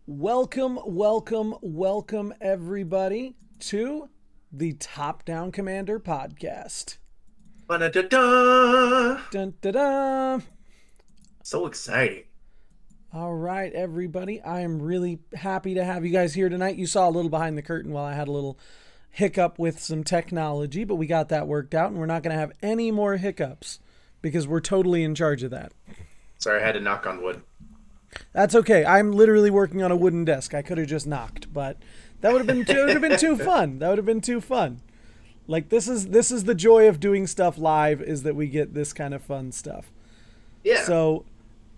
Welcome, everybody, to the Top Down Commander podcast. Ba-da-da-da. Dun, da, da. So exciting. All right, everybody. I am really happy to have you guys here tonight. You saw a little behind the curtain while I had a little hiccup with some technology, but we got that worked out, and we're not going to have any more hiccups because we're totally in charge of that. Sorry, I had to knock on wood. That's okay. I'm literally working on a wooden desk. I could have just knocked, but that would have been too fun. That would have been too fun. Like this is the joy of doing stuff live, is that we get this kind of fun stuff. Yeah. So,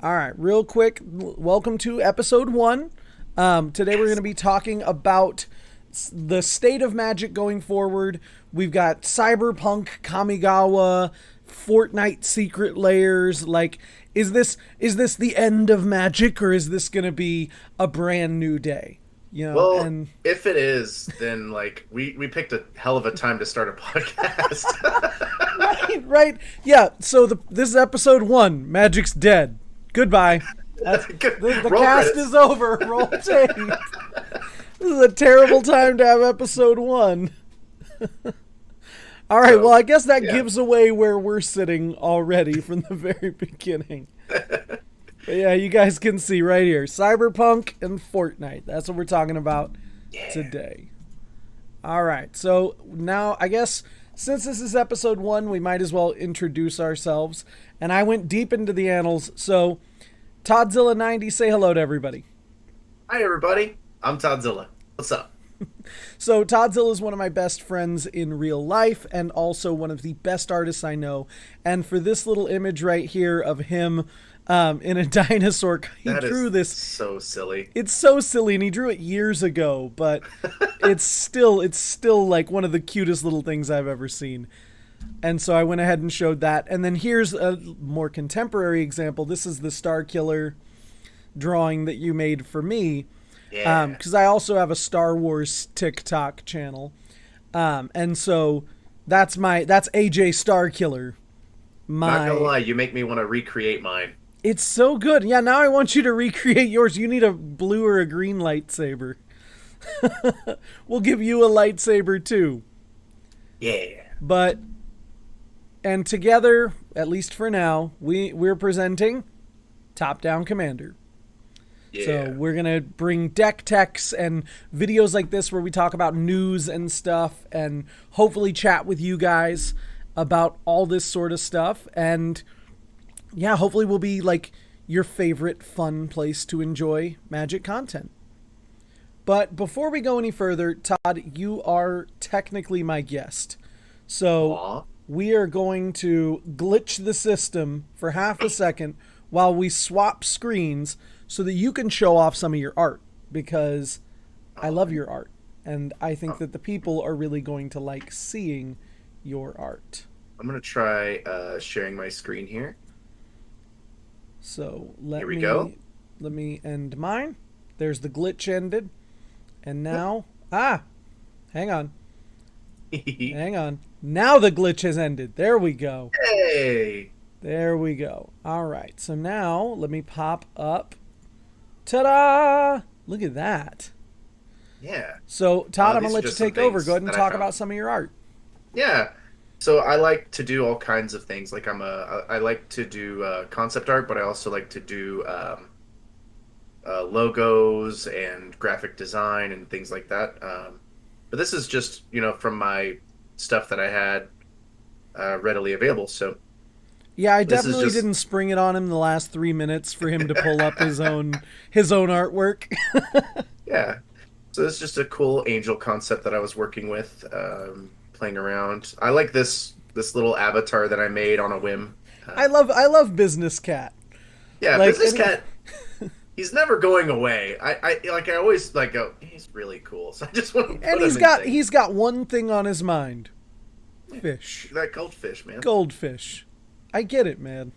all right, real quick, welcome to episode 1. Today we're going to be talking about the state of Magic going forward. We've got Cyberpunk, Kamigawa, Fortnite secret Lairs. Like, is this the end of Magic, or is this going to be a brand new day? You know, well, and if it is, then like we picked a hell of a time to start a podcast. right. Yeah. So this is episode 1. Magic's dead. Goodbye. The cast is over. Roll tape. This is a terrible time to have episode 1. All right, well, I guess that gives away where we're sitting already from the very beginning. But yeah, you guys can see right here, Cyberpunk and Fortnite. That's what we're talking about today. All right, so now I guess since this is episode 1, we might as well introduce ourselves. And I went deep into the annals, so Toddzilla90, say hello to everybody. Hi, everybody. I'm Toddzilla. What's up? So Toddzilla is one of my best friends in real life and also one of the best artists I know. And for this little image right here of him in a dinosaur, he drew this. So silly. It's so silly, and he drew it years ago, but it's still like one of the cutest little things I've ever seen. And so I went ahead and showed that. And then here's a more contemporary example. This is the Star Killer drawing that you made for me. Yeah. Because I also have a Star Wars TikTok channel. And so that's AJ Starkiller. Not gonna lie, you make me want to recreate mine. It's so good. Yeah, now I want you to recreate yours. You need a blue or a green lightsaber. We'll give you a lightsaber too. Yeah. And together, at least for now, we're presenting Top Down Commander. Yeah. So we're going to bring deck techs and videos like this where we talk about news and stuff, and hopefully chat with you guys about all this sort of stuff. And yeah, hopefully we'll be like your favorite fun place to enjoy Magic content. But before we go any further, Todd, you are technically my guest. So we are going to glitch the system for half a second while we swap screens so that you can show off some of your art, because I love your art, and I think that the people are really going to like seeing your art. I'm going to try sharing my screen here. So here we go. Let me end mine. There's the glitch ended. And now, hang on. Hang on. Now the glitch has ended. There we go. Hey. There we go. All right. So now let me pop up. Ta-da! Look at that. Yeah. So, Todd, I'm going to let you take over. Go ahead and talk about some of your art. Yeah. So I like to do all kinds of things. Like I like to do concept art, but I also like to do logos and graphic design and things like that. But this is just, from my stuff that I had readily available. So yeah, I definitely didn't spring it on him the last 3 minutes for him to pull up his own artwork. Yeah. So it's just a cool angel concept that I was working with, playing around. I like this little avatar that I made on a whim. I love Business Cat. Yeah, like, Business Cat. He's never going away. I always go, he's really cool. So I just want to put him he's got one thing on his mind. Fish. That goldfish, man. Goldfish. I get it, man.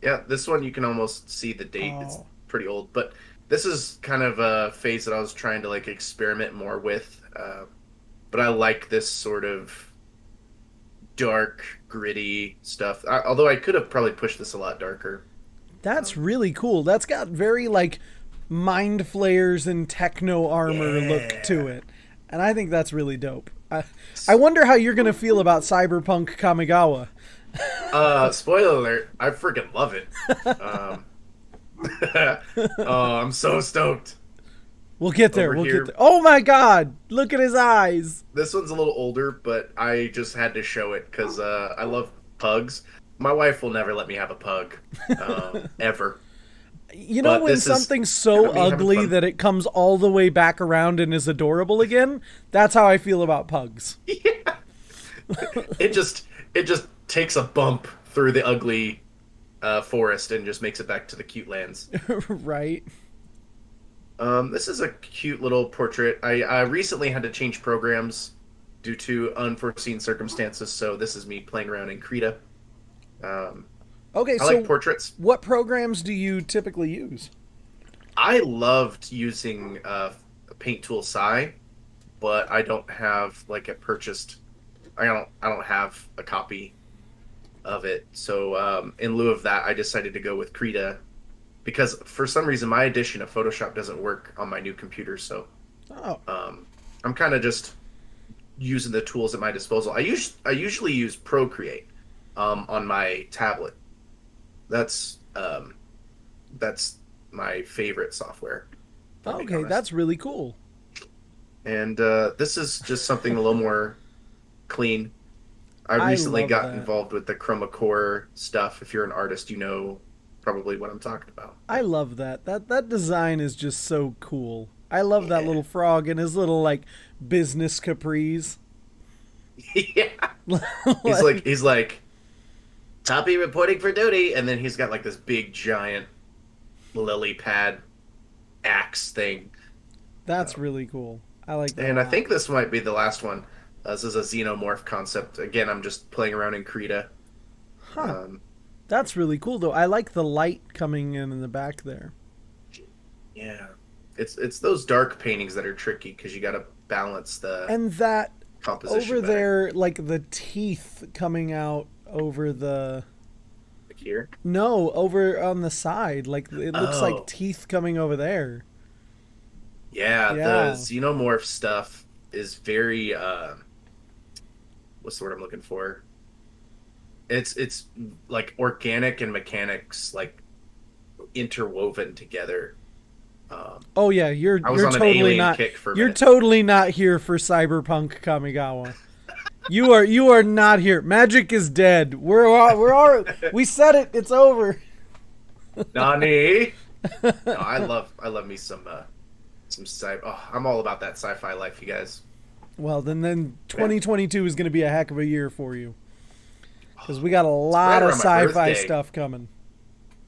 Yeah, this one you can almost see the date. Oh. It's pretty old, but this is kind of a phase that I was trying to experiment more with. But I like this sort of dark, gritty stuff. Although I could have probably pushed this a lot darker. That's really cool. That's got very like mind flayers and techno armor look to it. And I think that's really dope. I wonder how you're going to feel about Cyberpunk Kamigawa. Spoiler alert, I freaking love it. Oh, I'm so stoked. We'll get there. We'll get there. Oh my god! Look at his eyes. This one's a little older, but I just had to show it because I love pugs. My wife will never let me have a pug, ever. You know, when something's so ugly that it comes all the way back around and is adorable again? That's how I feel about pugs. Yeah. It just takes a bump through the ugly forest and just makes it back to the cute lands. Right. This is a cute little portrait. I recently had to change programs due to unforeseen circumstances, so this is me playing around in Krita. Okay, I like portraits. What programs do you typically use? I loved using Paint Tool Sci, but I don't have like a purchased. I don't have a copy of it. So in lieu of that, I decided to go with Krita because for some reason my edition of Photoshop doesn't work on my new computer. So I'm kind of just using the tools at my disposal. I usually use Procreate on my tablet. That's my favorite software. Okay, that's really cool. And this is just something a little more clean. I recently got involved with the chroma core stuff. If you're an artist, you know probably what I'm talking about. I love that. That design is just so cool. I love that little frog and his little like business capris. Yeah. he's like Toppy reporting for duty, and then he's got like this big giant lily pad axe thing. That's really cool. I like that. And I think this might be the last one. This is a xenomorph concept. Again, I'm just playing around in Krita. Huh. That's really cool, though. I like the light coming in the back there. Yeah. It's those dark paintings that are tricky because you got to balance the composition over better. there, like the teeth coming out over the... Like here? No, over on the side. Like it looks like teeth coming over there. Yeah, the xenomorph stuff is very... what's the word I'm looking for? It's like organic and mechanics like interwoven together. Oh yeah, you're totally not. You're totally not here for Cyberpunk Kamigawa. You are not here. Magic is dead. We said it. It's over. Nani? No, I love me some sci. Oh, I'm all about that sci-fi life, you guys. Well, then 2022 is going to be a heck of a year for you. Because we got a lot of sci-fi stuff coming.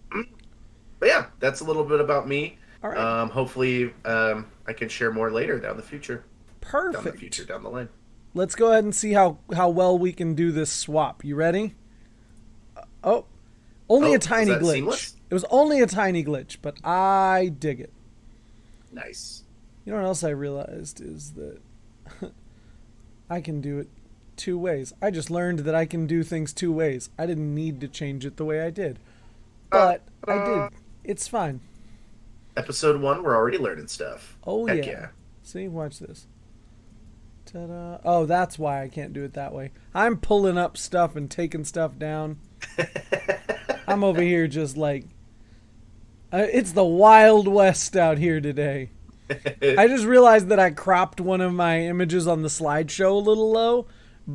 But yeah, that's a little bit about me. All right. Hopefully, I can share more later down the future. Perfect. Down the line. Let's go ahead and see how well we can do this swap. You ready? Only a tiny glitch. Seamless? It was only a tiny glitch, but I dig it. Nice. You know what else I realized is that I can do it 2 ways. I just learned that I can do things 2 ways. I didn't need to change it the way I did. But I did. It's fine. Episode 1, we're already learning stuff. Oh, Heck yeah. See, watch this. Ta-da. Oh, that's why I can't do it that way. I'm pulling up stuff and taking stuff down. I'm over here just like... it's the Wild West out here today. I just realized that I cropped one of my images on the slideshow a little low,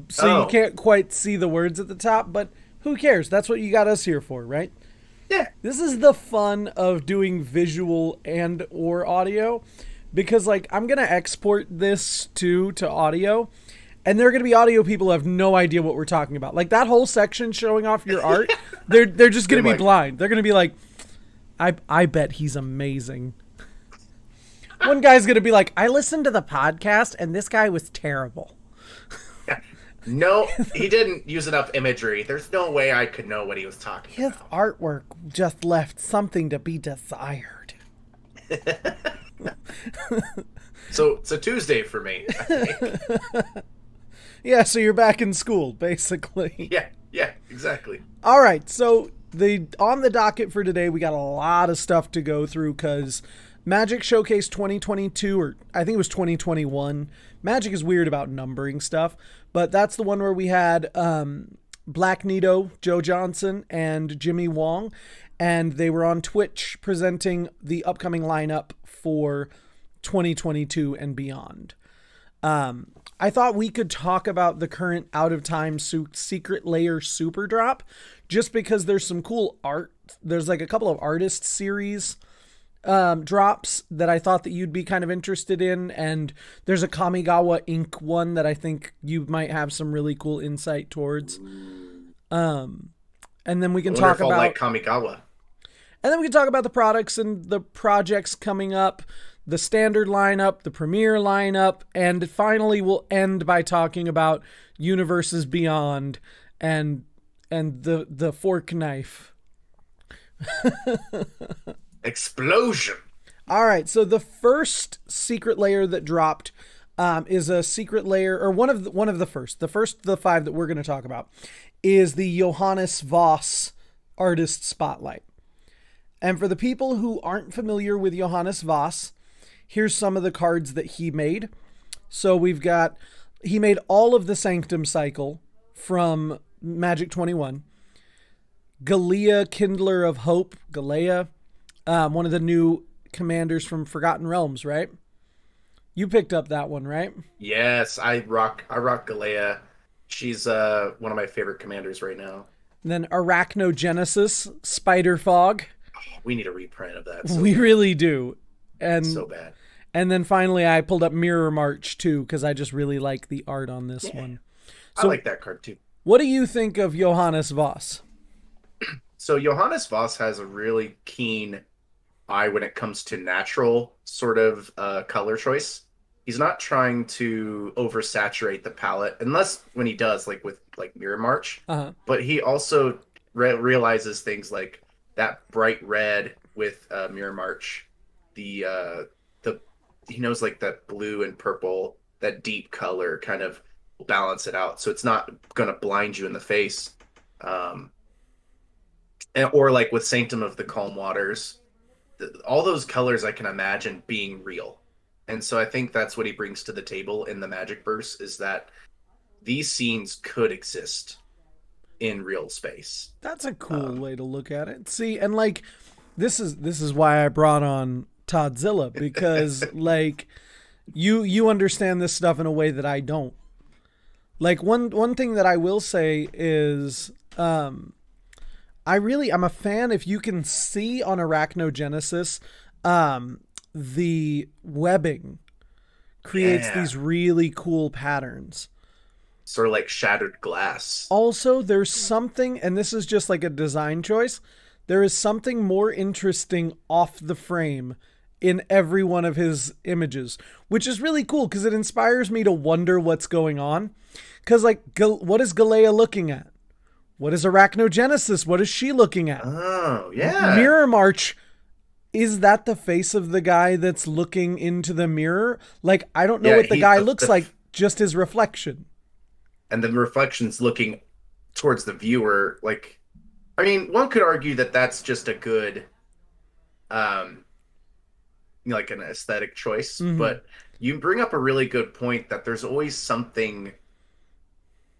so you can't quite see the words at the top, but who cares? That's what you got us here for, right? Yeah. This is the fun of doing visual and or audio, because like I'm going to export this to audio, and there are going to be audio people who have no idea what we're talking about. Like that whole section showing off your art, they're just going to be blind. They're going to be like, I bet he's amazing. One guy's going to be like, I listened to the podcast and this guy was terrible. Yeah. No, he didn't use enough imagery. There's no way I could know what he was talking about. His artwork just left something to be desired. So it's a Tuesday for me, I think. Yeah, so you're back in school, basically. Yeah, exactly. All right, so on the docket for today, we got a lot of stuff to go through because Magic Showcase 2022, or I think it was 2021. Magic is weird about numbering stuff, but that's the one where we had Black Nito, Joe Johnson, and Jimmy Wong, and they were on Twitch presenting the upcoming lineup for 2022 and beyond. I thought we could talk about the current Out of Time Secret Lair Super Drop, just because there's some cool art. There's like a couple of artist series drops that I thought that you'd be kind of interested in, and there's a Kamigawa Ink one that I think you might have some really cool insight towards. And then we can talk about like Kamigawa. And then we can talk about the products and the projects coming up, the standard lineup, the premier lineup, and finally we'll end by talking about Universes Beyond and the fork knife. Explosion. All right, so the first secret layer that dropped is a secret layer, or one of the first. The first of the 5 that we're going to talk about is the Johannes Voss Artist Spotlight. And for the people who aren't familiar with Johannes Voss, here's some of the cards that he made. So he made all of the Sanctum Cycle from Magic 21. Galea, Kindler of Hope, Galea, one of the new commanders from Forgotten Realms, right? You picked up that one, right? Yes, I rock Galea. She's one of my favorite commanders right now. And then Arachnogenesis, Spider Fog. Oh, we need a reprint of that. We really do. And so bad. And then finally I pulled up Mirror March too, because I just really like the art on this one. So, I like that card too. What do you think of Johannes Voss? So Johannes Voss has a really keen eye when it comes to natural sort of color choice. He's not trying to oversaturate the palette, unless when he does, like with Mirror March. But he also realizes things like that bright red with Mirror March, he knows like that blue and purple, that deep color kind of will balance it out, so it's not going to blind you in the face. Or like with Sanctum of the Calm Waters, all those colors I can imagine being real. And so I think that's what he brings to the table in the Magic Verse, is that these scenes could exist in real space. That's a cool way to look at it. See, and like this is why I brought on Toddzilla, because like you understand this stuff in a way that I don't. Like one thing that I will say is I'm a fan if you can see on Arachnogenesis the webbing creates these really cool patterns. Sort of like shattered glass. Also, there's something, and this is just like a design choice, there is something more interesting off the frame in every one of his images, which is really cool because it inspires me to wonder what's going on. Because like, what is Galea looking at? What is Arachnogenesis? What is she looking at? Oh, yeah. Mirror March. Is that the face of the guy that's looking into the mirror? Like, I don't know what the guy looks like, just his reflection. And the reflection's looking towards the viewer. Like, I mean, one could argue that that's just a good, like an aesthetic choice. Mm-hmm. But you bring up a really good point that there's always something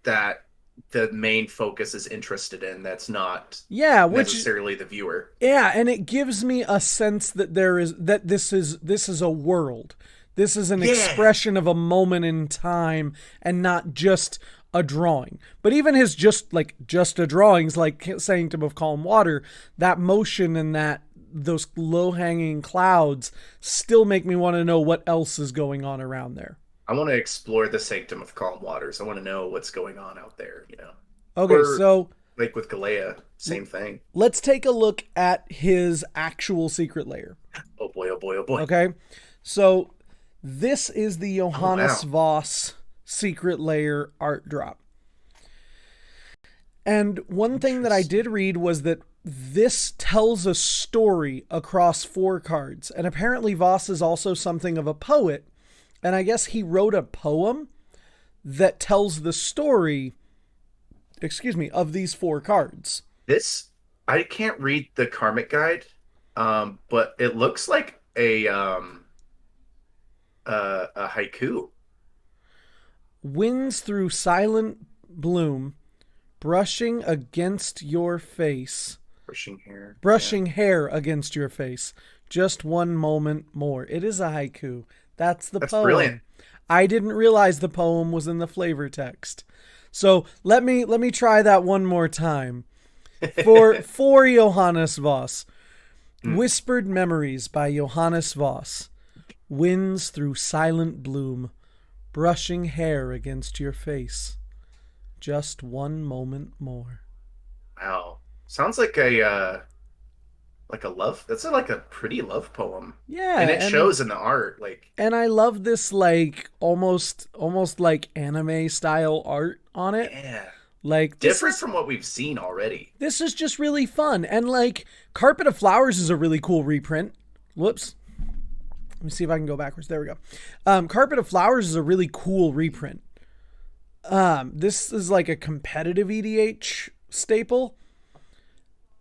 that the main focus is interested in that's not necessarily the viewer. Yeah, and it gives me a sense that this is a world. This is an expression of a moment in time and not just a drawing. But even his just a drawings like Sanctum of Calm Water, that motion and those low-hanging clouds still make me want to know what else is going on around there. I want to explore the Sanctum of Calm Waters. I want to know what's going on out there, Okay, so like with Galea, same thing. Let's take a look at his actual secret layer. Oh boy, oh boy, oh boy. Okay, so this is the Johannes Voss secret layer art drop. And one thing that I did read was that this tells a story across 4 cards. And apparently Voss is also something of a poet. And I guess he wrote a poem that tells the story, of these 4 cards. This I can't read the Karmic Guide, but it looks like a haiku. Winds through silent bloom, brushing against your face. Brushing hair. Brushing hair against your face. Just one moment more. It is a haiku. That's the That's poem. brilliant. I didn't realize the poem was in the flavor text. So let me try that one more time. For Johannes Voss. Whispered Memories by Johannes Voss. Winds through silent bloom, brushing hair against your face. Just one moment more. Wow. Sounds like a love. That's like a pretty love poem. Yeah, and it shows in the art. Like, and I love this like almost like anime style art on it. yeah, Like different from what we've seen already. This is just really fun. And like Carpet of Flowers is a really cool reprint. Whoops. Let me see if I can go backwards. There we go. Carpet of Flowers is a really cool reprint. This is like a competitive EDH staple.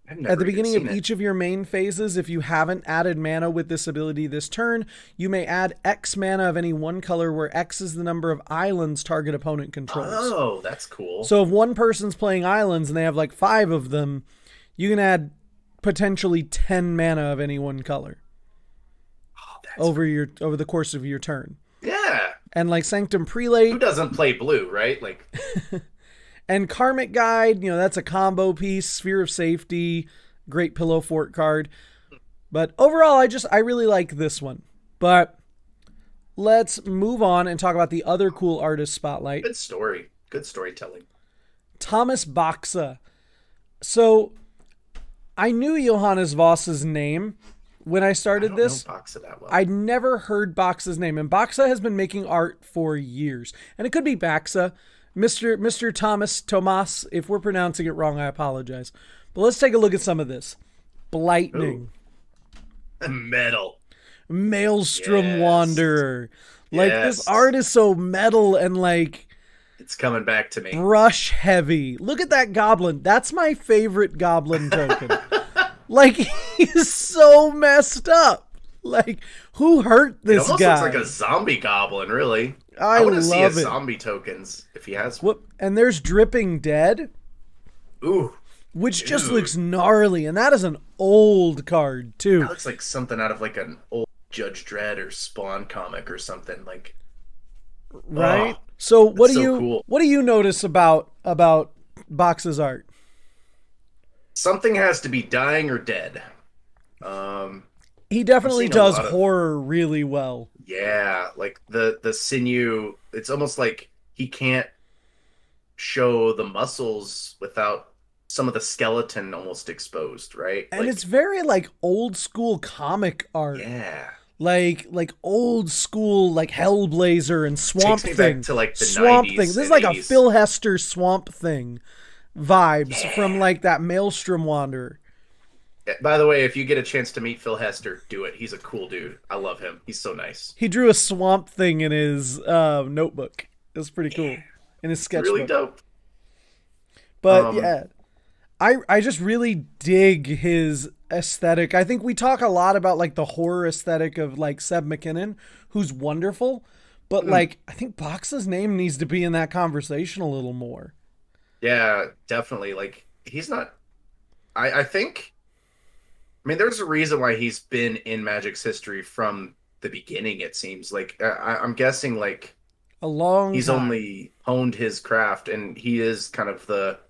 At the beginning of each of your main phases, if you haven't added mana with this ability this turn, you may add X mana of any one color where X is the number of islands target opponent controls. Oh, that's cool. So if one person's playing islands and they have like 5 of them, you can add potentially 10 mana of any one color over the course of your turn. Yeah. And like Sanctum Prelate. Who doesn't play blue, right? Like and Karmic Guide, that's a combo piece. Sphere of Safety, great Pillow Fort card. But overall, I really like this one. But let's move on and talk about the other cool artist spotlight. Good story. Good storytelling. Thomas Baxa. So I knew Johannes Voss's name when I started this. I don't know Baxa that well. I'd never heard Baxa's name. And Baxa has been making art for years. And it could be Baxa. Mr. Tomas, if we're pronouncing it wrong, I apologize. But let's take a look at some of this. Blightning. Ooh. Metal. Maelstrom Wanderer. Like, this art is so metal and, like... It's coming back to me. Brush heavy. Look at that goblin. That's my favorite goblin token. Like, he's so messed up. Like, who hurt this guy? It almost looks like a zombie goblin, really. I want to see his zombie tokens if he has one. And there's Dripping Dead. Ooh. Which just looks gnarly. And that is an old card, too. That looks like something out of like an old Judge Dredd or Spawn comic or something. Like, right? So what do you notice about Box's art? Something has to be dying or dead. He definitely does horror really well. Yeah, like the sinew, it's almost like he can't show the muscles without some of the skeleton almost exposed, right? And it's very like old school comic art. Yeah. Like old school like Hellblazer and Swamp Thing. Back to like the Swamp 90s Thing. This is like 80s. a Phil Hester Swamp Thing vibes from like that Maelstrom Wanderer. By the way, if you get a chance to meet Phil Hester, do it. He's a cool dude. I love him. He's so nice. He drew a Swamp Thing in his notebook. It was pretty cool. In his sketchbook. Really dope. But yeah, I just really dig his aesthetic. I think we talk a lot about like the horror aesthetic of like Seb McKinnon, who's wonderful. But like, I think Box's name needs to be in that conversation a little more. Yeah, definitely. Like, he's not... I think... I mean, there's a reason why he's been in Magic's history from the beginning, it seems. Like, I'm guessing, like... A long He's time. only honed his craft, and he is kind of the...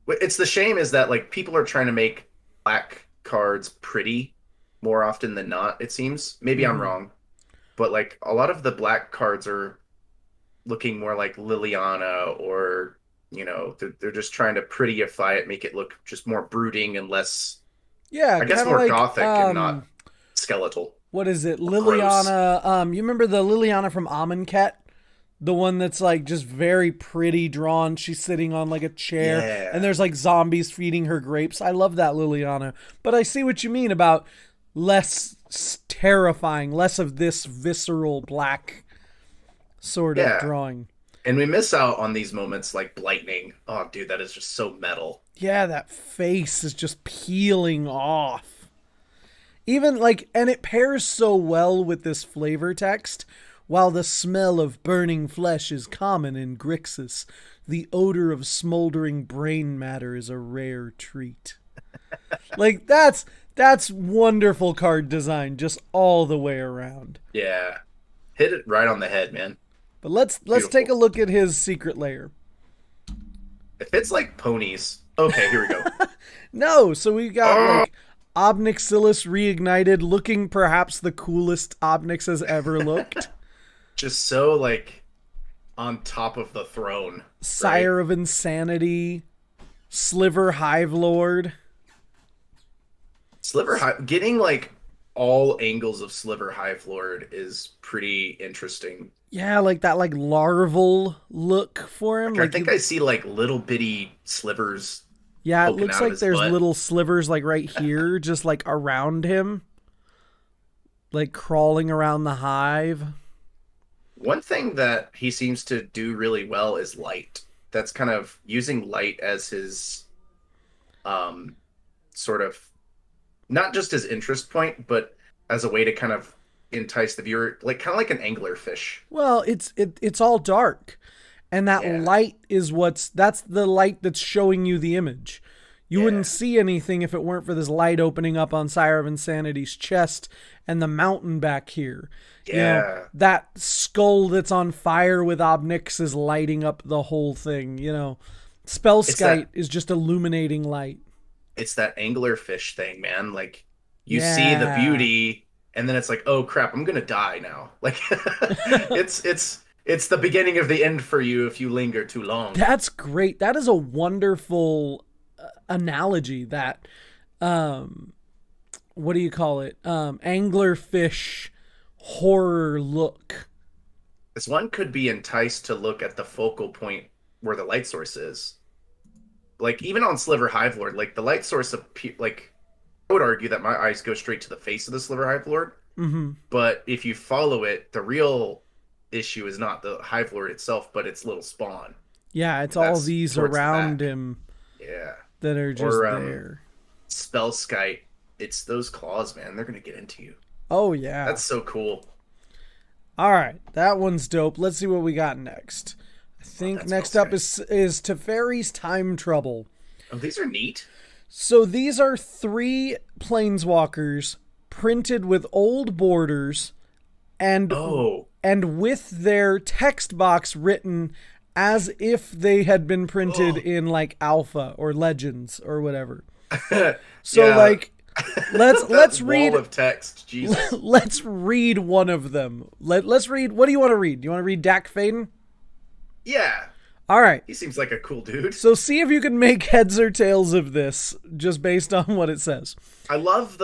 It's the shame is that, like, people are trying to make black cards pretty more often than not, it seems. Maybe I'm wrong. But, like, a lot of the black cards are looking more like Liliana or... they're just trying to prettyify it, make it look just more brooding and less, I guess more like, gothic and not skeletal. What is it? Liliana. You remember the Liliana from Amonkhet? The one that's like just very pretty drawn. She's sitting on like a chair and there's like zombies feeding her grapes. I love that Liliana. But I see what you mean about less terrifying, less of this visceral black sort of drawing. And we miss out on these moments like Blightning. Oh, dude, that is just so metal. Yeah, that face is just peeling off. Even like, and it pairs so well with this flavor text. While the smell of burning flesh is common in Grixis, the odor of smoldering brain matter is a rare treat. Like, that's wonderful card design just all the way around. Yeah. Hit it right on the head, man. But let's take a look at his secret lair. If it's like ponies. Okay, here we go. No, so we got like Obnixilis reignited, looking perhaps the coolest Obnix has ever looked. Just so like on top of the throne. Sire of Insanity, Sliver Hive Lord. Sliver Hive, getting like all angles of Sliver Hive Lord is pretty interesting. Yeah, like that like larval look for him. Like, I think I see like little bitty slivers. Yeah, it looks like there's little slivers like right here, just like around him. Like crawling around the hive. One thing that he seems to do really well is light. That's kind of using light as his sort of not just his interest point, but as a way to kind of entice the viewer, like kind of like an anglerfish. Well, it's all dark. And that light is that's the light that's showing you the image. You wouldn't see anything if it weren't for this light opening up on Sire of Insanity's chest and the mountain back here. Yeah. You know, that skull that's on fire with Obnix is lighting up the whole thing, you know. Spellskite is just illuminating light. It's that anglerfish thing, man. Like, you see the beauty, and then it's like, oh crap, I'm gonna die now. Like, it's the beginning of the end for you if you linger too long. That's great. That is a wonderful analogy. That, what do you call it? Anglerfish horror look. This one could be enticed to look at the focal point where the light source is. Like, even on Sliver Hive Lord, like, the light source like, I would argue that my eyes go straight to the face of the Sliver Hive Lord. Mm-hmm. But if you follow it, the real issue is not the Hive Lord itself, but its little spawn. Yeah, it's all these around him. Yeah. That are just there. Spellskite, it's those claws, man. They're going to get into you. Oh, yeah. That's so cool. All right. That one's dope. Let's see what we got next. I think next up is Teferi's Time Trouble. Oh, these are neat. So these are 3 planeswalkers printed with old borders and with their text box written as if they had been printed in like Alpha or Legends or whatever. So like let's read wall of text. Jesus. Let's read one of them. Let's read. What do you want to read? Do you want to read Dak Faden? Yeah. All right. He seems like a cool dude. So see if you can make heads or tails of this just based on what it says. I love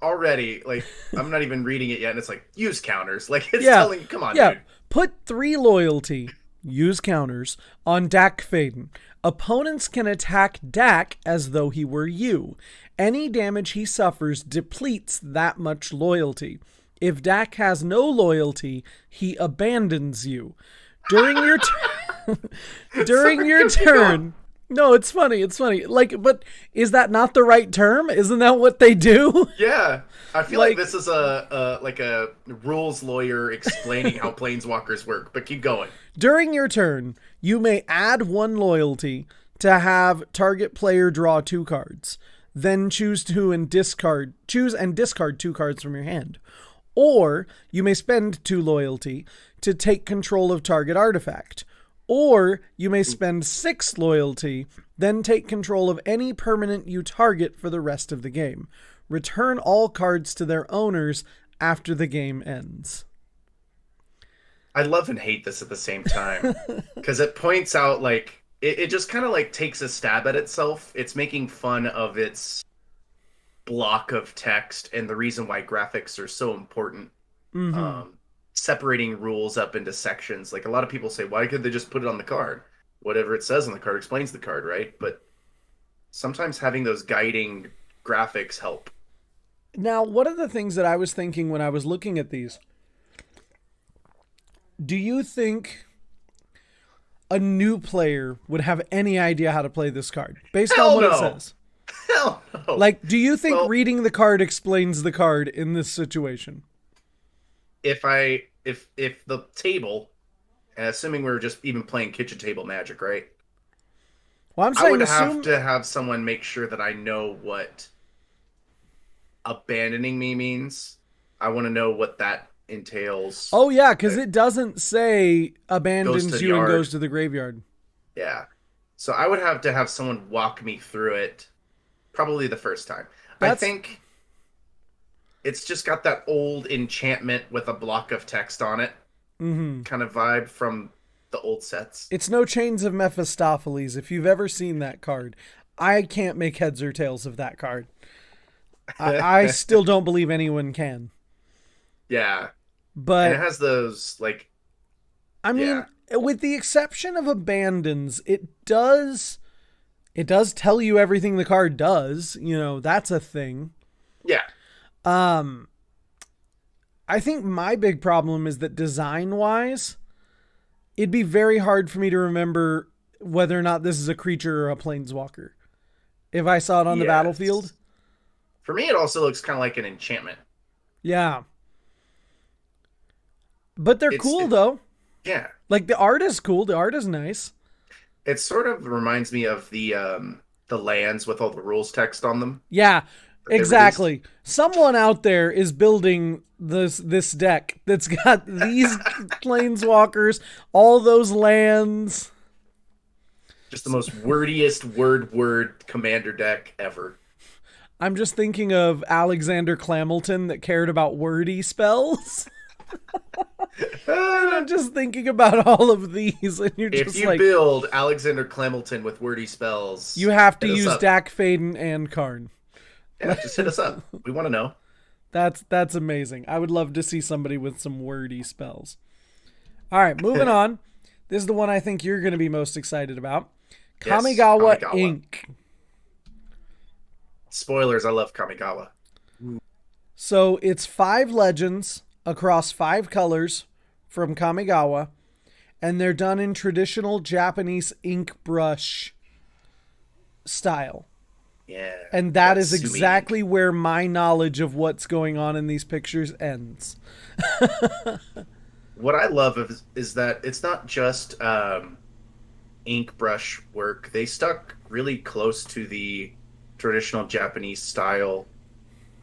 already, like, I'm not even reading it yet, and it's like, use counters. Like, it's telling, come on, dude. Put 3 loyalty, use counters, on Dak Faden. Opponents can attack Dak as though he were you. Any damage he suffers depletes that much loyalty. If Dak has no loyalty, he abandons you. During your turn. No, it's funny. It's funny. Like, but is that not the right term? Isn't that what they do? Yeah. I feel like this is a rules lawyer explaining how planeswalkers work, but keep going. During your turn, you may add 1 loyalty to have target player draw 2 cards. Then choose and discard 2 cards from your hand. Or you may spend 2 loyalty to take control of target artifact. Or you may spend 6 loyalty, then take control of any permanent you target for the rest of the game. Return all cards to their owners after the game ends. I love and hate this at the same time. Because it points out, like, it just kind of, like, takes a stab at itself. It's making fun of its block of text and the reason why graphics are so important. Mm-hmm. Separating rules up into sections. Like, a lot of people say, why could they just put it on the card? Whatever it says on the card explains the card, right? But sometimes having those guiding graphics help. Now, one of the things that I was thinking when I was looking at these, do you think a new player would have any idea how to play this card based Hell on what no. it says. Hell no. Like, do you think reading the card explains the card in this situation? If the table, and assuming we were just even playing kitchen table Magic, right? Well, I'm I saying would have to have someone make sure that I know what abandoning me means. I want to know what that entails. Oh yeah, because it doesn't say abandons you and yard. goes to the graveyard. Yeah. So I would have to have someone walk me through it probably the first time. I think it's just got that old enchantment with a block of text on it kind of vibe from the old sets. It's no Chains of Mephistopheles. If you've ever seen that card, I can't make heads or tails of that card. I still don't believe anyone can. Yeah. But and it has those, like... I mean, with the exception of abandons, it does tell you everything the card does. You know, that's a thing. Yeah. I think my big problem is that design-wise, it'd be very hard for me to remember whether or not this is a creature or a planeswalker if I saw it on the battlefield. For me, it also looks kind of like an enchantment. Yeah. But they're cool, though. Yeah. Like, the art is cool. The art is nice. It sort of reminds me of the lands with all the rules text on them. Yeah, exactly. Someone out there is building this deck that's got these planeswalkers, all those lands. Just the most wordiest word commander deck ever. I'm just thinking of Alexander Clamilton that cared about wordy spells. I'm just thinking about all of these, and you're just if you like, build Alexander Clamilton with wordy spells, you have to use Dak Faden and Karn. Yeah, just hit us up. We want to know. That's amazing. I would love to see somebody with some wordy spells. All right, moving on. This is the one I think you're going to be most excited about. Yes, Kamigawa Inc. Spoilers, I love Kamigawa. So it's 5 legends across 5 colors from Kamigawa, and they're done in traditional Japanese ink brush style. Yeah. And that is exactly where my knowledge of what's going on in these pictures ends. What I love is that it's not just ink brush work. They stuck really close to the traditional Japanese style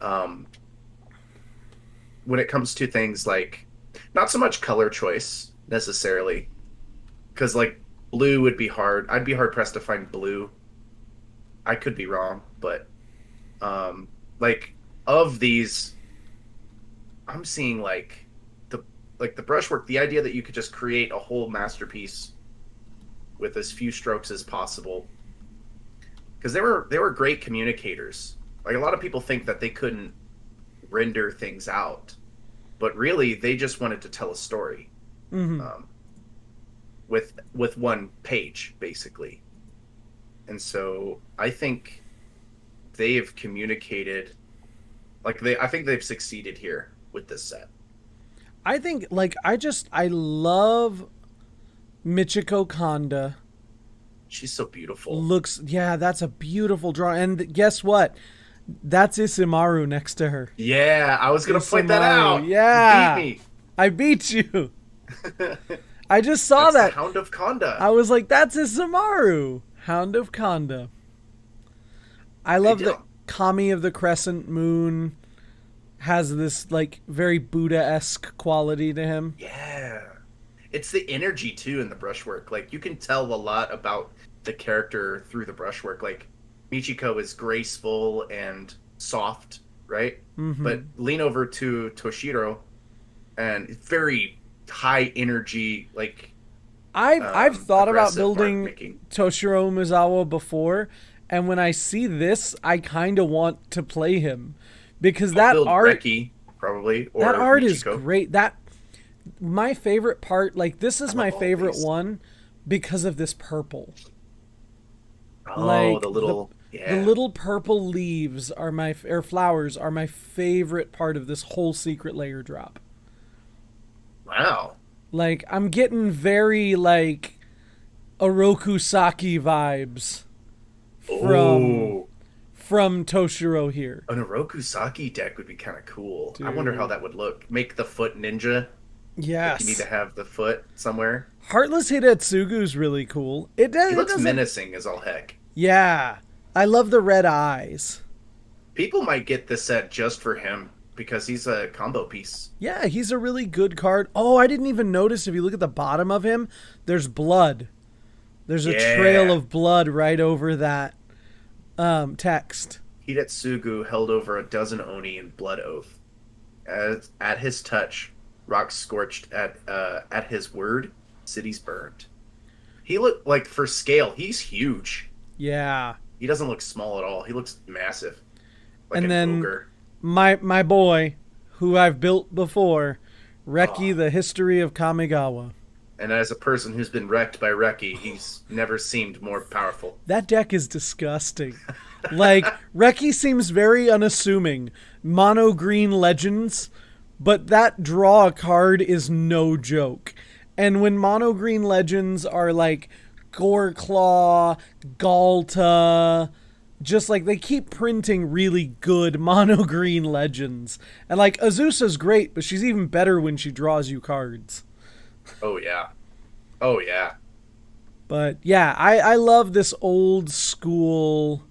when it comes to things like, not so much color choice necessarily, because like blue would be hard. I'd be hard pressed to find blue. I could be wrong, but like of these, I'm seeing like the brushwork, the idea that you could just create a whole masterpiece with as few strokes as possible. Because they were great communicators. Like, a lot of people think that they couldn't render things out, but really they just wanted to tell a story with one page, basically. And so I think they've communicated, I think they've succeeded here with this set. I think, I love Michiko Kanda. She's so beautiful. That's a beautiful drawing. And guess what? That's Isamaru next to her. Yeah, I was going to point that out. Yeah. You beat me. I beat you. I just saw that. Hound of Kanda. I was like, that's Isamaru. Hound of Kanda. I love that Kami of the Crescent Moon has this, very Buddha-esque quality to him. Yeah. It's the energy, too, in the brushwork. You can tell a lot about the character through the brushwork. Michiko is graceful and soft, right? Mm-hmm. But lean over to Toshiro, and it's very high energy, I've thought about building Toshiro Umezawa before, and when I see this, I kind of want to play him. Because that art... Reki, probably, or that art Michiko. Is great. My favorite part, this is my favorite one because of this purple. Oh, the little... The little purple leaves or flowers are my favorite part of this whole secret layer drop. Wow. I'm getting very, Oroku Saki vibes Oh, from Toshiro here. an Orokusaki deck would be kind of cool. I Dude. wonder how that would look. Make the foot ninja. Yes. You need to have the foot somewhere. Heartless Hidetsugu's really cool. It does. He It looks doesn't. menacing as all heck. Yeah, I love the red eyes. People might get this set just for him because he's a combo piece. Yeah, he's a really good card. Oh, I didn't even notice. If you look at the bottom of him, there's blood. There's a trail of blood right over that text. Hidetsugu held over a dozen Oni in Blood Oath. At his touch, rocks scorched. At his word, cities burned. He looked like, for scale, he's huge. Yeah. He doesn't look small at all. He looks massive. Like And an then ogre. my boy, who I've built before, Reki, the History of Kamigawa. And as a person who's been wrecked by Reki, he's never seemed more powerful. That deck is disgusting. Like, Reki seems very unassuming. Mono green legends, but that draw a card is no joke. And when mono green legends are like Goreclaw, Galta, just like they keep printing really good mono green legends. And like Azusa's great, but she's even better when she draws you cards. Oh, yeah. Oh, yeah. But yeah, I love this old school.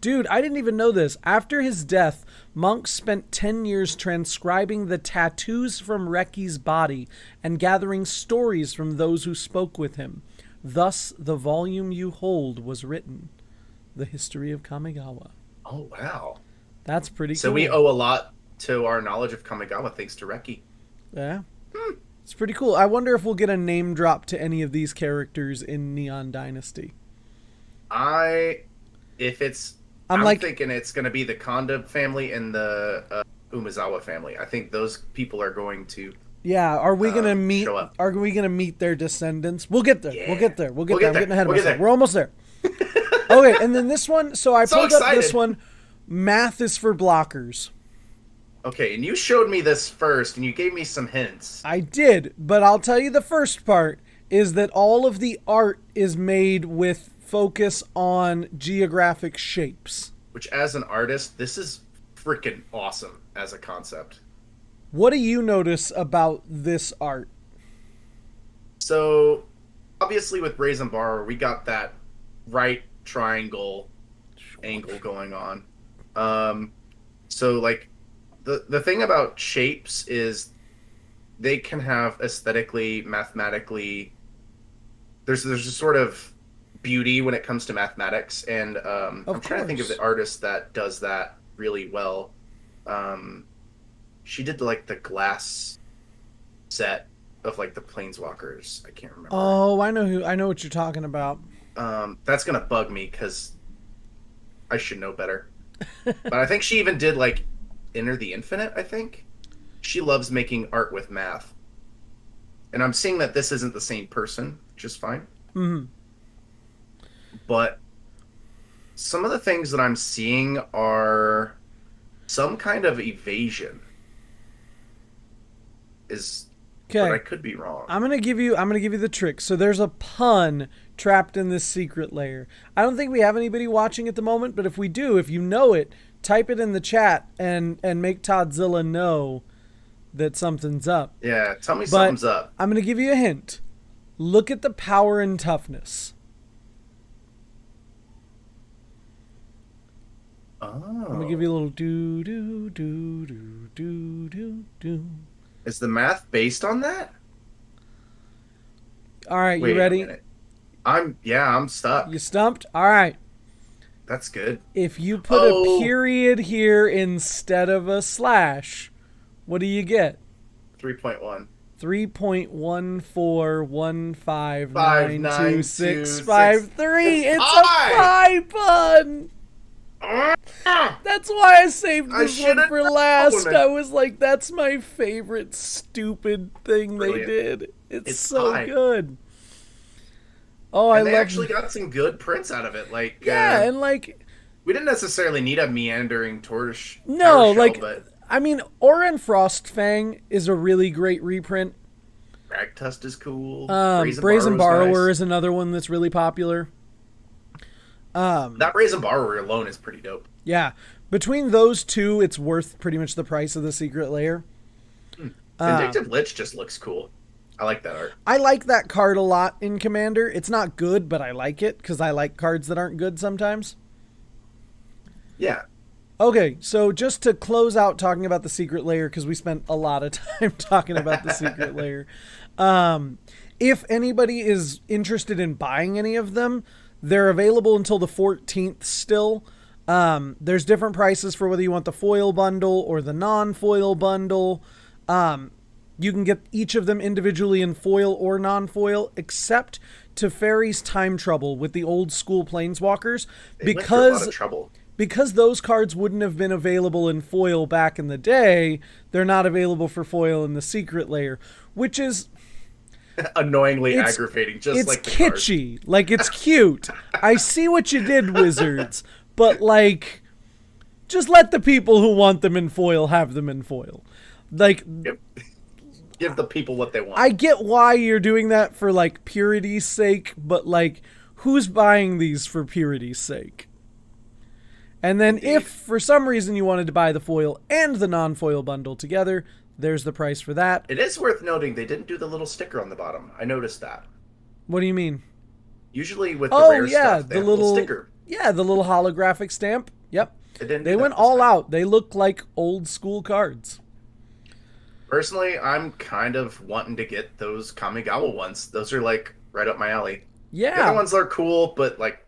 Dude, I didn't even know this. After his death, monks spent 10 years transcribing the tattoos from Reki's body and gathering stories from those who spoke with him. Thus, the volume you hold was written. The History of Kamigawa. Oh, wow. That's pretty So cool. we owe a lot to our knowledge of Kamigawa thanks to Reki. Yeah. It's pretty cool. I wonder if we'll get a name drop to any of these characters in Neon Dynasty. I'm like, thinking it's going to be the Konda family and the Umezawa family. I think those people are going to. yeah. Are we gonna meet? show up. Are we gonna meet their descendants? We'll get there. Yeah. We'll get there. We'll I'm get getting there. ahead of We'll get myself. there. We're almost there. Okay, and then this one. So I So pulled up this excited. one. Math is for blockers. Okay, and you showed me this first, and you gave me some hints. I did, but I'll tell you the first part is that all of the art is made with focus on geographic shapes. Which, as an artist, this is freaking awesome as a concept. What do you notice about this art? So, obviously, with Brazen Bar, we got that right triangle angle going on. So, like, the thing about shapes is they can have aesthetically, mathematically. There's a sort of beauty when it comes to mathematics, and I'm trying to think of the artist that does that really well. She did like the glass set of like the Planeswalkers. I can't remember. Oh, I know what you're talking about. That's gonna bug me because I should know better. But I think she even did like Enter the Infinite. I think she loves making art with math, and I'm seeing that this isn't the same person, which is fine. Mm-hmm. But some of the things that I'm seeing are some kind of evasion. But I Okay, could be wrong. I'm gonna give you the trick. So there's a pun trapped in this secret layer. I don't think we have anybody watching at the moment, but if we do, if you know it, type it in the chat and make Toddzilla know that something's up. Yeah, tell me But something's up. I'm gonna give you a hint. Look at the power and toughness. Oh. I'm gonna give you a little do do do do do do do. Is the math based on that? All right, Wait you a ready? minute. I'm stuck. You stumped? All right. That's good. If you put a period here instead of a slash, what do you get? 3.1. 3.141592653. It's pi! a pi pun. That's why I saved I this one should've for last. known. I was like, that's my favorite stupid thing Brilliant. they did. It's so pi. good. Oh, I And they love actually got some good prints out of it. Like, yeah, and like we didn't necessarily need a meandering tortoise. no, shell, like but I mean, Aura and Frostfang is a really great reprint. Cragtust is cool. Brazen Borrower nice. is another one that's really popular. That Brazen Borrower alone is pretty dope. Yeah. Between those two, it's worth pretty much the price of the Secret Lair. Vindictive Lich just looks cool. I like that art. I like that card a lot in Commander. It's not good, but I like it because I like cards that aren't good sometimes. Yeah. Okay, so just to close out talking about the Secret Lair, because we spent a lot of time talking about the Secret Lair. If anybody is interested in buying any of them, they're available until the 14th still. There's different prices for whether you want the foil bundle or the non-foil bundle. You can get each of them individually in foil or non-foil, except Teferi's Time Trouble with the old school Planeswalkers. They went through a lot of trouble. Because those cards wouldn't have been available in foil back in the day, they're not available for foil in the Secret Lair, which is annoyingly aggravating, just like the kitschy. Like, it's cute. I see what you did, Wizards, but, like, just let the people who want them in foil have them in foil. Like, yep. Give the people what they want. I get why you're doing that for, like, purity's sake, but, like, who's buying these for purity's sake? And then if, for some reason, you wanted to buy the foil and the non-foil bundle together, there's the price for that. It is worth noting they didn't do the little sticker on the bottom. I noticed that. What do you mean? Usually with the rare stuff, they the have a little sticker. Yeah, the little holographic stamp. Yep. They went all out. They look like old school cards. Personally, I'm kind of wanting to get those Kamigawa ones. Those are, like, right up my alley. Yeah. The other ones are cool, but, like,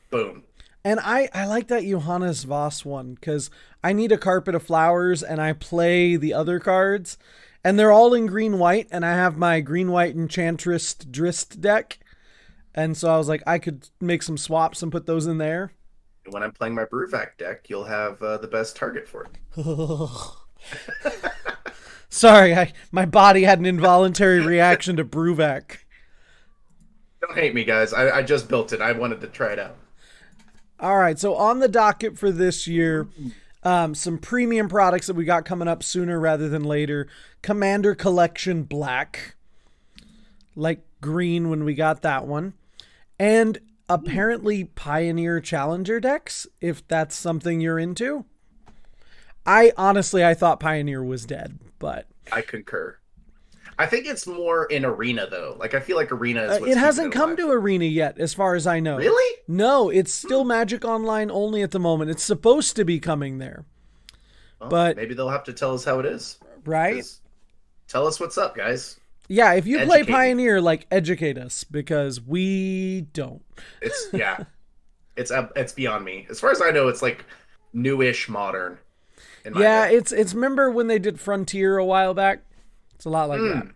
boom. And I like that Johannes Voss one, because I need a Carpet of Flowers, and I play the other cards, and they're all in green-white, and I have my green-white Enchantress Drist deck, and so I was like, I could make some swaps and put those in there. When I'm playing my Bruvac deck, you'll have the best target for it. Sorry, my body had an involuntary reaction to Bruvac. Don't hate me, guys. I just built it. I wanted to try it out. All right, so on the docket for this year, some premium products that we got coming up sooner rather than later. Commander Collection Black, like green when we got that one. And apparently Pioneer Challenger decks, if that's something you're into. I thought Pioneer was dead, but... I concur. I think it's more in Arena, though. Like, I feel like Arena is what's it hasn't come to Arena yet, as far as I know. Really? No, it's still Magic Online only at the moment. It's supposed to be coming there. Well, but maybe they'll have to tell us how it is. Right? Tell us what's up, guys. Yeah, if you play Pioneer, like, educate us, because we don't. It's beyond me. As far as I know, it's, like, newish modern. Yeah, it's remember when they did Frontier a while back? It's a lot like that.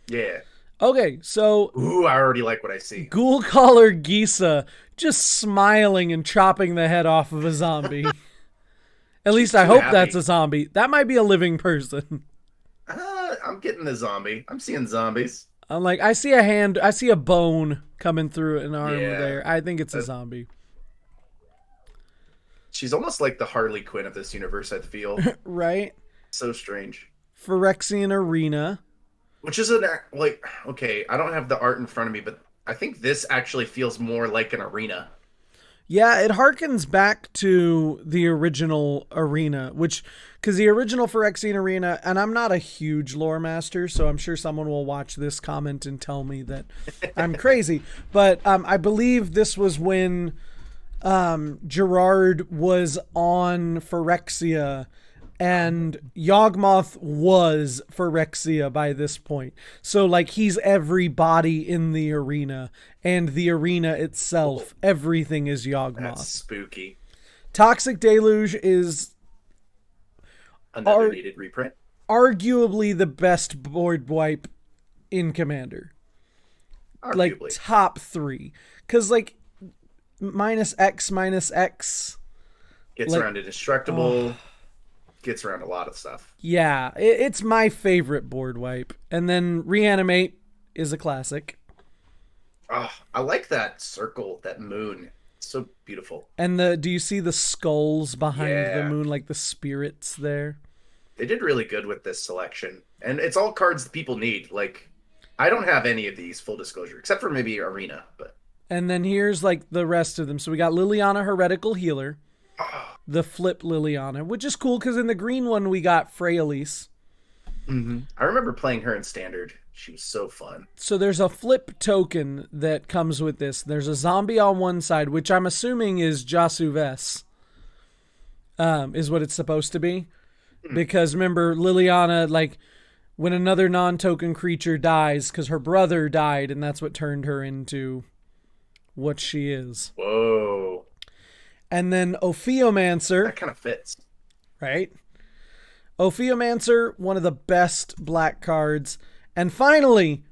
Yeah. Okay, so... Ooh, I already like what I see. Ghoul Caller Gisa just smiling and chopping the head off of a zombie. At least I hope that's a zombie. That might be a living person. I'm getting the zombie. I'm seeing zombies. I'm like, I see a hand, I see a bone coming through an arm there. I think it's a zombie. She's almost like the Harley Quinn of this universe, I feel. Right? So strange. Phyrexian Arena. Which is okay, I don't have the art in front of me, but I think this actually feels more like an arena. Yeah, it harkens back to the original Arena, because the original Phyrexian Arena, and I'm not a huge lore master, so I'm sure someone will watch this comment and tell me that I'm crazy, but I believe this was when Gerard was on Phyrexia, and Yawgmoth was Phyrexia by this point. So, like, he's everybody in the arena, and the arena itself, everything is Yawgmoth. That's spooky. Toxic Deluge is another needed reprint. Arguably the best board wipe in Commander. Arguably. Like, top 3. Because, like, -X gets around indestructible. Gets around a lot of stuff. Yeah, it's my favorite board wipe. And then Reanimate is a classic. Oh, I like that circle, that moon. It's so beautiful. And do you see the skulls behind the moon, like the spirits there? They did really good with this selection. And it's all cards that people need. Like, I don't have any of these, full disclosure, except for maybe Arena. But And then here's like the rest of them. So we got Liliana Heretical Healer, the flip Liliana, which is cool because in the green one we got Freyalise. I remember playing her in Standard. She was so fun. So there's a flip token that comes with this. There's a zombie on one side, which I'm assuming is Jasuves, is what it's supposed to be. Because remember, Liliana, like, when another non-token creature dies, because her brother died, and that's what turned her into what she is. Whoa. And then Ophiomancer. That kind of fits. Right? Ophiomancer, one of the best black cards. And finally,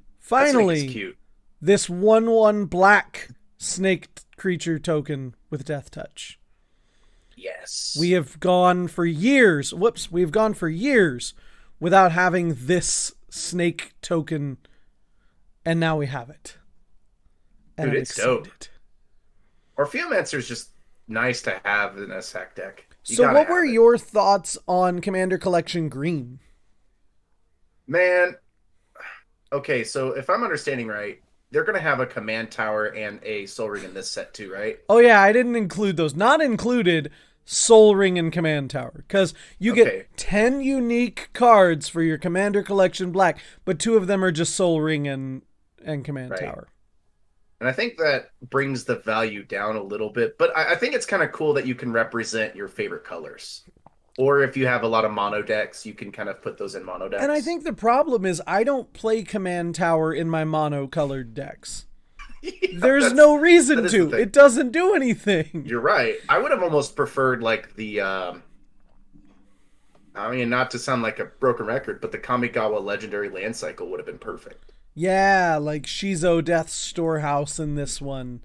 Cute. this 1/1 black snake creature token with Death Touch. Yes. We have gone for years. We've gone for years without having this snake token, and now we have it. And Dude, I'm it's dope. excited. Orpheomancer is just nice to have in a sack deck. So what were your thoughts on Commander Collection Green? Man, okay, so if I'm understanding right, they're going to have a command tower and a soul ring in this set too, right? Oh yeah, I didn't include those. Not included Soul Ring and Command Tower. Because you get 10 unique cards for your Commander Collection Black, but 2 of them are just Soul Ring and Command Tower. And I think that brings the value down a little bit. But I think it's kind of cool that you can represent your favorite colors. Or if you have a lot of mono decks, you can kind of put those in mono decks. And I think the problem is I don't play Command Tower in my mono-colored decks. There's no reason to. It doesn't do anything. You're right. I would have almost preferred like the I mean, not to sound like a broken record, but the Kamigawa Legendary Land Cycle would have been perfect. Yeah, like Shizo Death's Storehouse in this one.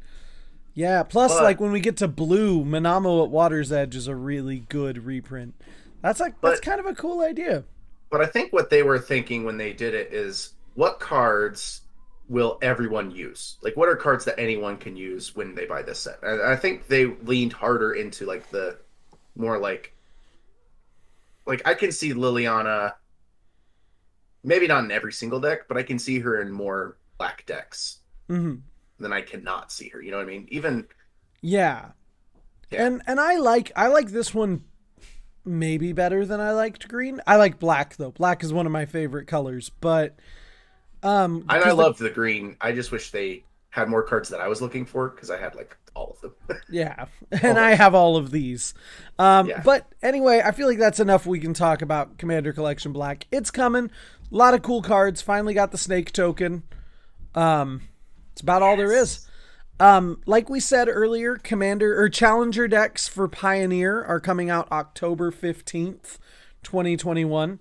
Yeah, plus like when we get to blue, Manamo at Water's Edge is a really good reprint. That's kind of a cool idea. But I think what they were thinking when they did it is, what cards will everyone use? Like, what are cards that anyone can use when they buy this set? I think they leaned harder into like the more like I can see Liliana, maybe not in every single deck, but I can see her in more black decks than I cannot see her. You know what I mean? Even yeah. And I like this one maybe better than I liked green. I like black though. Black is one of my favorite colors, but and I love the green. I just wish they had more cards that I was looking for because I had like all of them. Yeah, and I have all of these. But anyway, I feel like that's enough. We can talk about Commander Collection Black. It's coming. A lot of cool cards. Finally got the snake token. It's about all there is. Like we said earlier, Commander or Challenger decks for Pioneer are coming out October 15th, 2021.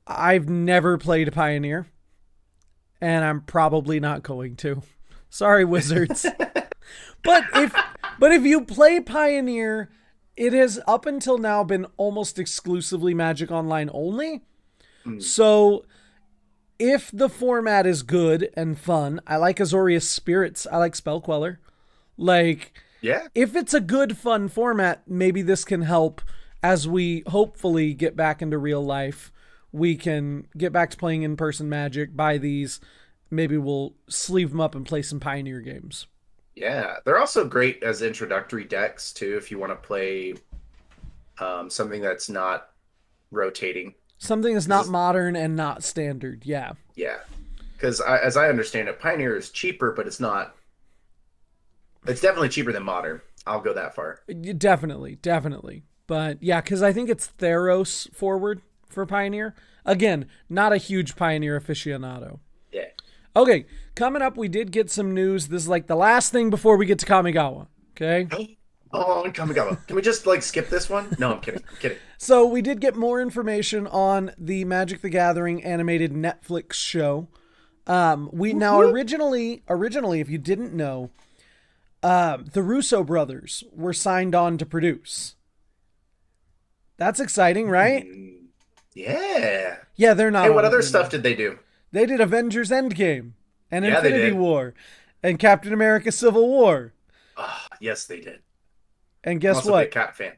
I've never played Pioneer, and I'm probably not going to. Sorry, Wizards. But if you play Pioneer, it has up until now been almost exclusively Magic Online only. So if the format is good and fun, I like Azorius Spirits. I like Spellqueller. Like, yeah, if it's a good, fun format, maybe this can help as we hopefully get back into real life. We can get back to playing in-person Magic, buy these. Maybe we'll sleeve them up and play some Pioneer games. Yeah, they're also great as introductory decks, too, if you want to play something that's not rotating. Something that's not modern and not standard, yeah. Yeah, because as I understand it, Pioneer is cheaper, but it's not... It's definitely cheaper than Modern. I'll go that far. Definitely. But yeah, because I think it's Theros forward for Pioneer. Again, not a huge Pioneer aficionado. Yeah. Okay, coming up, we did get some news. This is like the last thing before we get to Kamigawa, okay? Oh, Kamigawa. Can we just skip this one? No, I'm kidding. So we did get more information on the Magic the Gathering animated Netflix show. Now originally, if you didn't know, the Russo brothers were signed on to produce. That's exciting, right? Yeah. Yeah, they're not. Hey, what other stuff did they do? They did Avengers Endgame and Infinity War and Captain America Civil War. Yes, they did. And guess I'm also what? a big Cap fan.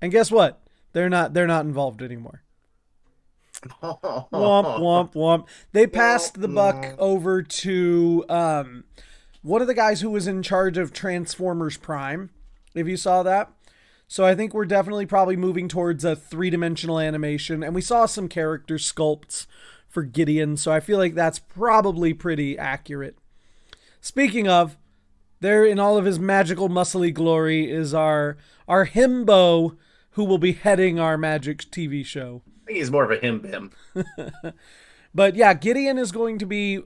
And guess what? They're not involved anymore. Womp womp womp. They passed the buck Womp. over to one of the guys who was in charge of Transformers Prime, if you saw that. So I think we're definitely probably moving towards a 3-dimensional animation, and we saw some character sculpts for Gideon, so I feel like that's probably pretty accurate. Speaking of, there in all of his magical muscly glory is our himbo who will be heading our magic TV show. I think he's more of a him bim. But yeah, Gideon is going to be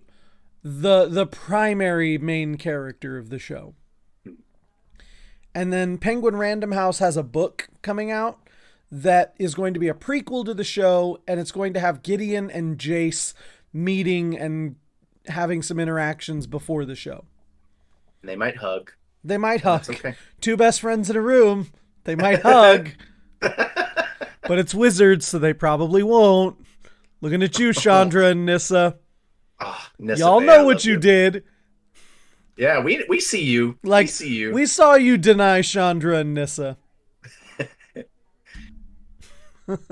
the primary main character of the show. And then Penguin Random House has a book coming out that is going to be a prequel to the show, and it's going to have Gideon and Jace meeting and having some interactions before the show. They might hug. They might hug. That's okay. Two best friends in a room. They might hug. But it's wizards, so they probably won't. Looking at you, Chandra and Nissa. Nissa, Y'all know what you did. Yeah, we see you. Like, we see you. We saw you deny Chandra and Nissa.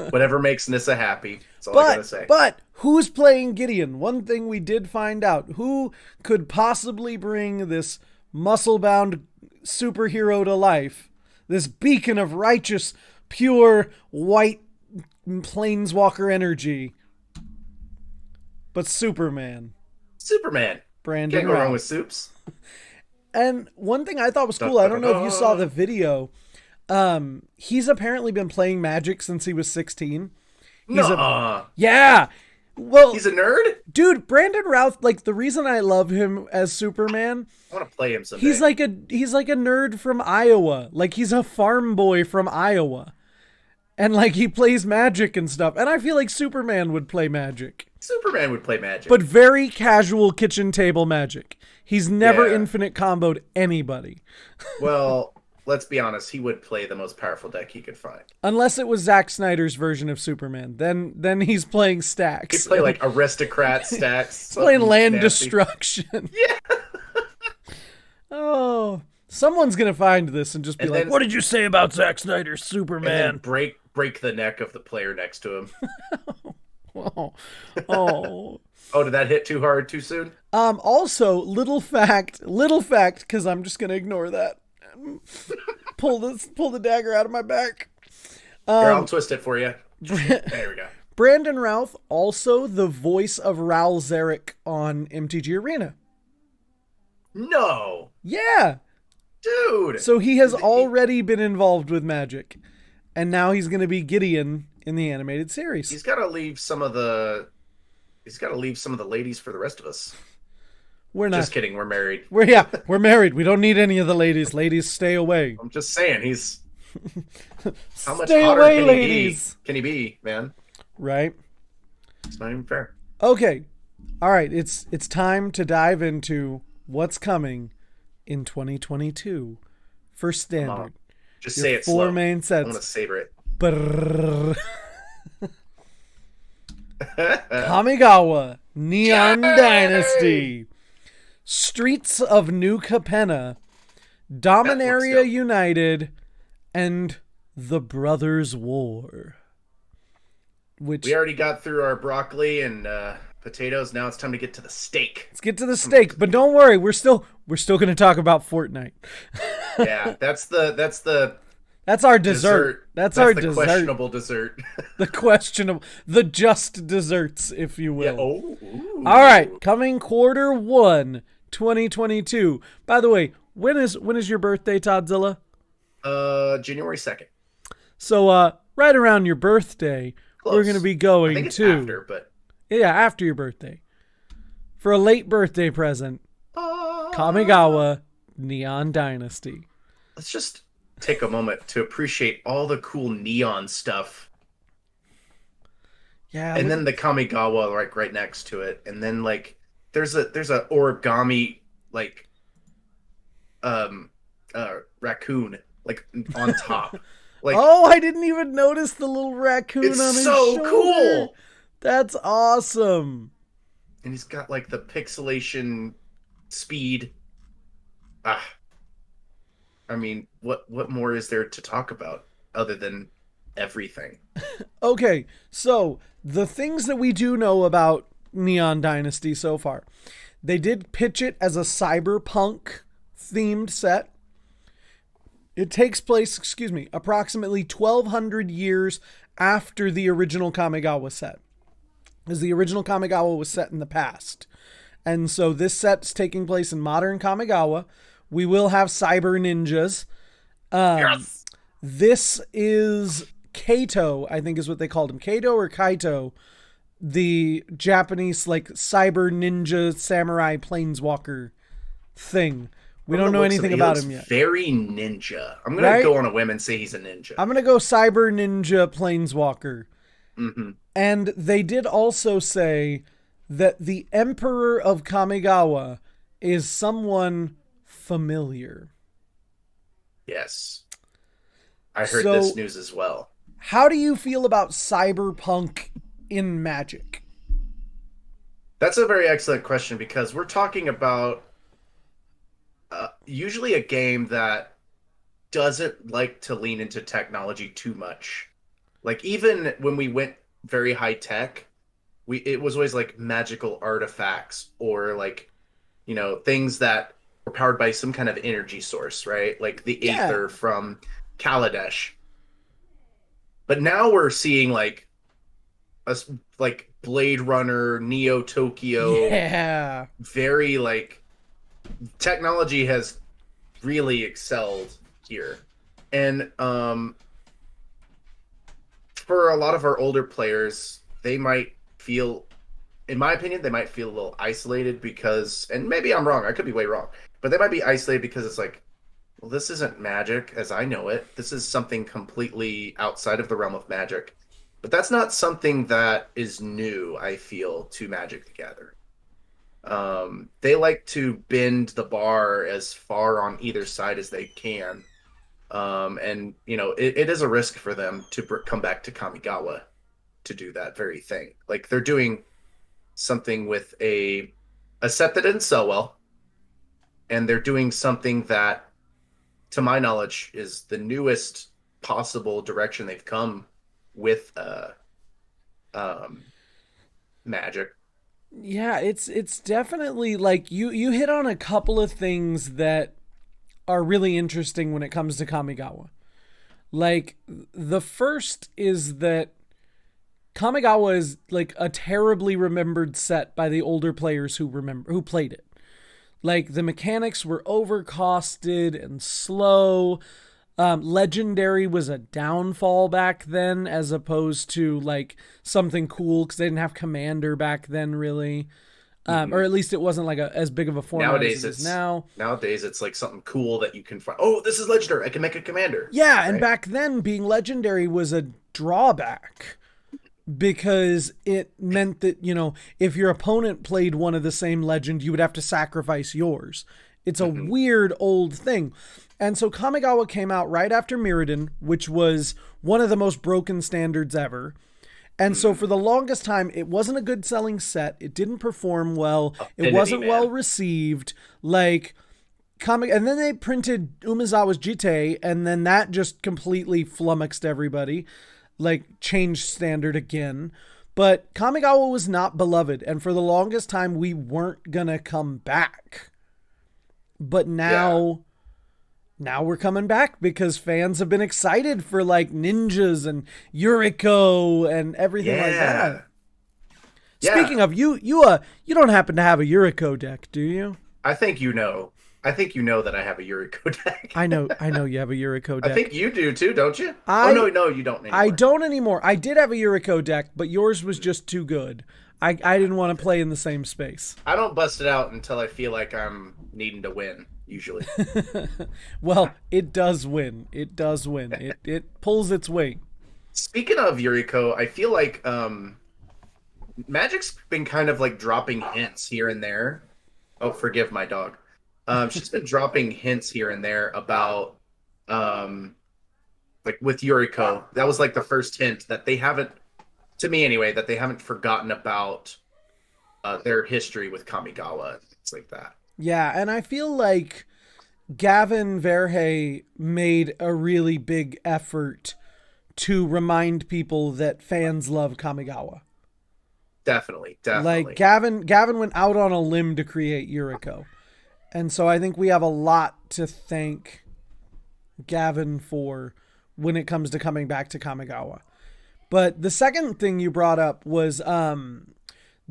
Whatever makes Nissa happy. That's all I gotta say. But who's playing Gideon? One thing we did find out. Who could possibly bring this muscle-bound superhero to life? This beacon of righteous, pure, white planeswalker energy. But Superman. Superman. Brandon Can't go wrong Routh. with soups. And one thing I thought was cool, I don't know if you saw the video. He's apparently been playing Magic since he was 16. Yeah. Well, he's a nerd? Dude, Brandon Routh, like, the reason I love him as Superman, I want to play him someday. he's like a nerd from Iowa. Like, he's a farm boy from Iowa. And like, he plays Magic and stuff. And I feel like Superman would play Magic. Superman would play Magic. But very casual kitchen table Magic. He's never infinite comboed anybody. Well, let's be honest, he would play the most powerful deck he could find. Unless it was Zack Snyder's version of Superman. Then he's playing stacks. He'd play like aristocrat stacks. He's playing land nasty. destruction. Yeah. Oh, someone's gonna find this and just be like, then, "What did you say about Zack Snyder's Superman?" And then break the neck of the player next to him. Oh. Oh, did that hit too hard too soon? Also, little fact, because I'm just gonna ignore that. pull the dagger out of my back. Here, I'll twist it for you. There we go. Brandon Routh, also the voice of Raul Zarek on MTG Arena. No. Yeah. Dude. So he has already been involved with Magic. And now he's going to be Gideon in the animated series. He's got to leave some of the ladies for the rest of us. We're not. Just kidding. We're married. We're married. We don't need any of the ladies. Ladies, stay away. I'm just saying, he's how much Stay hotter away, can ladies. Can he be, man? Right. It's not even fair. Okay. All right. It's time to dive into what's coming in 2022 for Standard. Just Your say it 4 slow. main sets. I want to savor it. Brrr. Kamigawa Neon Dynasty, Streets of New Capenna, Dominaria United, and The Brothers' War. Which we already got through our broccoli and potatoes. Now it's time to get to the steak. Let's get to the steak, but don't worry, we're still going to talk about Fortnite. Yeah, that's our dessert. That's our the dessert. questionable dessert. The just desserts, if you will. Yeah. Oh. Ooh. All right, coming Q1, 2022. By the way, when is your birthday, Toddzilla? January 2nd. So, right around your birthday, Close. we're going to be going I think it's to after, but yeah, after your birthday, for a late birthday present. Kamigawa Neon Dynasty. Let's just take a moment to appreciate all the cool neon stuff. Yeah, and then the Kamigawa like right next to it, and then like there's a origami like raccoon like on top. Like, oh, I didn't even notice the little raccoon on his shoulder. It's so cool. That's awesome. And he's got like the pixelation speed. I mean, what more is there to talk about other than everything? Okay, so the things that we do know about Neon Dynasty so far, they did pitch it as a cyberpunk themed set. It takes place, approximately 1,200 years after the original Kamigawa set. Because the original Kamigawa was set in the past. And so this set's taking place in modern Kamigawa. We will have cyber ninjas. Yes. This is Kaito, I think is what they called him. Kaito or Kaito, the Japanese like cyber ninja samurai planeswalker thing. We don't know anything about him yet. Very ninja. I'm going to go on a whim and say he's a ninja. I'm going to go cyber ninja planeswalker. Mm-hmm. And they did also say that the Emperor of Kamigawa is someone familiar. Yes. I heard this news as well. How do you feel about cyberpunk in Magic? That's a very excellent question because we're talking about usually a game that doesn't like to lean into technology too much. Like even when we went very high tech, it was always like magical artifacts or like, you know, things that were powered by some kind of energy source, right? Like the Aether from Kaladesh. But now we're seeing like Blade Runner, Neo Tokyo. Yeah. Very like technology has really excelled here. And for a lot of our older players, they might feel, in my opinion, they might feel a little isolated because, and maybe I'm wrong, I could be way wrong, but they might be isolated because it's like, well, this isn't Magic as I know it. This is something completely outside of the realm of Magic. But that's not something that is new, I feel, to Magic the Gathering. They like to bend the bar as far on either side as they can. And, you know, it is a risk for them to come back to Kamigawa to do that very thing. Like, they're doing something with a set that didn't sell well, and they're doing something that, to my knowledge, is the newest possible direction they've come with Magic. Yeah, it's definitely like you hit on a couple of things that are really interesting when it comes to Kamigawa. Like the first is that Kamigawa is like a terribly remembered set by the older players who played it. Like the mechanics were overcosted and slow. Legendary was a downfall back then as opposed to like something cool because they didn't have Commander back then really. Or at least it wasn't like as big of a format as it is now. Nowadays it's like something cool that you can find. Oh, this is Legendary. I can make a Commander. Yeah, right? And back then being Legendary was a drawback because it meant that, you know, if your opponent played one of the same legend, you would have to sacrifice yours. It's a weird old thing. And so Kamigawa came out right after Mirrodin, which was one of the most broken standards ever. And so for the longest time, it wasn't a good selling set. It didn't perform well. It wasn't well received. Like and then they printed Umezawa's Jite, and then that just completely flummoxed everybody. Like changed standard again. But Kamigawa was not beloved, and for the longest time we weren't gonna come back. But now we're coming back because fans have been excited for like ninjas and Yuriko and everything like that. Yeah. Speaking of, you don't happen to have a Yuriko deck, do you? I think you know that I have a Yuriko deck. I know you have a Yuriko deck. I think you do too, don't you? No, you don't anymore. I don't anymore. I did have a Yuriko deck, but yours was just too good. I didn't want to play in the same space. I don't bust it out until I feel like I'm needing to win. Usually. Well, it does win. It does win. It pulls its weight. Speaking of Yuriko, I feel like Magic's been kind of like dropping hints here and there. Oh, forgive my dog. She's been dropping hints here and there about like with Yuriko. That was like the first hint that they haven't, to me anyway, that they haven't forgotten about their history with Kamigawa and things like that. Yeah, and I feel like Gavin Verhey made a really big effort to remind people that fans love Kamigawa. Definitely. Like Gavin went out on a limb to create Yuriko. And so I think we have a lot to thank Gavin for when it comes to coming back to Kamigawa. But the second thing you brought up was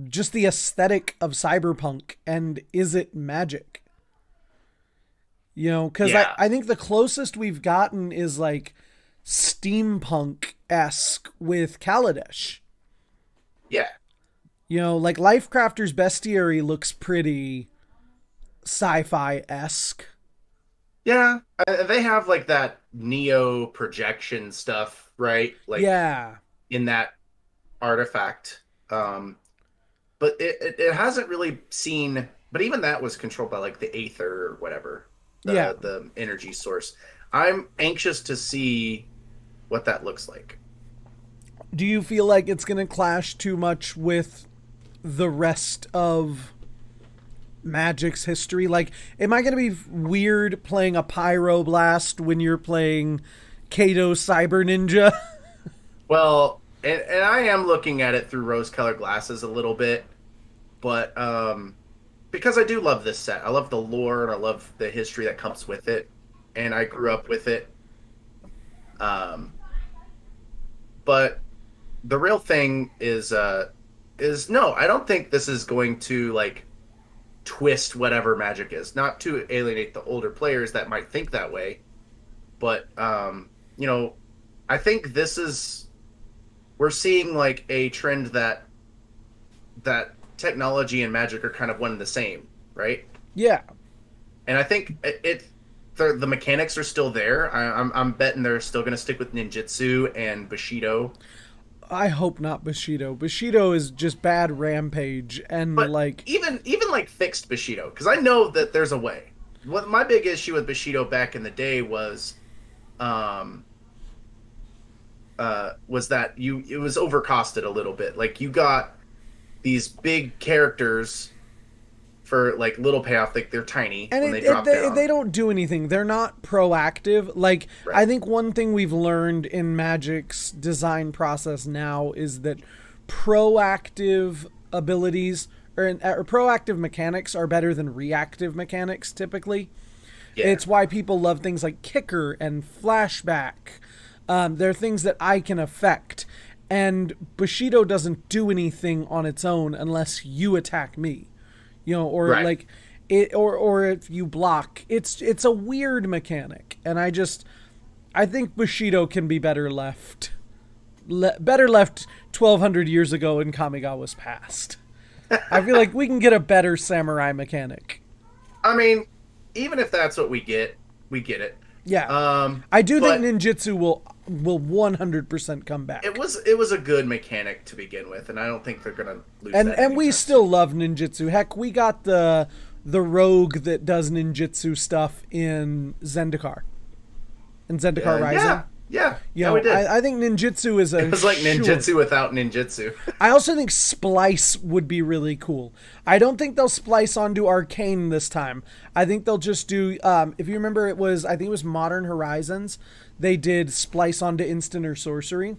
just the aesthetic of Cyberpunk, and is it magic? You know, because I think the closest we've gotten is like steampunk-esque with Kaladesh. Yeah. You know, like Lifecrafter's Bestiary looks pretty sci-fi-esque. Yeah, they have like that Neo projection stuff, right? Like, yeah, in that artifact. But it hasn't really seen. But even that was controlled by like the Aether or whatever. The energy source. I'm anxious to see what that looks like. Do you feel like it's going to clash too much with the rest of Magic's history? Like, am I going to be weird playing a Pyroblast when you're playing Kato Cyber Ninja? Well, and I am looking at it through rose-colored glasses a little bit, but because I do love this set. I love the lore and I love the history that comes with it, and I grew up with it. But the real thing is no, I don't think this is going to like twist whatever Magic is. Not to alienate the older players that might think that way, but you know, I think we're seeing like a trend that technology and Magic are kind of one and the same, right? Yeah. And I think the mechanics are still there. I'm betting they're still going to stick with ninjutsu and Bushido. I hope not Bushido. Bushido is just bad Rampage, and but like even like fixed Bushido, because I know that there's a way. What my big issue with Bushido back in the day was that it was overcosted a little bit. Like, you got these big characters for like little payoff, like they're tiny and when they drop down. They don't do anything. They're not proactive. Like, right. I think one thing we've learned in Magic's design process now is that proactive abilities or proactive mechanics are better than reactive mechanics typically. Yeah. It's why people love things like Kicker and Flashback. They're things that I can affect. And Bushido doesn't do anything on its own unless you attack me. You know, or right. like it, or if you block. It's a weird mechanic, and I think Bushido can be better left 1,200 years ago in Kamigawa's past. I feel like we can get a better samurai mechanic. I mean, even if that's what we get it. Yeah. I do think ninjutsu will 100% come back. It was a good mechanic to begin with, and I don't think they're gonna lose that. And we still love ninjutsu. Heck, we got the rogue that does ninjutsu stuff in Zendikar. In Zendikar Rising. Yeah, we did. I think ninjutsu is it was like ninjutsu without ninjutsu. I also think splice would be really cool. I don't think they'll splice onto Arcane this time. I think they'll just do if you remember, I think it was Modern Horizons. They did splice onto instant or sorcery.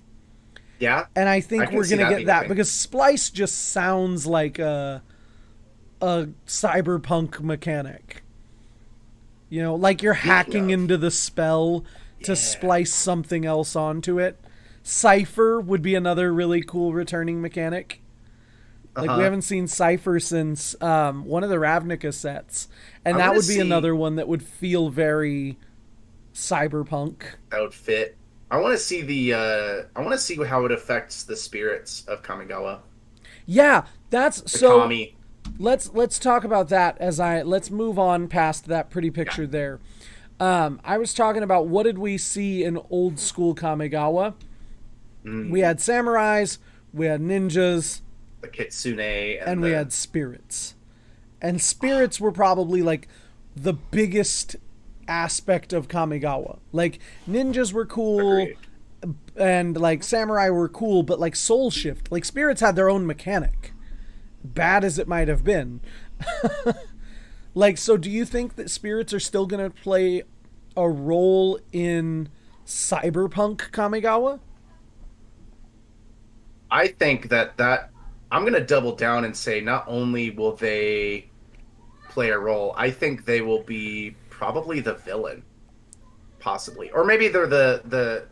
Yeah. And I think we're going to get that because splice just sounds like a cyberpunk mechanic. You know, like you're hacking into the spell to splice something else onto it. Cypher would be another really cool returning mechanic. Like, we haven't seen Cypher since one of the Ravnica sets. And that would be another one that would feel very cyberpunk. That would fit. I want to see how it affects the spirits of Kamigawa. Yeah, so Kami. Let's talk about that let's move on past that pretty picture there. I was talking about what did we see in old school Kamigawa? We had samurais, we had ninjas, the kitsune, and we had spirits. And spirits were probably like the biggest aspect of Kamigawa. Like, ninjas were cool. Agreed. And like samurai were cool, but like soul shift, like spirits had their own mechanic, bad as it might have been. Like, so do you think that spirits are still going to play a role in cyberpunk Kamigawa? I think that I'm going to double down and say not only will they play a role, I think they will be probably the villain, possibly, or maybe they're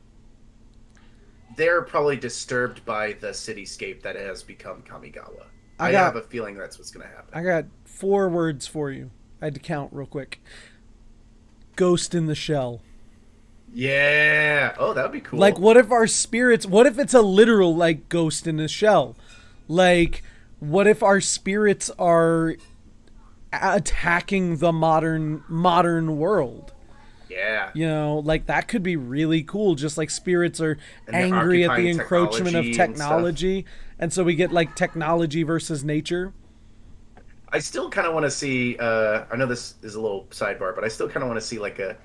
probably disturbed by the cityscape that has become Kamigawa. I I have got a feeling that's what's going to happen. I got 4 words for you. I had to count real quick. Ghost in the shell. Yeah. Oh, that would be cool. Like, what if our spirits? What if it's a literal like ghost in the shell? Like, what if our spirits are attacking the modern world? Yeah. You know, like that could be really cool. Just like spirits are And they're angry at the occupying encroachment of technology and stuff. technology, and so we get like technology versus nature. I still kind of want to see. I know this is a little sidebar, but I still kind of want to see like a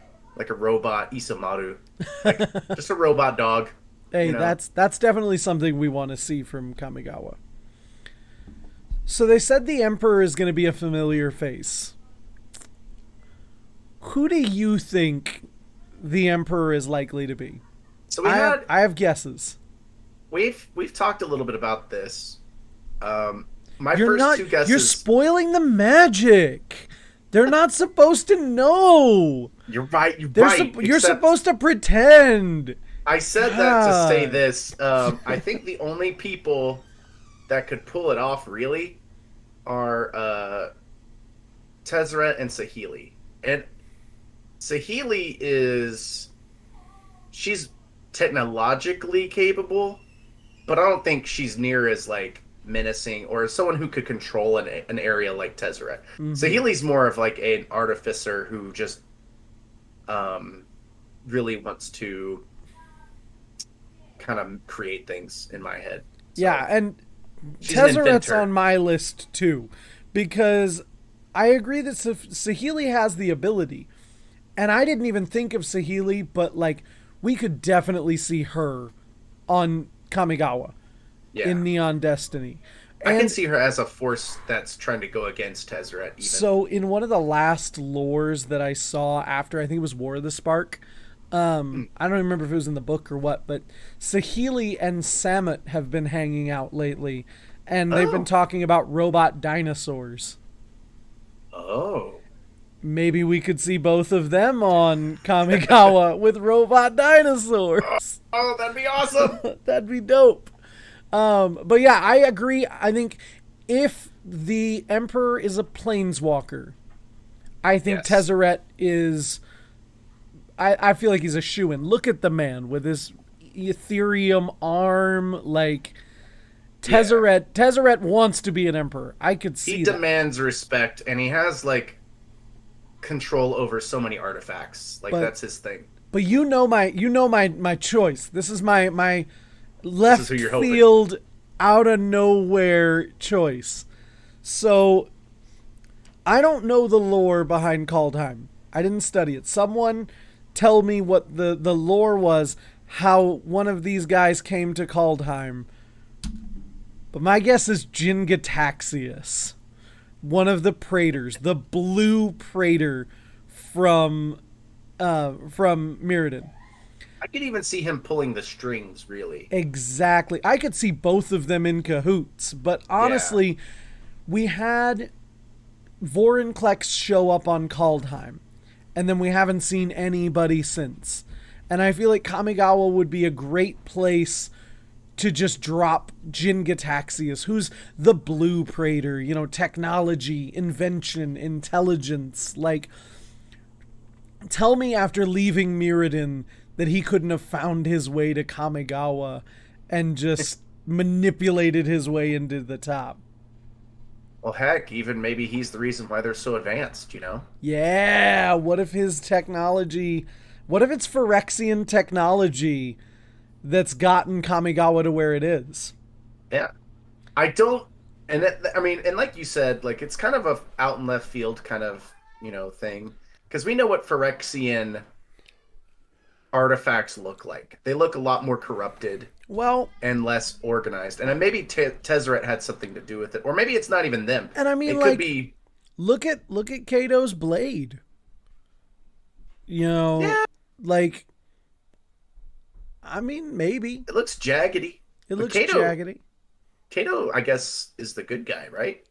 robot Isamaru, like just a robot dog. Hey, You know, that's definitely something we want to see from Kamigawa. So they said the Emperor is going to be a familiar face. Who do you think the Emperor is likely to be? so I have guesses. we've talked a little bit about this. My You're first not. two guesses. You're spoiling the magic. They're not supposed to know. You're right. You're They're right. you're except supposed to pretend. I said that to say God. this. I think the only people that could pull it off really are Tezzeret and Sahili. And Sahili is she's technologically capable, but I don't think she's near as like menacing or someone who could control an area like Tezzeret. Sahili's more of like an artificer who just really wants to kind of create things in my head. So, Yeah, and she's an Tezzeret's inventor. on my list too, because I agree that Sahili has the ability, and I didn't even think of Sahili, but like we could definitely see her on Kamigawa Yeah. in Neon Destiny. I can And see her as a force that's trying to go against Tezzeret even. so in one of the last lores that I saw after I think it was War of the Spark, I don't remember if it was in the book or what, but Sahili and Samet have been hanging out lately, and they've been Oh. talking about robot dinosaurs. Oh. Maybe we could see both of them on Kamigawa with robot dinosaurs. Oh, that'd be awesome. That'd be dope. But yeah, I agree. I think if the Emperor is a planeswalker, I think Yes. Tezzeret is. I feel like he's a shoo-in. Look at the man with his Ethereum arm. Like Tezzeret wants to be an Emperor. I could see He that. demands respect and he has like control over so many artifacts. Like But- that's his thing. But you know my choice. This is my left who you're hoping. field out of nowhere choice. So I don't know the lore behind Kaldheim. I didn't study it. Someone tell me what the lore was, how one of these guys came to Kaldheim. But my guess is Jin Gataxius, one of the Praetors, the blue Praetor from Mirrodin. I could even see him pulling the strings, really. Exactly. I could see both of them in cahoots, but honestly, we had Vorinclex show up on Kaldheim, and then we haven't seen anybody since. And I feel like Kamigawa would be a great place to just drop Jin Gataxius, who's the blue Praetor, you know, technology, invention, intelligence. Like, tell me after leaving Mirrodin that he couldn't have found his way to Kamigawa and just manipulated his way into the top. Well, heck, even maybe he's the reason why they're so advanced, you know? Yeah, what if his technology... What if it's Phyrexian technology that's gotten Kamigawa to where it is? Yeah. I don't... And I mean, and like you said, like it's kind of a out in left field kind of, you know, thing. Because we know what Phyrexian artifacts look like. They look a lot more corrupted Well, and less organized. And then maybe Tezzeret had something to do with it. Or maybe it's not even them. and I mean, It like, could be... look at Kato's blade. You know, Yeah. like, I mean, maybe. It looks jaggedy. It But looks jaggedy. Kato, I guess, is the good guy, right?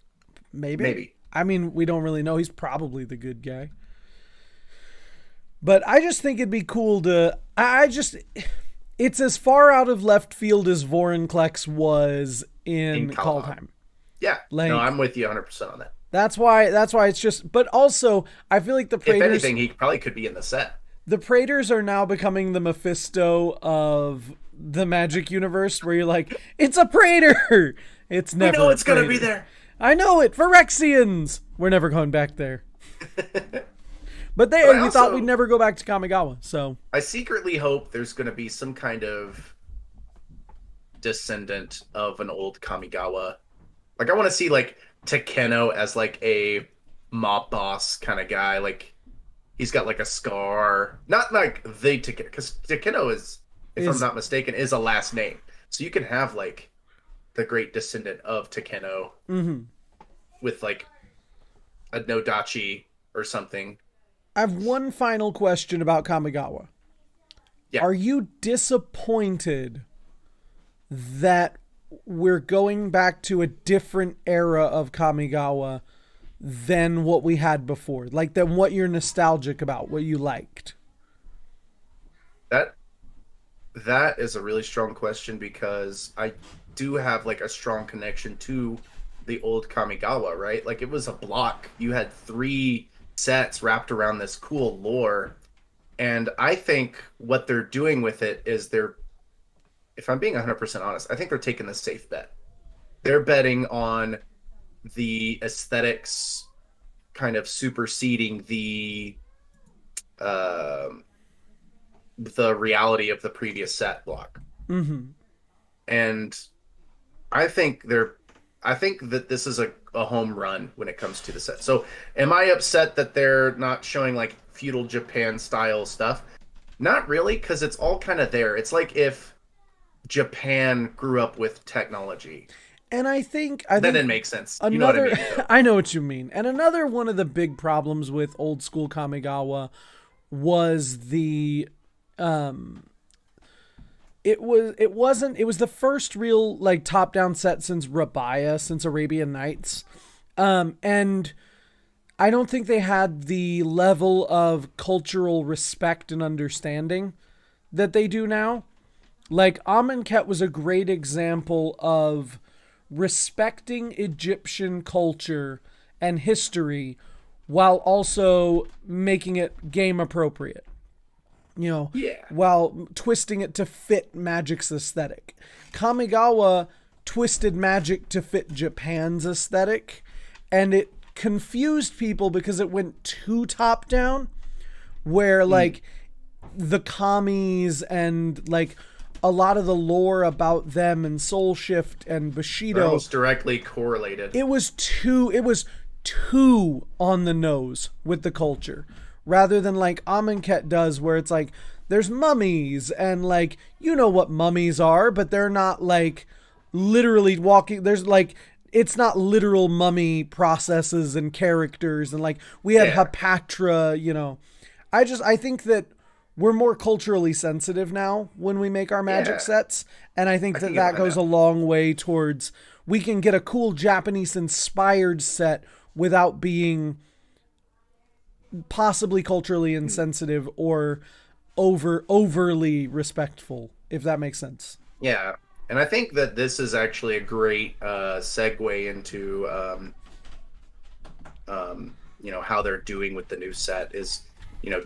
Maybe. Maybe. I mean, we don't really know. He's probably the good guy. But I just think it'd be cool to. It's as far out of left field as Vorinclex was in Kaldheim. Yeah. Like, no, I'm with you 100% on that. That's why it's just. But also, I feel like the Praetors. If anything, he probably could be in the set. The Praetors are now becoming the Mephisto of the Magic universe, where you're like, it's a Praetor. It's never. I know it's gonna be there. I know it. Phyrexians. We're never going back there. But we thought we'd never go back to Kamigawa, so. I secretly hope there's going to be some kind of descendant of an old Kamigawa. Like, I want to see, like, Takeno as, like, a mob boss kind of guy. Like, he's got, like, a scar. Not, like, the Takeno, because Takeno is, if I'm not mistaken, is a last name. So you can have, like, the great descendant of Takeno with, like, a Nodachi or something. I have one final question about Kamigawa. Yeah. Are you disappointed that we're going back to a different era of Kamigawa than what we had before? Like, than what you're nostalgic about, what you liked? That is a really strong question, because I do have, like, a strong connection to the old Kamigawa, right? Like, it was a block. You had 3 sets wrapped around this cool lore, and I think what they're doing with it is if I'm being 100% honest, I think they're taking the safe bet. They're betting on the aesthetics kind of superseding the reality of the previous set block. And I think that this is a home run when it comes to the set. So am I upset that they're not showing, like, feudal Japan style stuff? Not really, because it's all kind of there. It's like if Japan grew up with technology. And I think that didn't make sense. Another, you know what I mean? I know what you mean. And another one of the big problems with old school Kamigawa was it was the first real, like, top-down set since Rabaya, since Arabian Nights. And I don't think they had the level of cultural respect and understanding that they do now. Like, Amonkhet was a great example of respecting Egyptian culture and history while also making it game appropriate. You know, while twisting it to fit Magic's aesthetic. Kamigawa twisted Magic to fit Japan's aesthetic, and it confused people because it went too top down, where like the commies and like a lot of the lore about them and Soul Shift and Bushido almost directly correlated. It was too on the nose with the culture, rather than like Amonkhet does, where it's like there's mummies and like, you know what mummies are, but they're not like literally walking. There's like, it's not literal mummy processes and characters, and like we had Hapatra, you know. I think that we're more culturally sensitive now when we make our Magic sets, and I think that goes a long way towards we can get a cool Japanese inspired set without being possibly culturally insensitive or overly respectful, if that makes sense. Yeah. And I think that this is actually a great segue into you know, how they're doing with the new set is, you know,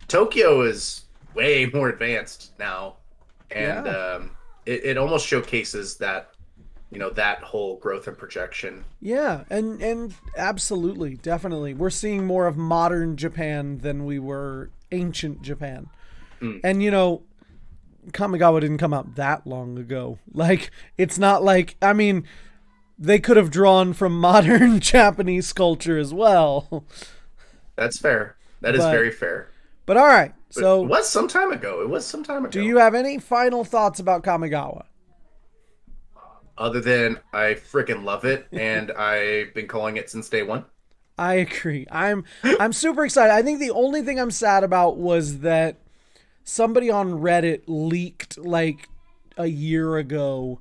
Tokyo is way more advanced now, and it almost showcases that, you know, that whole growth and projection. Yeah, and absolutely, definitely, we're seeing more of modern Japan than we were ancient Japan. And you know, Kamigawa didn't come out that long ago. Like, it's not like, I mean, they could have drawn from modern Japanese culture as well. That's fair. That is very fair. But all right, so it was some time ago. Do you have any final thoughts about Kamigawa? Other than I freaking love it, and I've been calling it since day one. I agree. I'm super excited. I think the only thing I'm sad about was that somebody on Reddit leaked like a year ago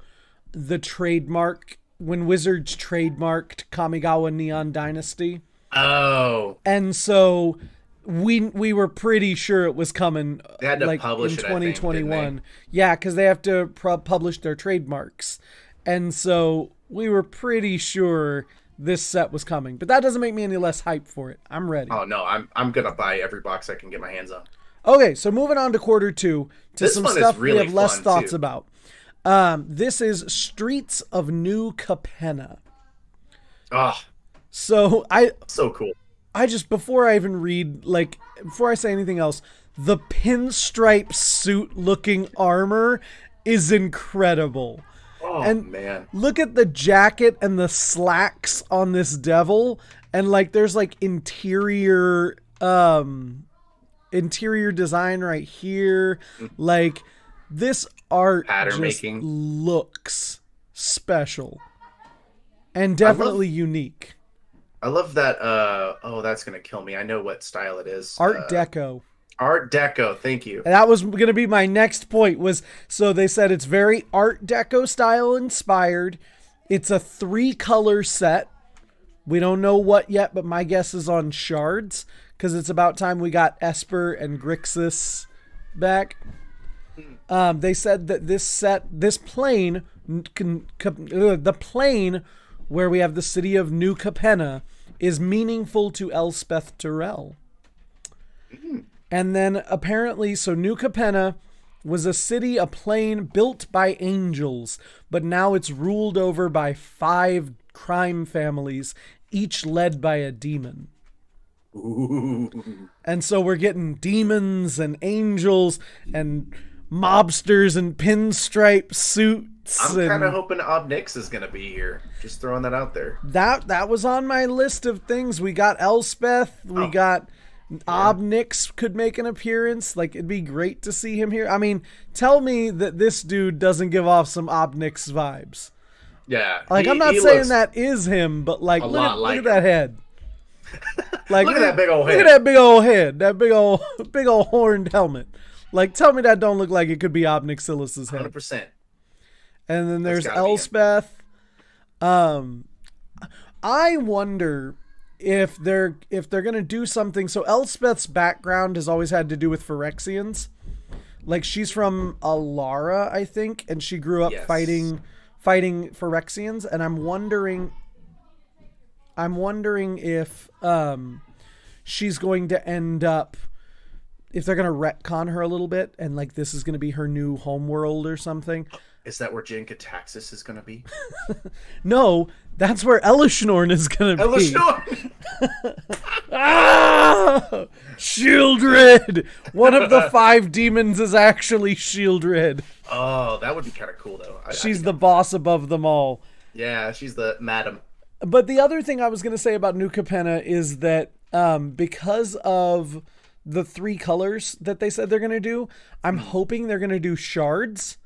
the trademark when Wizards trademarked Kamigawa Neon Dynasty. Oh. And so we were pretty sure it was coming. They had to like publish in it, 2021. I think, Yeah, because they have to publish their trademarks, and so we were pretty sure this set was coming. But that doesn't make me any less hyped for it. I'm ready. Oh no, I'm gonna buy every box I can get my hands on. Okay, so moving on to quarter 2 to This some one is stuff really we have less fun, thoughts too. about. This is Streets of New Capenna. Oh, So so cool. I just, before I even read, like, before I say anything else, the pinstripe suit looking armor is incredible. Oh, And man. look at the jacket and the slacks on this devil, and like there's like interior design right here. Like this art Pattern just making. looks special and definitely unique. I love that. Oh, that's gonna kill me. I know what style it is. Art Deco. Art Deco. Thank you. And that was going to be my next point, was so they said it's very Art Deco style inspired. It's a 3-color set. We don't know what yet, but my guess is on shards, because it's about time we got Esper and Grixis back. They said that this set, this plane, the plane where we have the city of New Capenna, is meaningful to Elspeth Tyrell. And then apparently, so New Capenna was a city, a plane built by angels, but now it's ruled over by 5 crime families, each led by a demon. Ooh. And so we're getting demons and angels and mobsters and pinstripe suits. I'm kind of hoping Obnix is gonna be here. Just throwing that out there. That was on my list of things. We got Elspeth. We got Obnix could make an appearance. Like, it'd be great to see him here. I mean, tell me that this dude doesn't give off some Obnix vibes. Yeah. Like, I'm not saying that is him, but like, look at that head. Like, look at that big old head. Look at that big old head. That big old horned helmet. Like, tell me that don't look like it could be Obnixilus's head. 100%. And then there's Elspeth. I wonder if they're gonna do something. So Elspeth's background has always had to do with Phyrexians. Like, she's from Alara, I think, and she grew up fighting Phyrexians. And I'm wondering if she's going to end up, if they're gonna retcon her a little bit, and like this is gonna be her new homeworld or something. Is that where Jin Kataxis is gonna be? No, that's where Elishnorn is gonna be. Elishnorn! Ah! Shieldred! One of the 5 demons is actually Shieldred. Oh, that would be kind of cool, though. She's the boss above them all. Yeah, she's the madam. But the other thing I was going to say about New Capenna is that because of the 3 colors that they said they're going to do, I'm hoping they're going to do shards.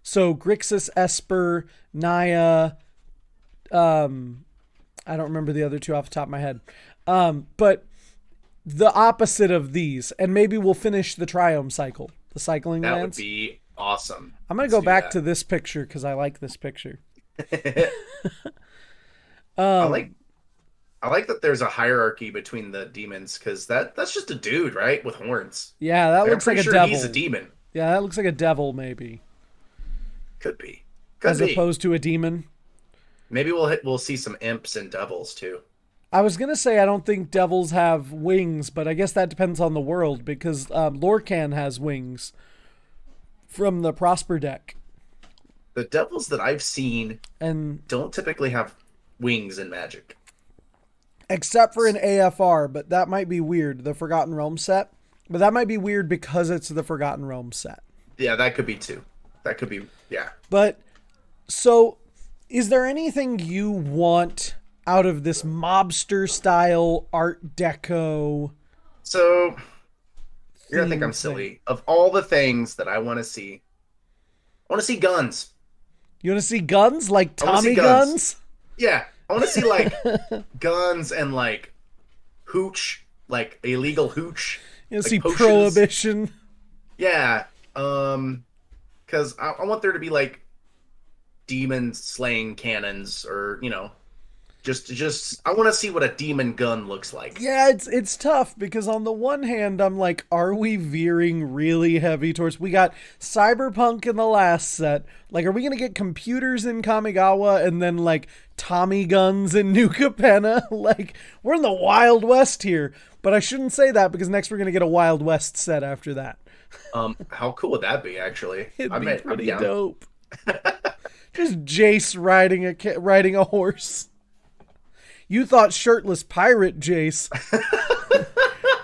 So Grixis, Esper, Naya, I don't remember the other 2 off the top of my head. But the opposite of these, and maybe we'll finish the Triome cycle, the cycling lands. That would be awesome. I'm going to go back to this picture because I like this picture. I like that there's a hierarchy between the demons, because that's just a dude, right, with horns. Yeah, that looks like a devil. He's a demon. Yeah, that looks like a devil, maybe. Could be. As opposed to a demon. Maybe we'll see some imps and devils too. I was gonna say I don't think devils have wings, but I guess that depends on the world, because Lorcan has wings from the Prosper deck. The devils that I've seen and don't typically have wings in Magic, except for an AFR, but that might be weird. The Forgotten Realms set, but that might be weird because it's the Forgotten Realms set. Yeah, that could be too. That could be, yeah. But so, is there anything you want out of this mobster style Art Deco? So, you're gonna think I'm silly. Of all the things that I want to see guns. You want to see guns? Like Tommy guns? Yeah, I want to see like guns and like hooch, like illegal hooch. You want to like see potions. prohibition? Yeah. because I want there to be like demon slaying cannons, or just I want to see what a demon gun looks like. Yeah, it's tough because on the one hand, I'm like, are we veering really heavy towards? We got Cyberpunk in the last set. Like, are we gonna get computers in Kamigawa and then like Tommy guns in New Capenna? Like, we're in the Wild West here. But I shouldn't say that because next we're gonna get a Wild West set after that. How cool would that be? Actually, It'd be pretty dope. Just Jace riding a horse. You thought shirtless pirate Jace.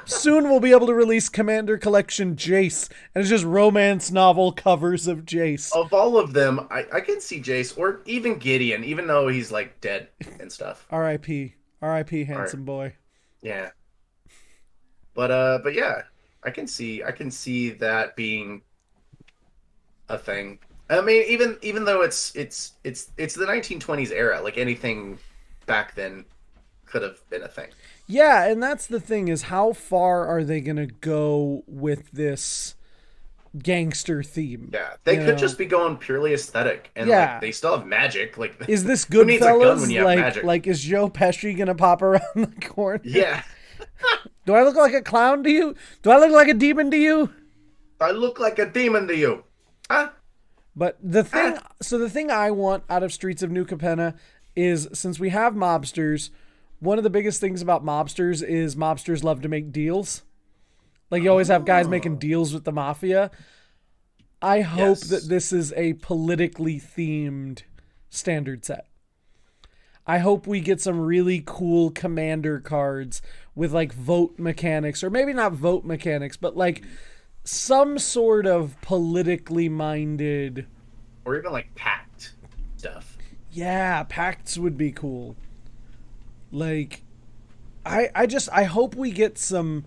Soon we'll be able to release Commander Collection Jace, and it's just romance novel covers of Jace. Of all of them, I can see Jace, or even Gideon, even though he's like dead and stuff. R.I.P. R.I.P. handsome boy. Yeah. But yeah, I can see that being a thing. I mean, even though it's the 1920s era, like anything back then could have been a thing. Yeah, and that's the thing, is how far are they going to go with this gangster theme? Yeah, they could just be going purely aesthetic, and like, they still have magic. Like, is this Goodfellas? Like, is Joe Pesci going to pop around the corner? Yeah. Do I look like a clown to you? Do I look like a demon to you? I look like a demon to you. Huh? But the thing I want out of Streets of New Capenna is, since we have mobsters, one of the biggest things about mobsters is mobsters love to make deals. Like, you always have guys making deals with the mafia. I hope that this is a politically themed standard set. I hope we get some really cool commander cards with like vote mechanics, or maybe not vote mechanics, but like some sort of politically minded, or even like pact stuff. Yeah, pacts would be cool. Like, I hope we get some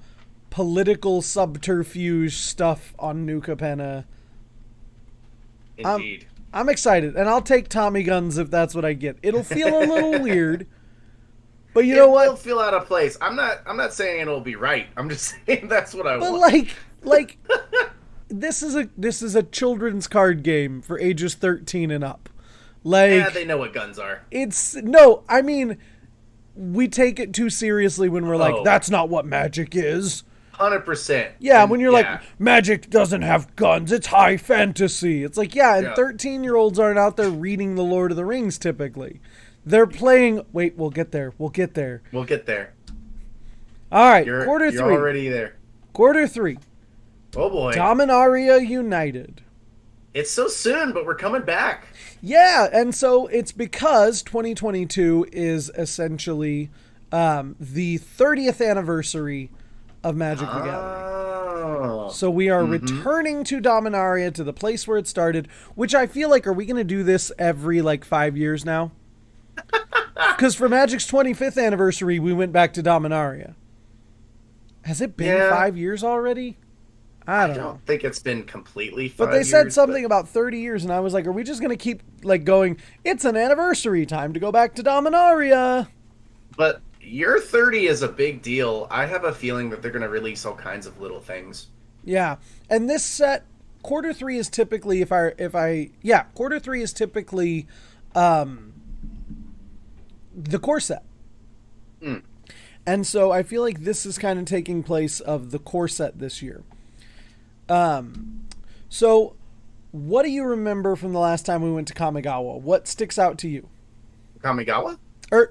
political subterfuge stuff on New Capenna. Indeed. I'm excited, and I'll take Tommy guns if that's what I get. It'll feel a little weird, but you know what? It'll feel out of place. I'm not saying it'll be right. I'm just saying that's what I want. But like this is a children's card game for ages 13 and up. Like, yeah, they know what guns are. I mean, we take it too seriously when we're like, that's not what magic is. 100%. Yeah, when you're like, magic doesn't have guns, it's high fantasy. It's like, and 13-year-olds aren't out there reading The Lord of the Rings typically. They're playing, we'll get there. We'll get there. All right, You're already there. Quarter 3. Oh boy. Dominaria United. It's so soon, but we're coming back. Yeah, and so it's because 2022 is essentially the 30th anniversary of Magic the Gathering. So we are returning to Dominaria, to the place where it started, which I feel like, are we going to do this every like 5 years now? Because for Magic's 25th anniversary, we went back to Dominaria. Has it been 5 years already? I don't think it's been completely 5 But they years, said something about 30 years, and I was like, are we just going to keep like going, it's an anniversary, time to go back to Dominaria? But your 30 is a big deal. I have a feeling that they're going to release all kinds of little things. Yeah. And this set, quarter 3 is typically, quarter 3 is typically the core set. And so I feel like this is kind of taking place of the core set this year. So what do you remember from the last time we went to Kamigawa? What sticks out to you? Kamigawa?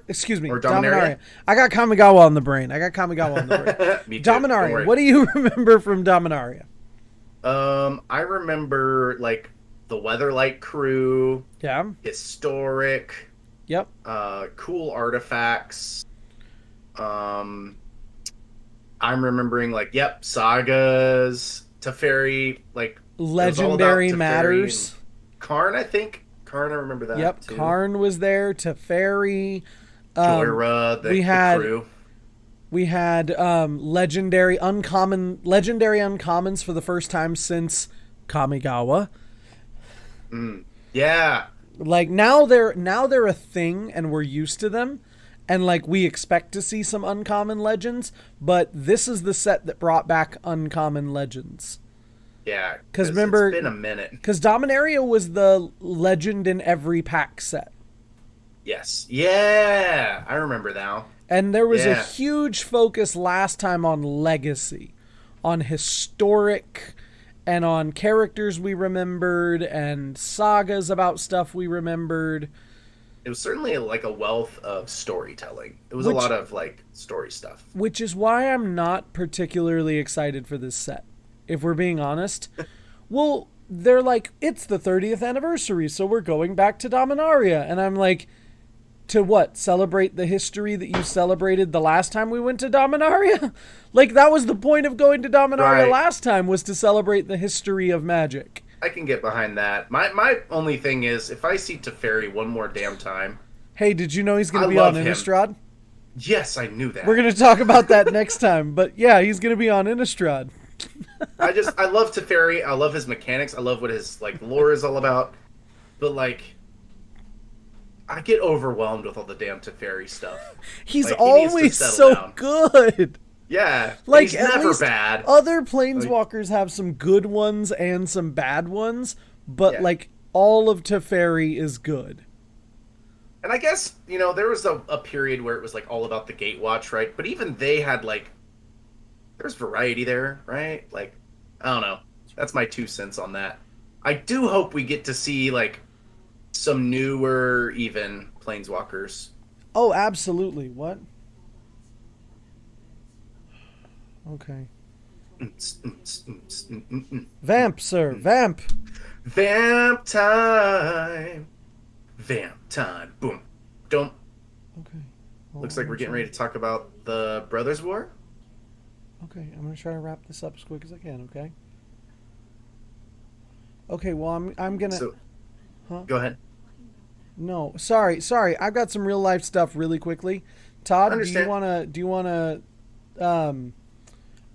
Excuse me, or Dominaria? I got Kamigawa on the brain. Me too. Dominaria. What do you remember from Dominaria? I remember like the Weatherlight crew. Yeah. Historic. Yep. Cool artifacts. I'm remembering like sagas, Teferi, like Legendary Matters. Karn, I think. Karn, I remember that. Yep, too. Karn was there. Teferi. Joyra, the crew. We had legendary uncommons for the first time since Kamigawa. Yeah. Like now they're a thing and we're used to them, and like we expect to see some uncommon legends, but this is the set that brought back uncommon legends. Yeah, Because because it's remember, been a minute. because Dominaria was the legend in every pack set. Yes. Yeah, I remember now. And there was a Yeah. huge focus last time on legacy, on historic, and on characters we remembered, and sagas about stuff we remembered. It was certainly like a wealth of storytelling. It was a Which- lot of like story stuff. Which is why I'm not particularly excited for this set, if we're being honest. Well, they're like, it's the 30th anniversary, so we're going back to Dominaria. And I'm like, to what? Celebrate the history that you celebrated the last time we went to Dominaria? Like, that was the point of going to Dominaria Right. last time, was to celebrate the history of Magic. I can get behind that. My only thing is, if I see Teferi one more damn time, Hey, did you know he's going I to be on love him. Innistrad? yes, I knew that. We're going to talk about that next time. But yeah, he's going to be on Innistrad. I love Teferi. I love his mechanics. I love what his like lore is all about. But like, I get overwhelmed with all the damn Teferi stuff. He's Like, he needs to always settle so down. good. Yeah, Like, he's at never least bad. Other planeswalkers have some good ones and some bad ones, but Yeah. like all of Teferi is good. And I guess, there was a period where it was like all about the Gatewatch, right? But even they had like, there's variety there, right? Like, I don't know. That's my 2 cents on that. I do hope we get to see like some newer, even planeswalkers. Oh, absolutely. What? Okay. Vamp, sir. Vamp. Vamp time. Vamp time. Boom. Don't. Okay. Looks like we're getting ready to talk about the Brothers War. Okay, I'm gonna try to wrap this up as quick as I can. Okay. Okay. Well, I'm gonna. So, Huh? go ahead. No, sorry. I've got some real life stuff really quickly. Todd, do you Understand. wanna?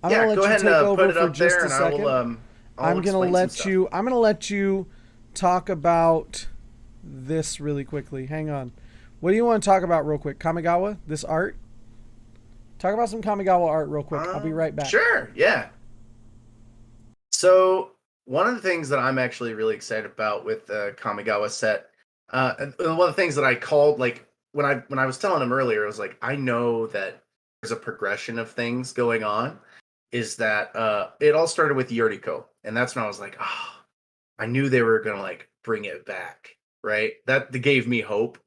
I'm Yeah, gonna let go you ahead take and over put it for up just there, a and second. I'll I'm gonna explain let some you. I'm gonna let you talk about this really quickly. Hang on. What do you want to talk about real quick? Kamigawa, this art. Talk about some Kamigawa art real quick. I'll be right back. Sure, yeah. So one of the things that I'm actually really excited about with the Kamigawa set, and one of the things that I called like when I was telling him earlier, I was like, I know that there's a progression of things going on. Is that it all started with Yuriko, and that's when I was like, I knew they were gonna like bring it back, right? That gave me hope.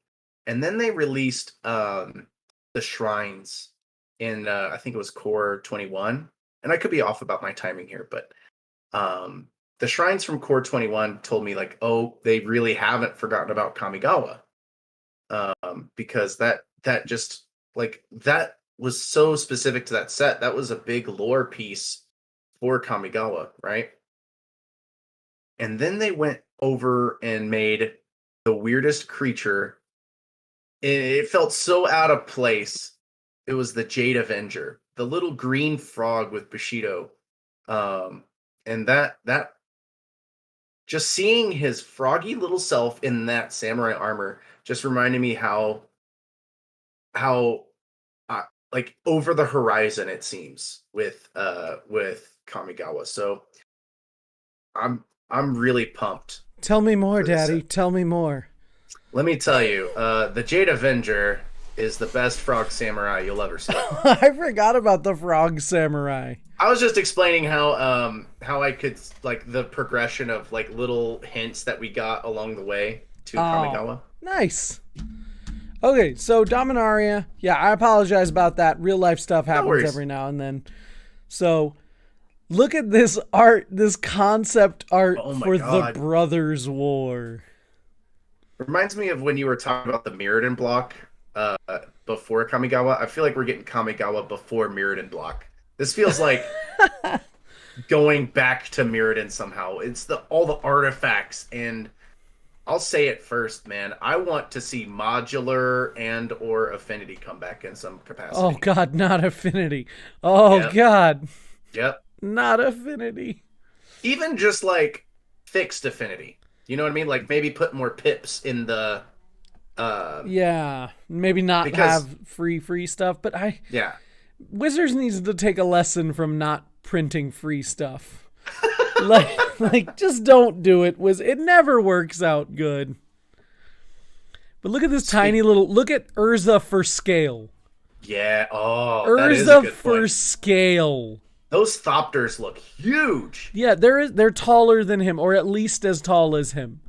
And then they released the shrines in I think it was Core 21, and I could be off about my timing here, but the shrines from Core 21 told me like, oh, they really haven't forgotten about Kamigawa, because that just like that was so specific to that set. That was a big lore piece for Kamigawa, right? And then they went over and made the weirdest creature. It felt so out of place. It was the Jade Avenger, the little green frog with Bushido. And that just seeing his froggy little self in that samurai armor just reminded me how like over the horizon it seems with Kamigawa. So I'm really pumped. Tell me more, For this Daddy. set. Tell me more. Let me tell you, the Jade Avenger is the best frog samurai you'll ever see. I forgot about the frog samurai. I was just explaining how I could like the progression of like little hints that we got along the way to Kamigawa. Nice. Okay, so Dominaria. Yeah, I apologize about that. Real life stuff happens worries. every now and then. So look at this art, this concept art Oh my for God. the Brothers War. Reminds me of when you were talking about the Mirrodin block before Kamigawa. I feel like we're getting Kamigawa before Mirrodin block. This feels like going back to Mirrodin somehow. It's all the artifacts, and I'll say it first, man. I want to see modular and or affinity come back in some capacity. Oh God, not affinity. Oh Yep. God, Yep. not affinity. Even just like fixed affinity. You know what I mean? Like maybe put more pips in the Yeah, maybe not Because- have free stuff, but yeah. Wizards needs to take a lesson from not printing free stuff. like just don't do it. It never works out good. But look at this tiny little. Look at Urza for scale. Yeah. Oh, Urza that is a good for point. scale. Those Thopters look huge. Yeah, they're taller than him, or at least as tall as him.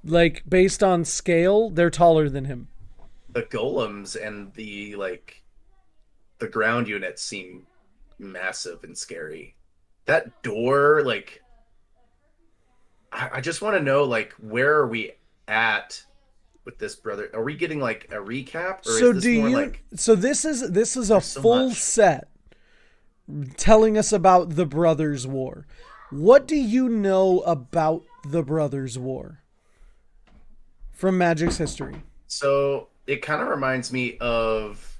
Like based on scale, they're taller than him. The golems and the ground units seem massive and scary. That door, like, I just want to know, like, where are we at with this, brother? Are we getting like a recap, or So is this more like? So this is a so full much. set telling us about the Brothers' War. What do you know about the Brothers' War from Magic's history? So it kind of reminds me of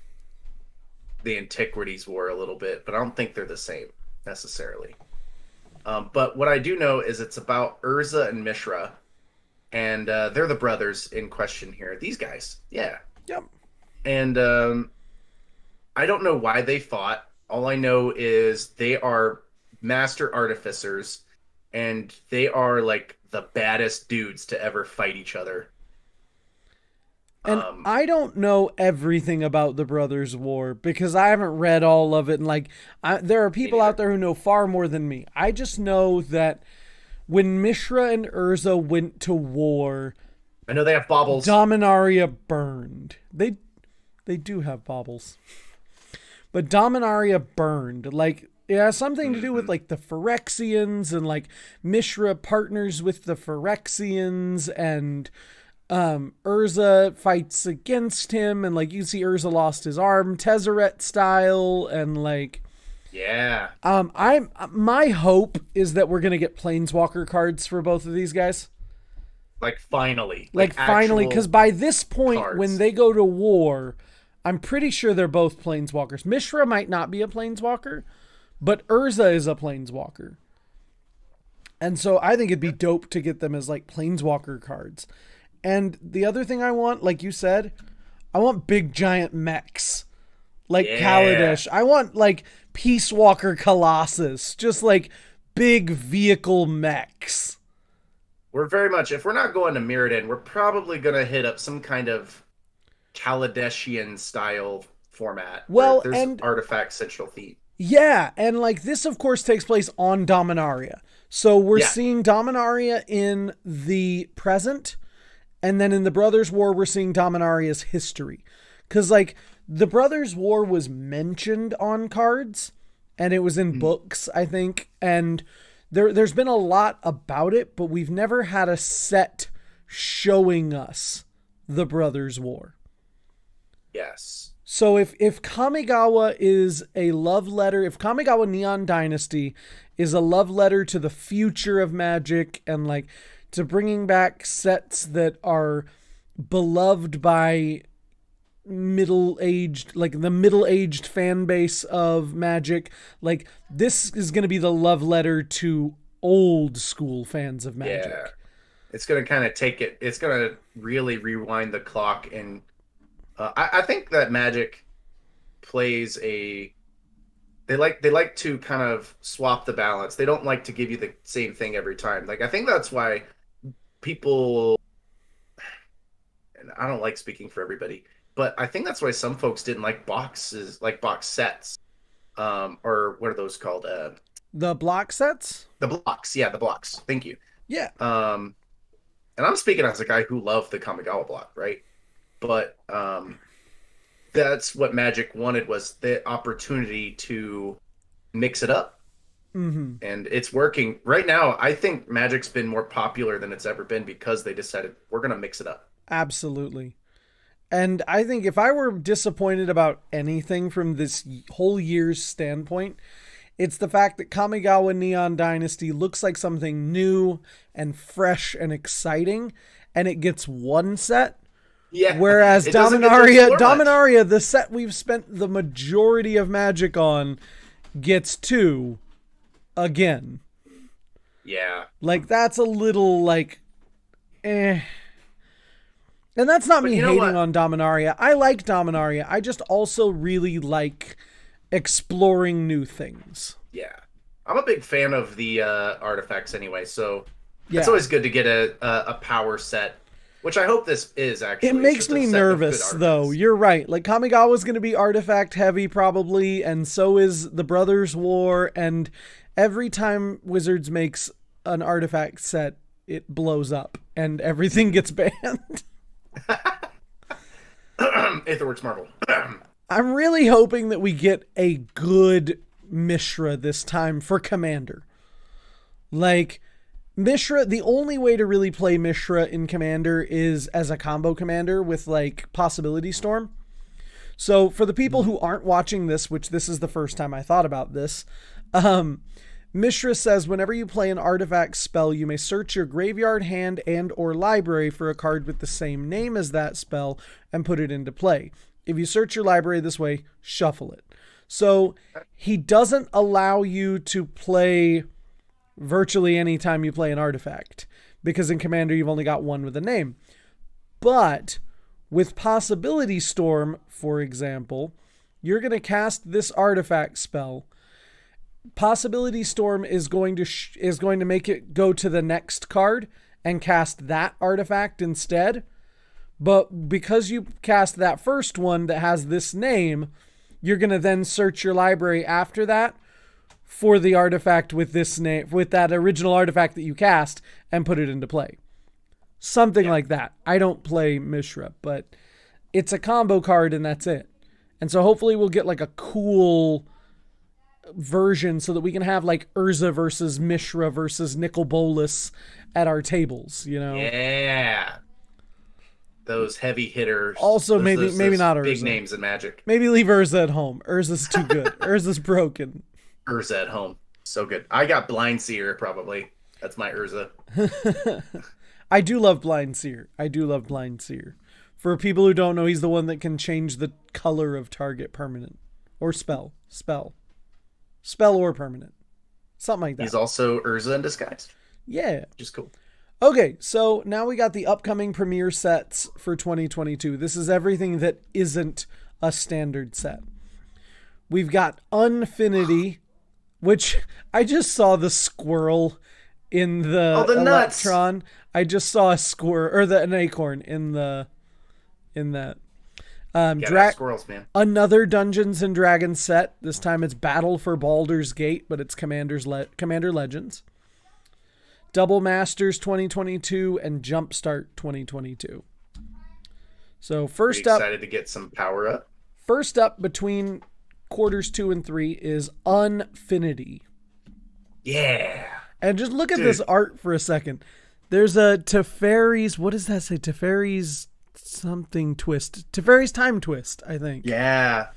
the Antiquities War a little bit, but I don't think they're the same necessarily. But what I do know is it's about Urza and Mishra, and they're the brothers in question here. These guys, yeah. Yep. And I don't know why they fought. All I know is they are master artificers, and they are like the baddest dudes to ever fight each other. And I don't know everything about the Brothers' War because I haven't read all of it. And like, there are people out there who know far more than me. I just know that when Mishra and Urza went to war, I know they have baubles. Dominaria burned. They do have baubles. But Dominaria burned. Like, it has something to do with like the Phyrexians, and like Mishra partners with the Phyrexians, and Urza fights against him, and like you see Urza lost his arm Tezzeret style, and like yeah. My hope is that we're gonna get Planeswalker cards for both of these guys. Like finally. Like finally, because by this point cards. when they go to war, I'm pretty sure they're both Planeswalkers. Mishra might not be a Planeswalker, but Urza is a Planeswalker. And so I think it'd be dope to get them as like Planeswalker cards. And the other thing I want, like you said, I want big giant mechs. Like Kaladesh. I want like Peace Walker Colossus. Just like big vehicle mechs. We're very much, if we're not going to Mirrodin, we're probably going to hit up some kind of Kaladeshian style format. Well, there's and artifact central theme. Yeah, and like this of course takes place on Dominaria. So we're seeing Dominaria in the present, and then in the Brothers' War we're seeing Dominaria's history. Cuz like the Brothers' War was mentioned on cards, and it was in books, I think, and there's been a lot about it, but we've never had a set showing us the Brothers' War. Yes. So if Kamigawa is a love letter, if Kamigawa Neon Dynasty is a love letter to the future of Magic, and like to bringing back sets that are beloved by middle-aged, like the middle-aged fan base of Magic, like this is going to be the love letter to old school fans of Magic. Yeah. It's going to kind of it's going to really rewind the clock, and I think that Magic plays they like to kind of swap the balance. They don't like to give you the same thing every time. Like, I think that's why people, and I don't like speaking for everybody, but I think that's why some folks didn't like boxes, like box sets, or what are those called? The block sets? The blocks. Yeah, the blocks. Thank you. Yeah. And I'm speaking as a guy who loved the Kamigawa block, right? But that's what Magic wanted, was the opportunity to mix it up. Mm-hmm. And it's working. Right now, I think Magic's been more popular than it's ever been because they decided we're going to mix it up. Absolutely. And I think if I were disappointed about anything from this whole year's standpoint, it's the fact that Kamigawa Neon Dynasty looks like something new and fresh and exciting, and it gets one set. Yeah. Whereas Dominaria, the set we've spent the majority of Magic on, gets two again. Yeah. Like, that's a little, like, eh. And that's not me hating on Dominaria. I like Dominaria. I just also really like exploring new things. Yeah. I'm a big fan of the artifacts anyway, so Yeah. it's always good to get a power set, which I hope this is actually. It It's makes just a me set of nervous, good though. artifacts. You're right. Like, Kamigawa's going to be artifact heavy, probably, and so is the Brothers' War. And every time Wizards makes an artifact set, it blows up, and everything gets banned. Aetherworks Marvel. I'm really hoping that we get a good Mishra this time for Commander. Like, Mishra, the only way to really play Mishra in Commander is as a combo commander with, like, Possibility Storm. So, for the people who aren't watching this, which this is the first time I thought about this, Mishra says whenever you play an artifact spell, you may search your graveyard, hand, and or library for a card with the same name as that spell and put it into play. If you search your library this way, shuffle it. So he doesn't allow you to play virtually any time you play an artifact, because in Commander you've only got one with a name. But with Possibility Storm, for example, you're going to cast this artifact spell. Possibility Storm is going to make it go to the next card and cast that artifact instead. But because you cast that first one that has this name, you're going to then search your library after that for the artifact with this name, with that original artifact that you cast, and put it into play. Something like that. I don't play Mishra, but it's a combo card and that's it. And so hopefully we'll get like a cool version so that we can have like Urza versus Mishra versus Nicol Bolas at our tables, you know? Yeah. Those heavy hitters. Also, maybe not Urza. Big names in Magic. Maybe leave Urza at home. Urza's too good. Urza's broken. Urza at home. So good. I got Blind Seer, probably. That's my Urza. I do love Blind Seer. For people who don't know, he's the one that can change the color of target permanent. Or spell. Spell or permanent. Something like that. He's also Urza in disguise. Yeah. Which is cool. Okay, so now we got the upcoming premiere sets for 2022. This is everything that isn't a standard set. We've got Unfinity, which I just saw the squirrel in the Electron. Nuts. I just saw a squirrel, or an acorn in that. Squirrels, man. Another Dungeons and Dragons set. This time it's Battle for Baldur's Gate, but it's Commander Legends. Double Masters 2022 and Jumpstart 2022. So first up, excited to get some power up. First up between quarters 2 and 3 is Unfinity. Yeah. And just look at this art for a second. There's a Teferi's, what does that say? Teferi's something twist. Teferi's time twist, I think. Yeah.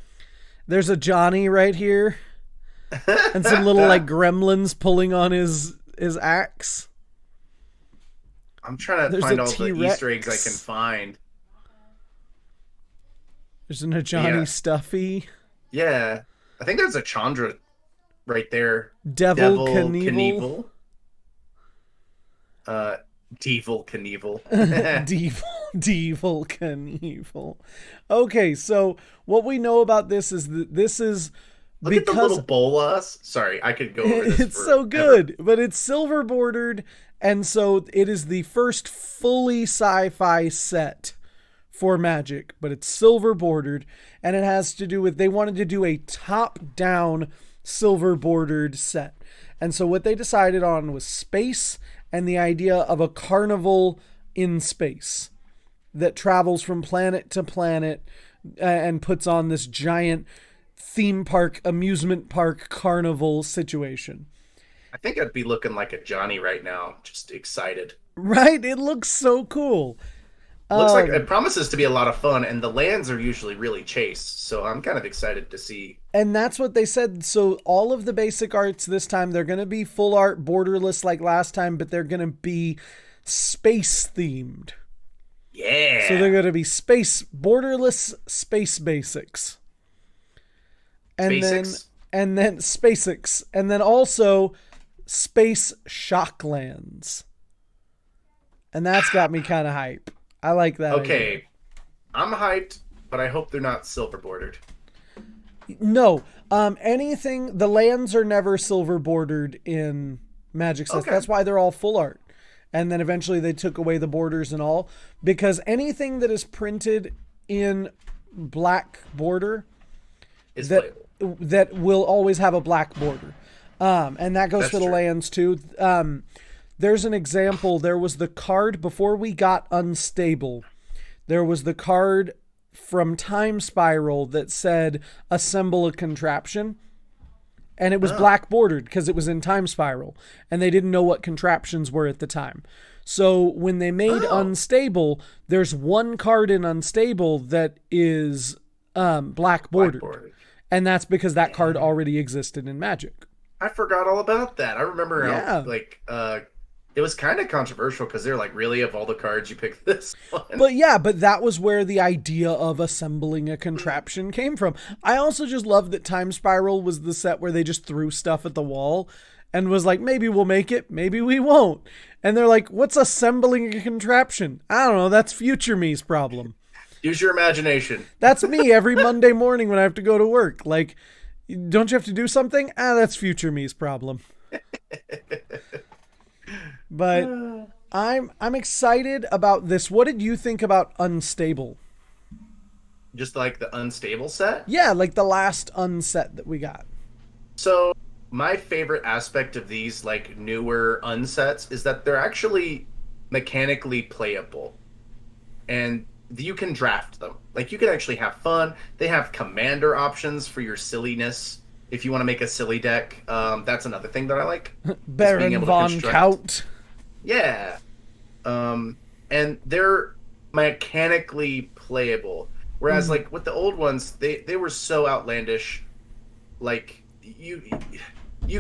There's a Johnny right here. And some little like gremlins pulling on his axe. I'm trying to find all the Easter eggs I can find. There's a Johnny Stuffy. Yeah. I think there's a Chandra right there. Devil Knievel. Devil Knievel. Devil Knievel. Okay, so what we know about this is that this is Look at the little bolas. Sorry, I could go over this. It's so good, but it's silver bordered, and so it is the first fully sci-fi set for Magic, but it's silver bordered, and it has to do with, they wanted to do a top-down silver bordered set. And so what they decided on was space and the idea of a carnival in space that travels from planet to planet and puts on this giant theme park, amusement park, carnival situation. I think I'd be looking like a Johnny right now, just excited. Right? It looks so cool. Looks like it promises to be a lot of fun, and the lands are usually really chased, so I'm kind of excited to see. And that's what they said. So all of the basic arts this time, they're going to be full art, borderless like last time, but they're going to be space themed. Yeah. So they're going to be borderless space basics. And SpaceX? then SpaceX, and then also space shocklands. And that's got me kind of hype. I like that. Okay. idea. I'm hyped, but I hope they're not silver bordered. No. Anything, the lands are never silver bordered in Magic sets. Okay. That's why they're all full art. And then eventually they took away the borders and all, because anything that is printed in black border It's that playable. that will always have a black border. And that goes That's for the true. lands too. There's an example. There was the card before we got Unstable. There was the card from Time Spiral that said assemble a contraption. And it was black bordered because it was in Time Spiral. And they didn't know what contraptions were at the time. So when they made Unstable, there's one card in Unstable that is black bordered. Blackboard. And that's because that card already existed in Magic. I forgot all about that. I remember Yeah. how like it was kind of controversial because they're like, really, of all the cards you picked this one. But that was where the idea of assembling a contraption came from. I also just love that Time Spiral was the set where they just threw stuff at the wall and was like, maybe we'll make it, maybe we won't. And they're like, what's assembling a contraption? I don't know, that's future me's problem. Use your imagination. That's me every Monday morning when I have to go to work. Like, don't you have to do something? That's future me's problem. But I'm excited about this. What did you think about Unstable? Just like the Unstable set. Yeah, like the last unset that we got. So my favorite aspect of these like newer unsets is that they're actually mechanically playable, and you can draft them. Like you can actually have fun. They have commander options for your silliness. If you want to make a silly deck, that's another thing that I like. is being Baron able to von construct- Kaut. Yeah. And they're mechanically playable. Whereas like with the old ones, they were so outlandish. Like you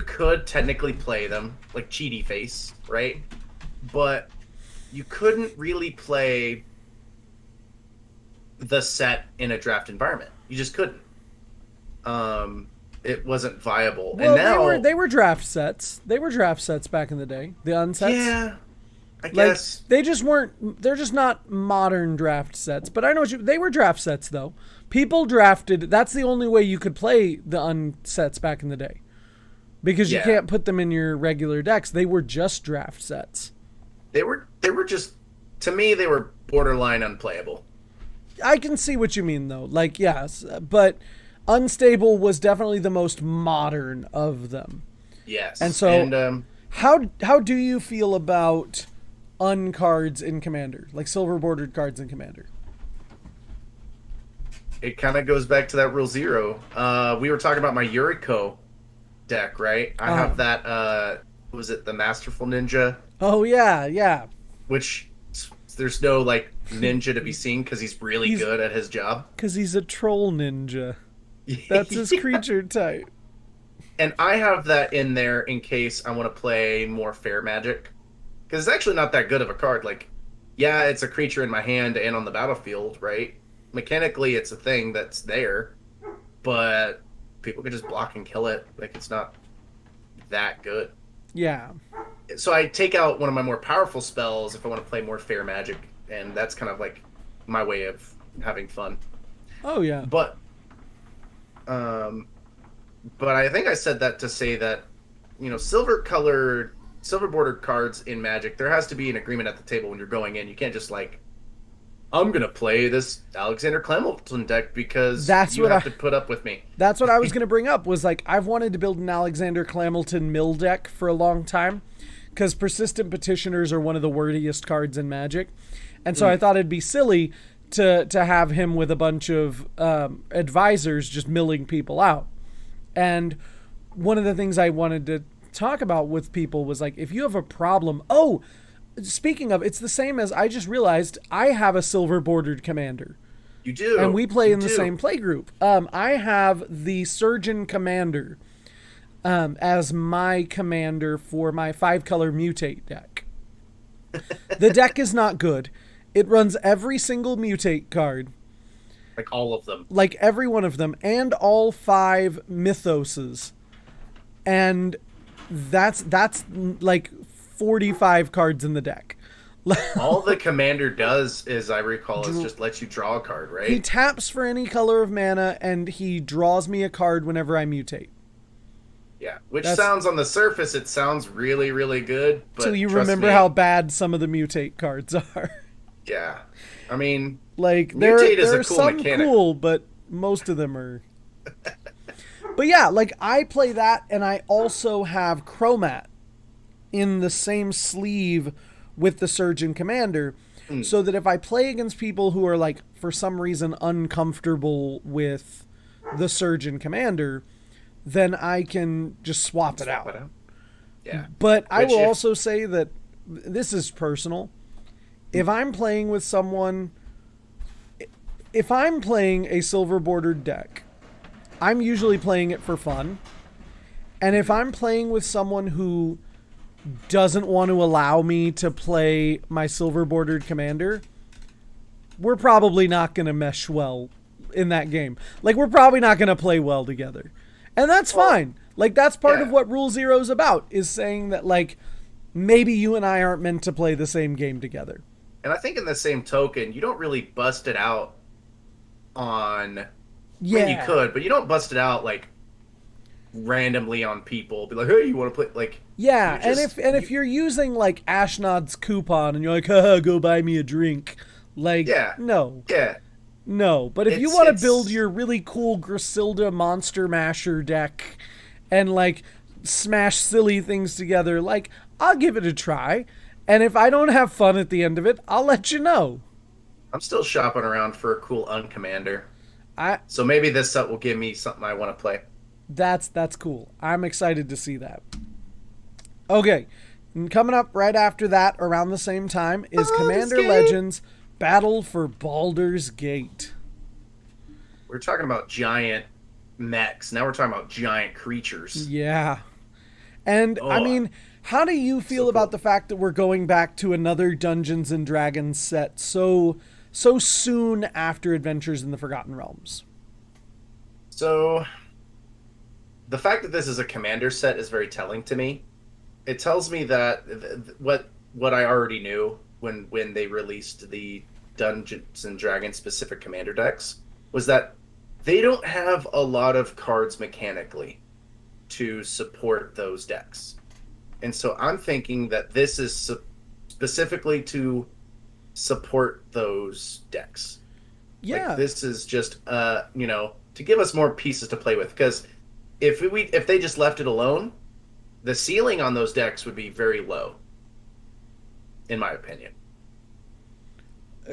could technically play them like Cheaty Face, right? But you couldn't really play the set in a draft environment. You just couldn't. It wasn't viable. Well, and now they were draft sets. They were draft sets back in the day. The unsets. yeah, I Like guess. they just weren't. They're just not modern draft sets. But I know they were draft sets though. People drafted. That's the only way you could play the unsets back in the day, because you Yeah. can't put them in your regular decks. They were just draft sets. They were just, to me, they were borderline unplayable. I can see what you mean though. Like yes, but Unstable was definitely the most modern of them. Yes. And so how do you feel about uncards in Commander, like silver bordered cards in Commander? it kind of goes back to that Rule Zero. We were talking about my Yuriko deck, right? I have that, what was it, the Masterful Ninja? Oh yeah. Which there's no like ninja to be seen because he's really good at his job. Because he's a troll ninja. That's his creature type. And I have that in there in case I want to play more fair magic. Because it's actually not that good of a card. Like, yeah, it's a creature in my hand and on the battlefield, right? Mechanically, it's a thing that's there. But people can just block and kill it. Like, it's not that good. Yeah. So I take out one of my more powerful spells if I want to play more fair magic. And that's kind of like my way of having fun. Oh yeah. But I think I said that to say that, you know, silver bordered cards in Magic, there has to be an agreement at the table when you're going in. You can't just like, I'm gonna play this Alexander Clemilton deck because you have to put up with me. That's what I was gonna bring up. Was like I've wanted to build an Alexander Clemilton mill deck for a long time, because Persistent Petitioners are one of the wordiest cards in Magic, and so I thought it'd be silly to have him with a bunch of advisors just milling people out. And one of the things I wanted to talk about with people was like, if you have a problem. Oh, speaking of, it's the same as I just realized I have a silver bordered commander. You do. And we play in the same play group. I have the Surgeon Commander as my commander for my 5-color mutate deck. The deck is not good. It runs every single mutate card. Like all of them. Like every one of them, and all 5 mythoses. And that's like 45 cards in the deck. All the commander does, as I recall, is Dr- just let you draw a card, He right? taps for any color of mana, and he draws me a card whenever I mutate. Yeah. Which That's sounds on the surface, it sounds really, really good, till but you trust remember me, how bad some of the mutate cards are. yeah. I mean, Like mutate is there a are cool some mechanic. cool, but most of them are. But yeah, like I play that, and I also have Chromat in the same sleeve with the Surgeon Commander, so that if I play against people who are like for some reason uncomfortable with the Surgeon Commander, then I can just swap it out. Yeah. But I Which will if- also say that this is personal. If I'm playing with someone, if I'm playing a silver bordered deck, I'm usually playing it for fun. And if I'm playing with someone who doesn't want to allow me to play my silver bordered commander, we're probably not going to mesh well in that game. Like, we're probably not going to play well together. And that's fine. Like, that's part of what Rule Zero is about, is saying that, like, maybe you and I aren't meant to play the same game together. And I think in the same token, you don't really bust it out on. Yeah. I mean, you could, but you don't bust it out like randomly on people. Be like, hey, you want to play? Like, Yeah, you just- if you're using like Ashnod's coupon and you're like, haha, go buy me a drink, like, Yeah. no, yeah, no. But if you It's- want to it's- build your really cool Griselda Monster Masher deck and like smash silly things together, like, I'll give it a try. And if I don't have fun at the end of it, I'll let you know. I'm still shopping around for a cool uncommander. I So maybe this set will give me something I want to play. That's cool. I'm excited to see that. Okay, and coming up right after that, around the same time, is Commander Gate. Legends Battle for Baldur's Gate. We're talking about giant mechs. Now we're talking about giant creatures. Yeah. And, I Oh. mean, how do you feel So about cool. the fact that we're going back to another Dungeons and Dragons set so soon after Adventures in the Forgotten Realms? So the fact that this is a commander set is very telling to me. It tells me that what I already knew when they released the Dungeons and Dragons specific commander decks was that they don't have a lot of cards mechanically to support those decks. And so I'm thinking that this is specifically to support those decks. Yeah. Like, this is just to give us more pieces to play with, because if they just left it alone, the ceiling on those decks would be very low, in my opinion.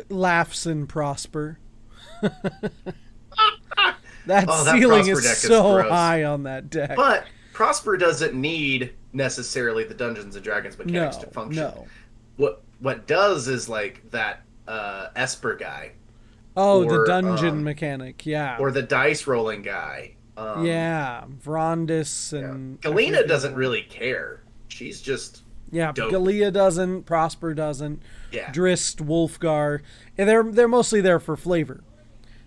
Laughs and Prosper. That Oh, that ceiling Prosper is deck is so gross. high on that deck. But Prosper doesn't need necessarily the Dungeons and Dragons mechanics no, to function. no. What does is like that Esper guy, Oh, the or, dungeon mechanic, yeah. or the dice rolling guy. Yeah, Vrondis Yeah. and... Galena doesn't really care. She's just Yeah, dope. Galia doesn't, Prosper doesn't, Yeah. Drist, Wolfgar. And they're mostly there for flavor.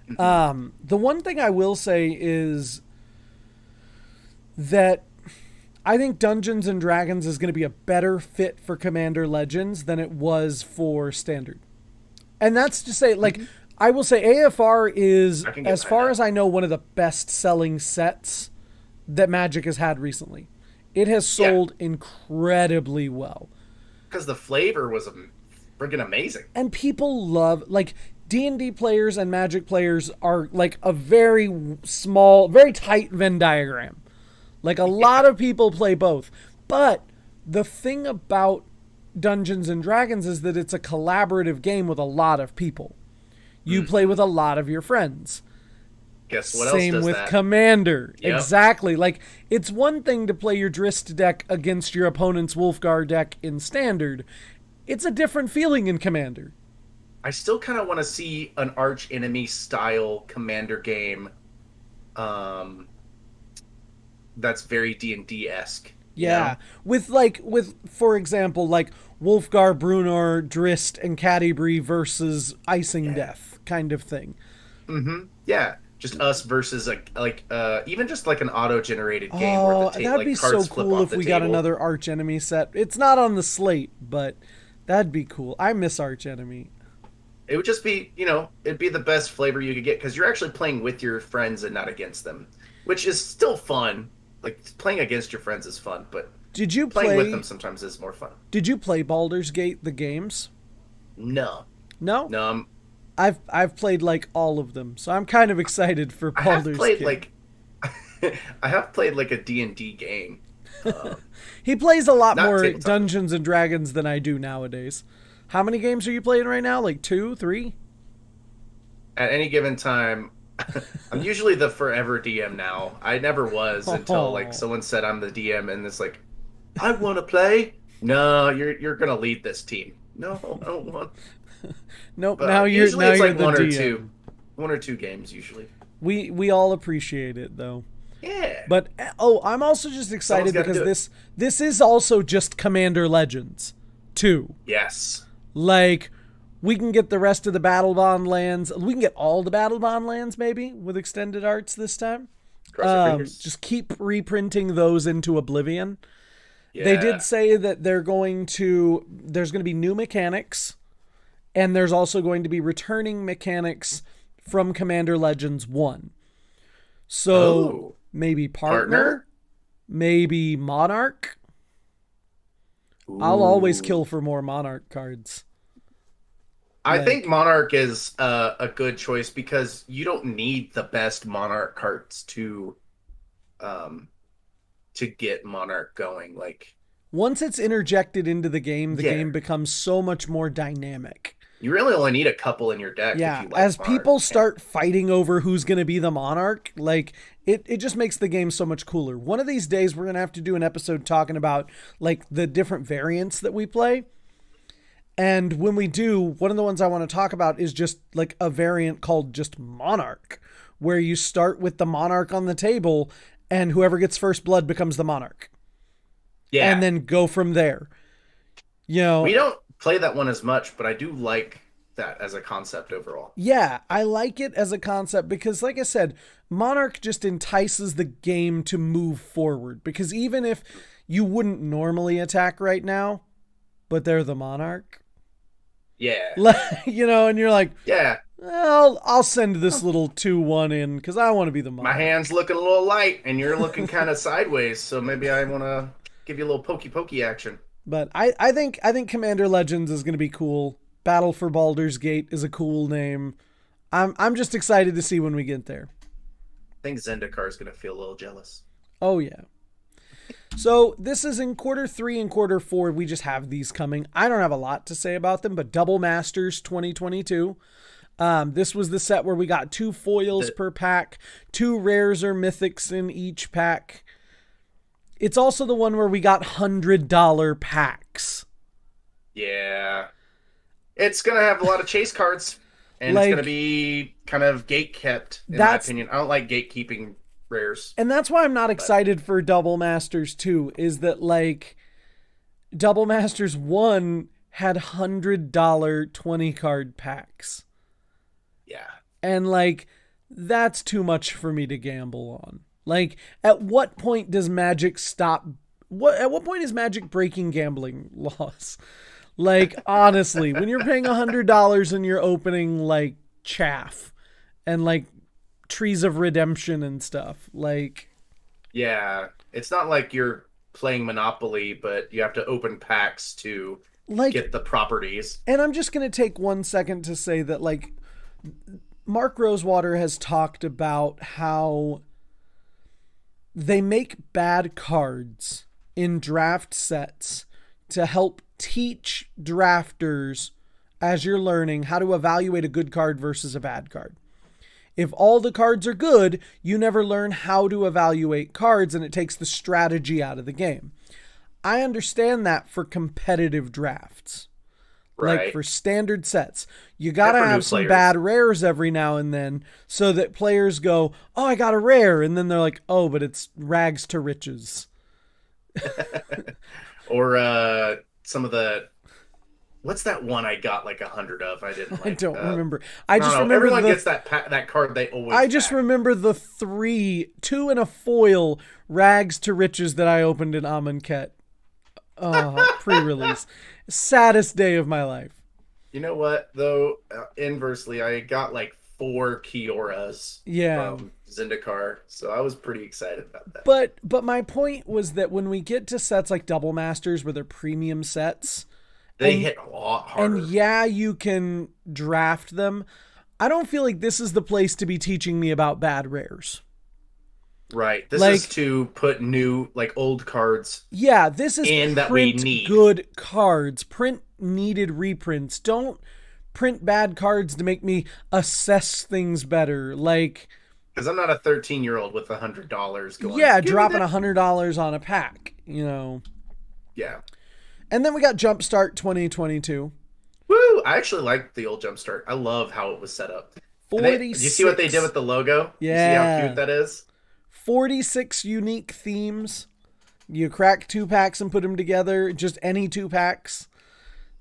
The one thing I will say is that I think Dungeons and Dragons is going to be a better fit for Commander Legends than it was for Standard. And that's to say, like, I will say AFR is, I can get as behind far that. as I know, one of the best-selling sets that Magic has had recently. It has sold incredibly well. because the flavor was friggin' amazing. And people love, like, D&D players and Magic players are like a very small, very tight Venn diagram. Like, a lot of people play both. But the thing about Dungeons and Dragons is that it's a collaborative game with a lot of people. You play with a lot of your friends. Guess what Same else does with that? Commander. Yep. Exactly. Like, it's one thing to play your Drist deck against your opponent's Wolfgar deck in Standard. It's a different feeling in Commander. I still kind of want to see an arch enemy style commander game that's very D&D esque. Yeah. With for example, like Wolfgar, Brunor, Drist, and Catti-brie versus Icing Death kind of thing. Yeah, just us versus even just like an auto generated game where Oh, the that'd be so cards flip cool off if the we got table. another arch enemy set. It's not on the slate, but That'd be cool. I miss Arch Enemy. It would just be, it'd be the best flavor you could get because you're actually playing with your friends and not against them, which is still fun. Like, playing against your friends is fun, but playing with them sometimes is more fun. Did you play Baldur's Gate, the games? No. No? No. I've played, like, all of them, so I'm kind of excited for Baldur's Gate. I have played, like, a D&D game. He plays a lot more tabletop. Dungeons and Dragons than I do nowadays. How many games are you playing right now? Like 2, 3? At any given time, I'm usually the forever DM now. I never was until like someone said I'm the DM, and it's like, I want to play. No, you're gonna lead this team. No, I don't want. Nope. But now you're usually now it's you're like the one or two games usually. We all appreciate it though. Yeah. But I'm also just excited because this is also just Commander Legends 2. Yes. Like, we can get the rest of the Battle Bond lands. We can get all the Battle Bond lands, maybe, with extended arts this time. Cross your fingers. Just keep reprinting those into Oblivion. Yeah. They did say that there's going to be new mechanics, and there's also going to be returning mechanics from Commander Legends 1. So, maybe partner? Maybe Monarch? Ooh. I'll always kill for more Monarch cards. I think Monarch is a good choice because you don't need the best Monarch cards to get Monarch going. Like, once it's interjected into the game becomes so much more dynamic. You really only need a couple in your deck. Yeah, if you like as Monarch. people start fighting over who's going to be the Monarch, like, it just makes the game so much cooler. One of these days, we're going to have to do an episode talking about, like, the different variants that we play. And when we do, one of the ones I want to talk about is just, like, a variant called just Monarch, where you start with the Monarch on the table, and whoever gets first blood becomes the Monarch. Yeah. And then go from there. You know, we don't play that one as much, but I do like that as a concept overall. Yeah, I like it as a concept because, like I said, Monarch just entices the game to move forward. Because even if you wouldn't normally attack right now, but they're the Monarch. Yeah. And you're like, yeah, well, I'll send this little 2-1 in because I want to be the Monarch. My hand's looking a little light and you're looking kind of sideways, so maybe I want to give you a little pokey action. But I think Commander Legends is going to be cool. Battle for Baldur's Gate is a cool name. I'm just excited to see when we get there. I think Zendikar is going to feel a little jealous. Oh, yeah. So this is in quarter 3 and quarter 4. We just have these coming. I don't have a lot to say about them, but Double Masters 2022. This was the set where we got 2 foils per pack, 2 rares or mythics in each pack. It's also the one where we got $100 packs. Yeah. It's going to have a lot of chase cards, and it's going to be kind of gate kept, in my opinion. I don't like gatekeeping rares. And that's why I'm not excited for Double Masters 2, is that, like, Double Masters 1 had $100 20 card packs. Yeah. And, like, that's too much for me to gamble on. Like, at what point does Magic stop? At what point is Magic breaking gambling laws? Like, honestly, when you're paying $100 and you're opening, like, chaff and, like, Trees of Redemption and stuff, like... Yeah, it's not like you're playing Monopoly, but you have to open packs to get the properties. And I'm just going to take 1 second to say that, like, Mark Rosewater has talked about how they make bad cards in draft sets to help teach drafters, as you're learning, how to evaluate a good card versus a bad card. If all the cards are good, you never learn how to evaluate cards, and it takes the strategy out of the game. I understand that for competitive drafts. Right. Like for standard sets. You gotta have some bad rares every now and then so that players go, oh, I got a rare. And then they're like, oh, but it's rags to riches. Or some of the... What's that one I got like 100 of? I didn't like. I don't remember. I just remember everyone gets that card. They always. I just remember the 2 and a foil rags to riches that I opened in Amonkhet, pre-release. Saddest day of my life. You know what, though? Inversely, I got like 4 Kioras Yeah. from Zendikar, so I was pretty excited about that. But my point was that when we get to sets like Double Masters where they're premium sets, They and, hit a lot harder. and yeah, you can draft them. I don't feel like this is the place to be teaching me about bad rares. Right. This Like- is to put new, like, old cards. Yeah, this is And that we print need. good cards. Print needed reprints. Don't print bad cards to make me assess things better. Like, Because I'm not a 13-year-old with $100 going. yeah, "Give me dropping that." $100 on a pack, you know. Yeah. And then we got Jumpstart 2022. Woo! I actually like the old Jumpstart. I love how it was set up. And do you see what they did with the logo? Yeah. You see how cute that is? 46 unique themes. You crack 2-packs and put them together. Just any 2-packs.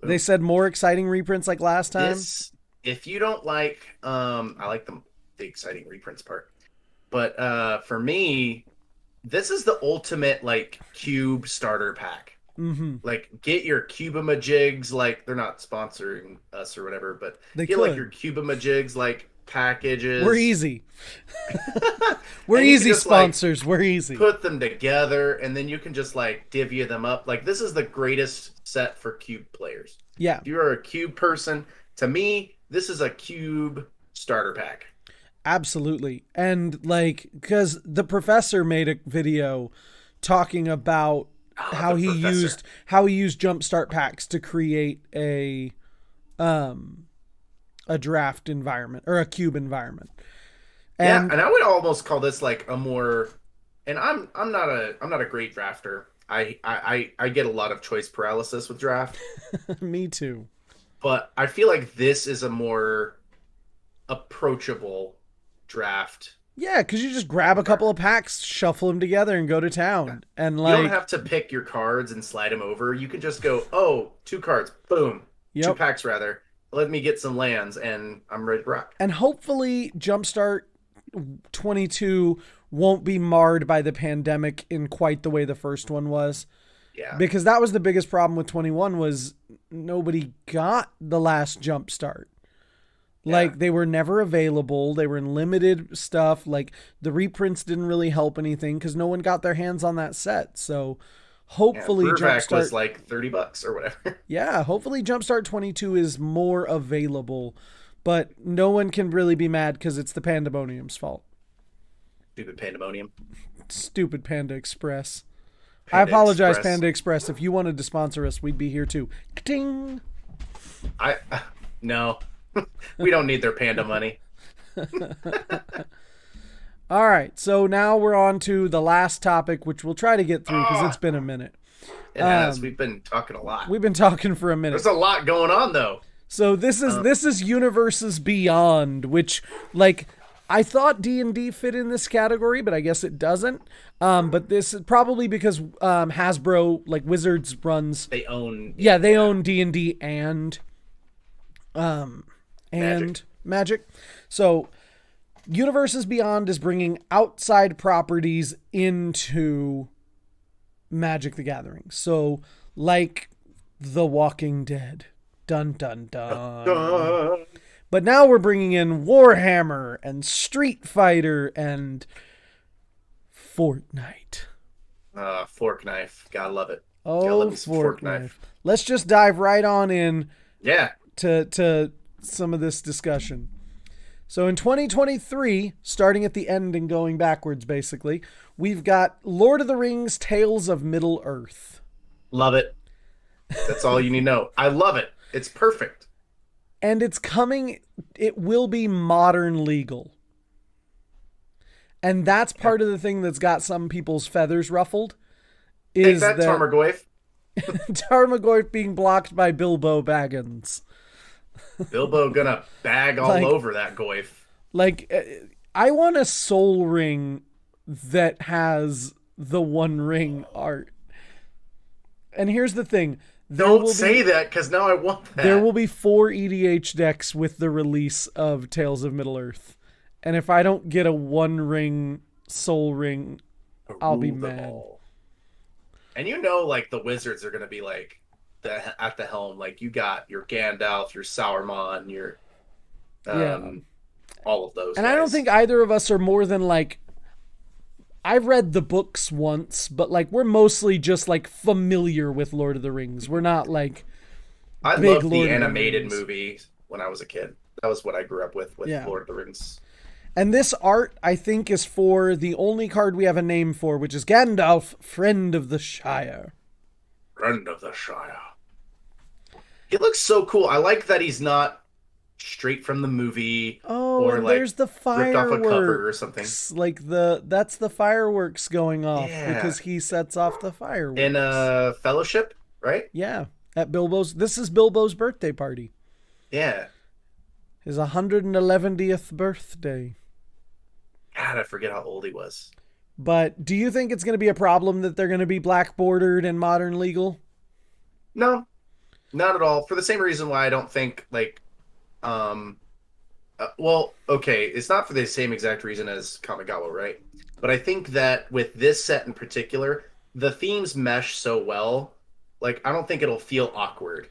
They said more exciting reprints like last time. If you don't like, I like the exciting reprints part. But for me, this is the ultimate like cube starter pack. Mm-hmm. Like, get your Cubamajigs, like, they're not sponsoring us or whatever, but They get could. like your Cubamajigs, like, packages. We're easy. We're And you can easy just, like, sponsors. We're easy. Put them together, and then you can just, like, divvy them up. Like, this is the greatest set for cube players. Yeah, If you are a cube person, to me, this is a cube starter pack. absolutely. And like, because the professor made a video talking about how he used Jumpstart packs to create a draft environment or a cube environment. And And I would almost call this like a more, and I'm not a great drafter. I get a lot of choice paralysis with draft, me too. but I feel like this is a more approachable draft. Yeah, because you just grab a couple of packs, shuffle them together, and go to town. And You like, don't have to pick your cards and slide them over. You can just go, oh, 2 cards, boom, Yep. 2 packs rather. Let me get some lands, and I'm ready to rock. and hopefully Jumpstart 22 won't be marred by the pandemic in quite the way the first one was. Yeah, Because that was the biggest problem with 21 was nobody got the last Jumpstart. Like, they were never available. They were in limited stuff. Like, the reprints didn't really help anything because no one got their hands on that set. So, hopefully Bruvac Jumpstart... was like $30 or whatever. Yeah, hopefully Jumpstart 22 is more available. But no one can really be mad because it's the Pandemonium's fault. Stupid pandemonium. Stupid Panda Express. I Panda apologize, Express. Panda Express. If you wanted to sponsor us, we'd be here too. Ka-ting! No, we don't need their panda money. All right, so now we're on to the last topic, which we'll try to get through because it's been a minute. It has. We've been talking a lot. We've been talking for a minute. There's a lot going on though. So this is Universes Beyond, which, like, I thought D&D fit in this category, but I guess it doesn't. But this is probably because Hasbro, like Wizards, runs. They own. Yeah, they own D&D and Magic. So Universes Beyond is bringing outside properties into Magic the Gathering. So, like The Walking Dead. Dun, dun, dun. But now we're bringing in Warhammer and Street Fighter and Fortnite. Fork knife. Gotta love it. Oh, Gotta love me some Fortnite. Let's just dive right on in Yeah. to some of this discussion. So in 2023, starting at the end and going backwards, basically, we've got Lord of the Rings: Tales of Middle-earth. Love it. That's all you need to know. I love it. It's perfect. And it's coming, it will be modern legal. And that's part of the thing that's got some people's feathers ruffled. Take Is that, Tarmogoyf. Tarmogoyf being blocked by Bilbo Baggins. Bilbo gonna bag all Like- over that Goyf. Like, I want a Soul Ring that has the One Ring art. And here's the thing. Don't say that, because now I want that. There will be 4 EDH decks with the release of Tales of Middle-earth. And if I don't get a One Ring Soul Ring, I'll be Rule them mad. all. And you know, like, the Wizards are gonna be like, at the helm. Like you got your Gandalf, your Sauron, your Yeah. all of those And guys. I don't think either of us are more than like, I've read the books once, but like we're mostly just like familiar with Lord of the Rings. We're not like I big loved Lord the of the animated Rings. movie when I was a kid. That was what I grew up with Yeah. Lord of the Rings. And this art, I think, is for the only card we have a name for, which is Gandalf, Friend of the Shire. Friend of the Shire. He looks so cool. I like that he's not straight from the movie Oh, or and like there's the ripped off a fireworks. cover or something. Like that's the fireworks going off Yeah. because he sets off the fireworks. In Fellowship, right? Yeah, at Bilbo's. This is Bilbo's birthday party. Yeah. His 111th birthday. God, I forget how old he was. But do you think it's going to be a problem that they're going to be black bordered in modern legal? No, not at all. For the same reason why I don't think like, well, okay, it's not for the same exact reason as Kamigawa, right? But I think that with this set in particular, the themes mesh so well. Like, I don't think it'll feel awkward.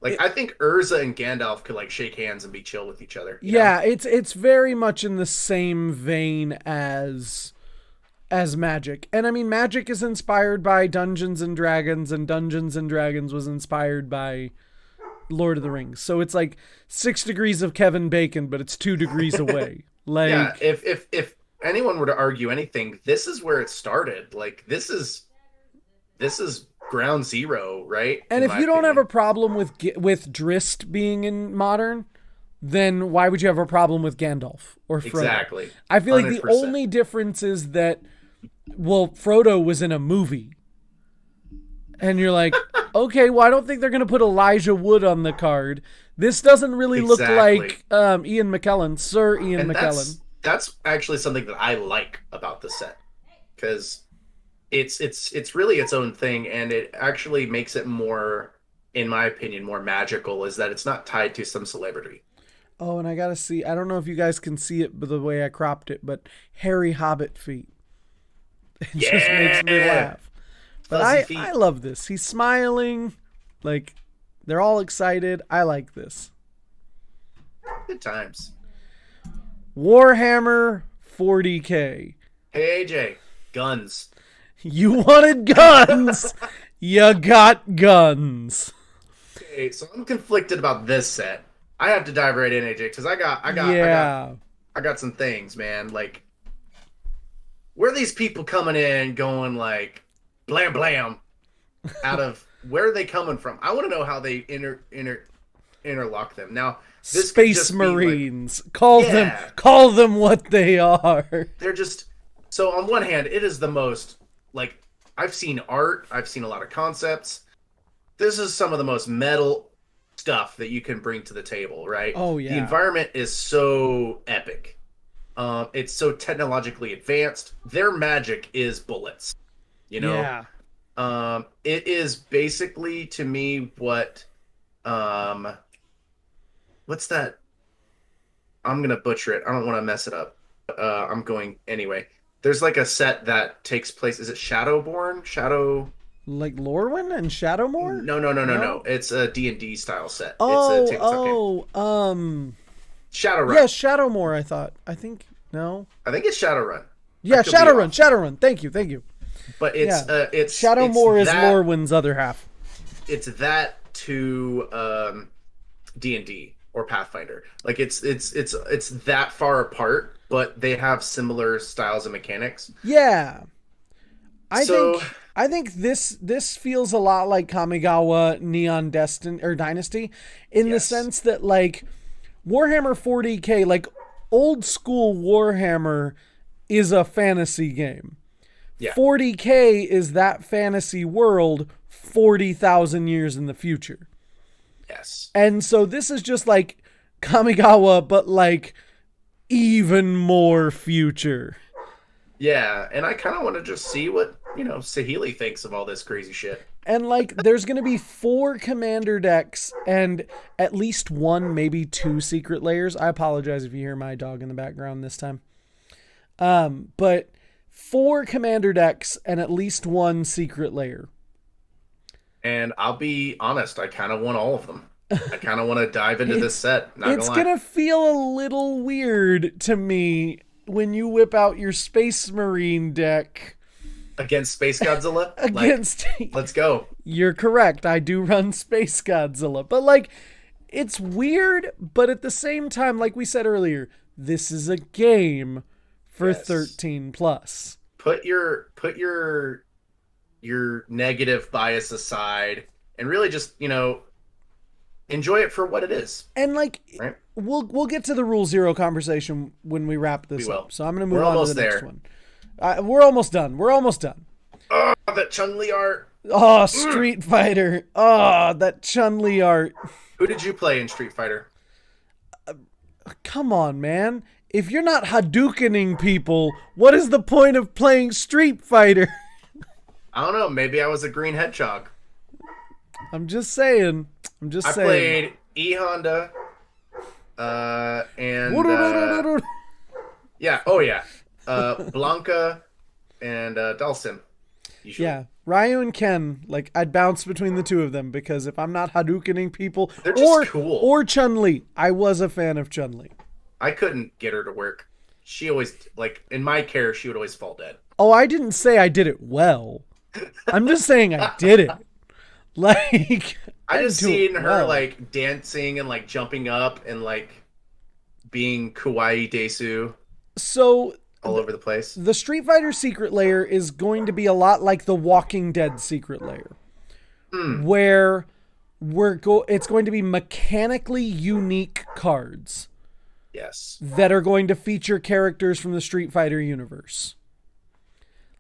Like, I think Urza and Gandalf could like shake hands and be chill with each other. You know? It's very much in the same vein as Magic. And I mean, Magic is inspired by Dungeons and Dragons, and Dungeons and Dragons was inspired by Lord of the Rings. So it's like 6 degrees of Kevin Bacon, but it's 2 degrees away. Like, yeah, if anyone were to argue anything, this is where it started. Like, this is ground zero, right? and In if my you don't have a opinion. problem with Drist being in modern, then why would you have a problem with Gandalf or Frodo? Exactly. I feel like the 100%. only difference is that, well, Frodo was in a movie. And you're like, okay, well, I don't think they're going to put Elijah Wood on the card. This doesn't really look Exactly. like Ian McKellen, Sir Ian And McKellen. that's actually something that I like about the set, because it's really its own thing, and it actually makes it more, in my opinion, more magical. Is that it's not tied to some celebrity. Oh, and I got to see, I don't know if you guys can see it by the way I cropped it, but hairy hobbit feet. It just makes me laugh. But Fuzzy feet. I love this. He's smiling. Like, they're all excited. I like this. Good times. Warhammer 40K. Hey AJ, guns. You wanted guns. You got guns. Okay, so I'm conflicted about this set. I have to dive right in, AJ, because I got some things, man. Like, where are these people coming in going like blam blam out of where are they coming from? I want to know how they interlock them. Now, this could Space just be, like, Marines. Call Yeah. them what they are. they're just so on one hand, it is the most like I've seen art, I've seen a lot of concepts. This is some of the most metal stuff that you can bring to the table, right? Oh, yeah. The environment is so epic. It's so technologically advanced. Their magic is bullets. You know? Yeah. It is basically to me what what's that? I'm gonna butcher it. I don't want to mess it up. I'm going anyway. There's like a set that takes place. Is it Shadowborn? Like Lorwyn and Shadowmoor? No. It's a D&D style set. Oh, it's a tabletop game. Shadowrun. yeah, Shadowmoor, I thought. I think, no. I think it's Shadowrun. Yeah, I could be Shadowrun, off. Shadowrun. Thank you. But it's Yeah. it's Shadowmoor is it's that, Lorwyn's other half. It's that to D&D or Pathfinder. Like it's that far apart, but they have similar styles and mechanics. Yeah. So- I think this feels a lot like Kamigawa Neon Dynasty in the Yes. sense that like Warhammer 40K, like old school Warhammer is a fantasy game. Yeah. 40K is that fantasy world 40,000 years in the future. Yes. And so this is just like Kamigawa, but like even more future. Yeah, and I kind of want to just see what, Sahili thinks of all this crazy shit. And like there's going to be 4 commander decks and at least 1, maybe 2 secret layers. I apologize if you hear my dog in the background this time. But 4 commander decks and at least 1 secret layer. And I'll be honest, I kind of want all of them. I kind of want to dive into this It's set, not it's gonna lie. gonna feel a little weird to me when you whip out your Space Marine deck Against Space Godzilla? Like, against. let's go. You're correct. I do run Space Godzilla, but like, it's weird. But at the same time, like we said earlier, this is a game for Yes. 13 plus. Put your negative bias aside and really just, enjoy it for what it is, And like, right? we'll get to the Rule Zero conversation when we wrap this We will. up. So I'm gonna move We're on to almost the next there. one. We're almost done. We're almost done. Oh, that Chun-Li art. Oh, Street Fighter. Oh, that Chun-Li art. Who did you play in Street Fighter? Come on, man. If you're not Hadoukening people, what is the point of playing Street Fighter? I don't know. Maybe I was a green hedgehog. I'm just saying. I played E Honda, and yeah, oh yeah, Blanca and Dalsim. Usually. Yeah, Ryu and Ken, like, I'd bounce between the two of them because if I'm not Hadoukening people They're just cool. or Chun-Li, I was a fan of Chun-Li. I couldn't get her to work. She always, like, in my care, she would always fall dead. Oh, I didn't say I did it well. I'm just saying I did it. Like, I just didn't do it seen her well. like dancing and like jumping up and like being kawaii desu So all over the place. the Street Fighter secret layer is going to be a lot like the Walking Dead secret layer, where it's going to be mechanically unique cards Yes. that are going to feature characters from the Street Fighter universe,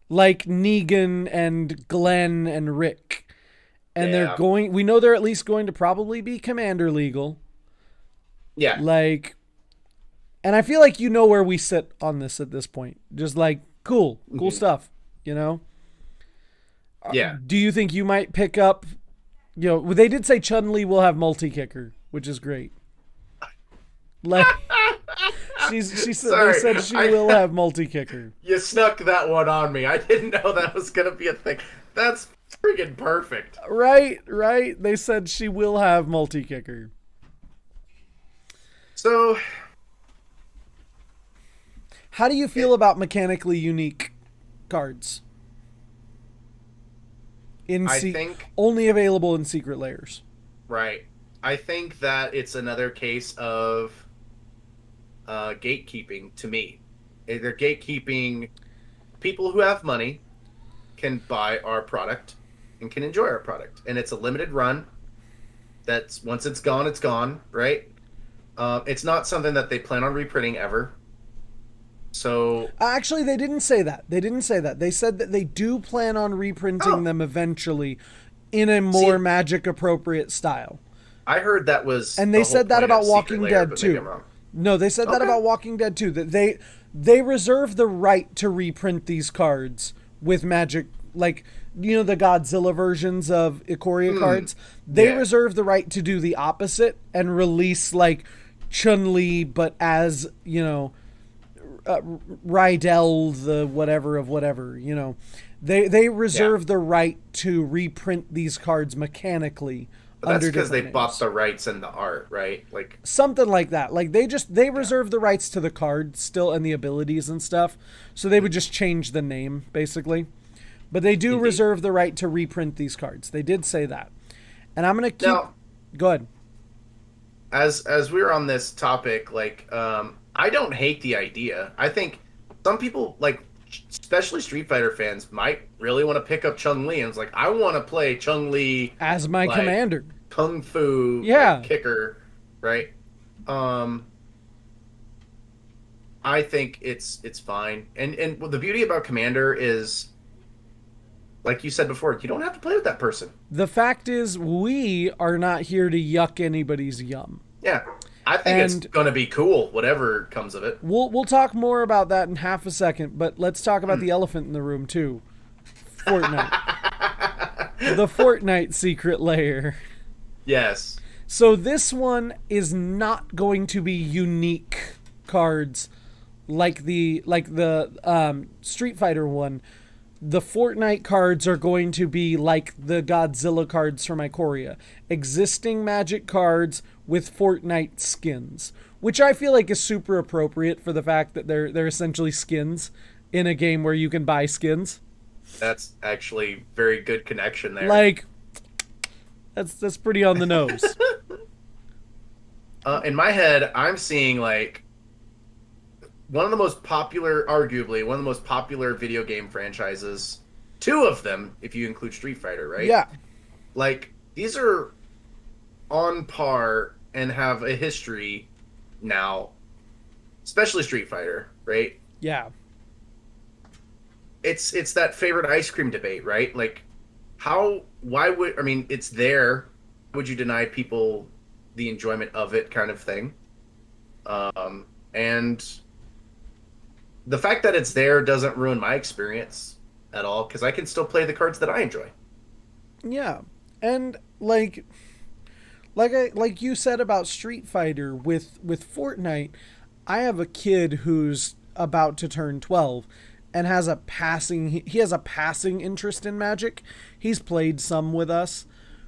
like Negan and Glenn and Rick. And Yeah. we know they're at least going to probably be Commander legal. Yeah. Like, and I feel like you know where we sit on this at this point. Just like, cool stuff, you know? Yeah. Do you think you might pick up, they did say Chun-Li will have multi-kicker, which is great. Like, they said she will have multi-kicker. You snuck that one on me. I didn't know that was gonna be a thing. That's freaking perfect. Right. They said she will have multi-kicker. So, How do you feel about mechanically unique cards? I think only available in secret layers. right. I think that it's another case of gatekeeping to me. They're gatekeeping people who have money can buy our product and can enjoy our product. And it's a limited run. That's once it's gone, right? It's not something that they plan on reprinting ever. So Actually, they didn't say that. They said that they do plan on reprinting them eventually in a more magic appropriate style. I heard that was And they the whole said that point of about Secret Walking Lair, Dead but maybe too. I'm wrong. No, they said that Okay. about Walking Dead too. That they reserve the right to reprint these cards with magic, like the Godzilla versions of Ikoria cards. They yeah. reserve the right to do the opposite and release like Chun-Li, but as Rydell, the whatever of whatever. They reserve the right to reprint these cards mechanically. But that's under because they different bought names. the rights and the art, right? Like Something like that. Like they reserve the rights to the card still and the abilities and stuff. So they would just change the name basically. But they do reserve the right to reprint these cards. They did say that. And I'm going to keep now, go ahead. as we're on this topic, like I don't hate the idea. I think some people, like especially Street Fighter fans, might really want to pick up Chun-Li and it's like, I want to play Chun-Li As my like, commander. Kung Fu Yeah. kicker, right? I think it's fine. And the beauty about Commander is, like you said before, you don't have to play with that person. The fact is we are not here to yuck anybody's yum. Yeah. I think it's going to be cool, whatever comes of it. We'll talk more about that in half a second, but let's talk about the elephant in the room too. Fortnite. The Fortnite secret layer. Yes. So this one is not going to be unique cards like the Street Fighter one. the Fortnite cards are going to be like the Godzilla cards from Ikoria. Existing Magic cards with Fortnite skins. Which I feel like is super appropriate for the fact that they're essentially skins in a game where you can buy skins. That's actually very good connection there. Like, that's pretty on the nose. In my head, I'm seeing like one of the most popular, arguably one of the most popular video game franchises. Two of them, if you include Street Fighter, right? Yeah. Like, these are on par and have a history now, especially Street Fighter, right? Yeah. It's that favorite ice cream debate, right? Like, it's there. Would you deny people the enjoyment of it, kind of thing? And the fact that it's there doesn't ruin my experience at all, because I can still play the cards that I enjoy. Yeah. And like you said about Street Fighter with Fortnite, I have a kid who's about to turn 12 and has a passing interest in Magic. He's played some with us.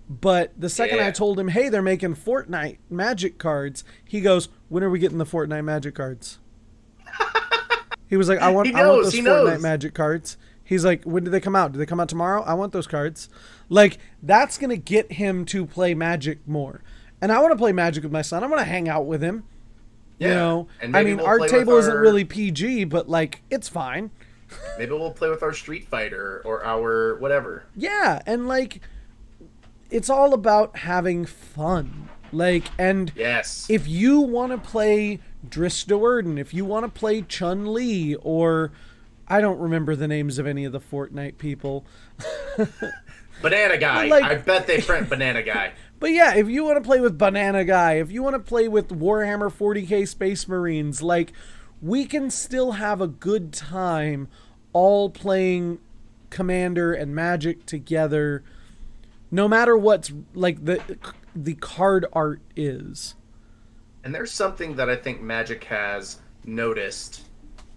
But the second I told him, hey, they're making Fortnite Magic cards, he goes, when are we getting the Fortnite Magic cards? He was like, I want those Fortnite Magic cards. He's like, when do they come out? Do they come out tomorrow? I want those cards. Like, that's going to get him to play Magic more. And I want to play Magic with my son. I want to hang out with him. Yeah. You know, I mean, our table isn't really PG, but like, it's fine. Maybe we'll play with our Street Fighter or our whatever. Yeah. And like, it's all about having fun. Like, and yes, if you want to play Driss Do'Urden, if you want to play Chun-Li, or I don't remember the names of any of the Fortnite people. Banana Guy. Like, I bet they print Banana Guy. But yeah, if you want to play with Banana Guy, if you want to play with Warhammer 40k Space Marines, like, we can still have a good time all playing Commander and Magic together, no matter what's like the card art is. And there's something that I think Magic has noticed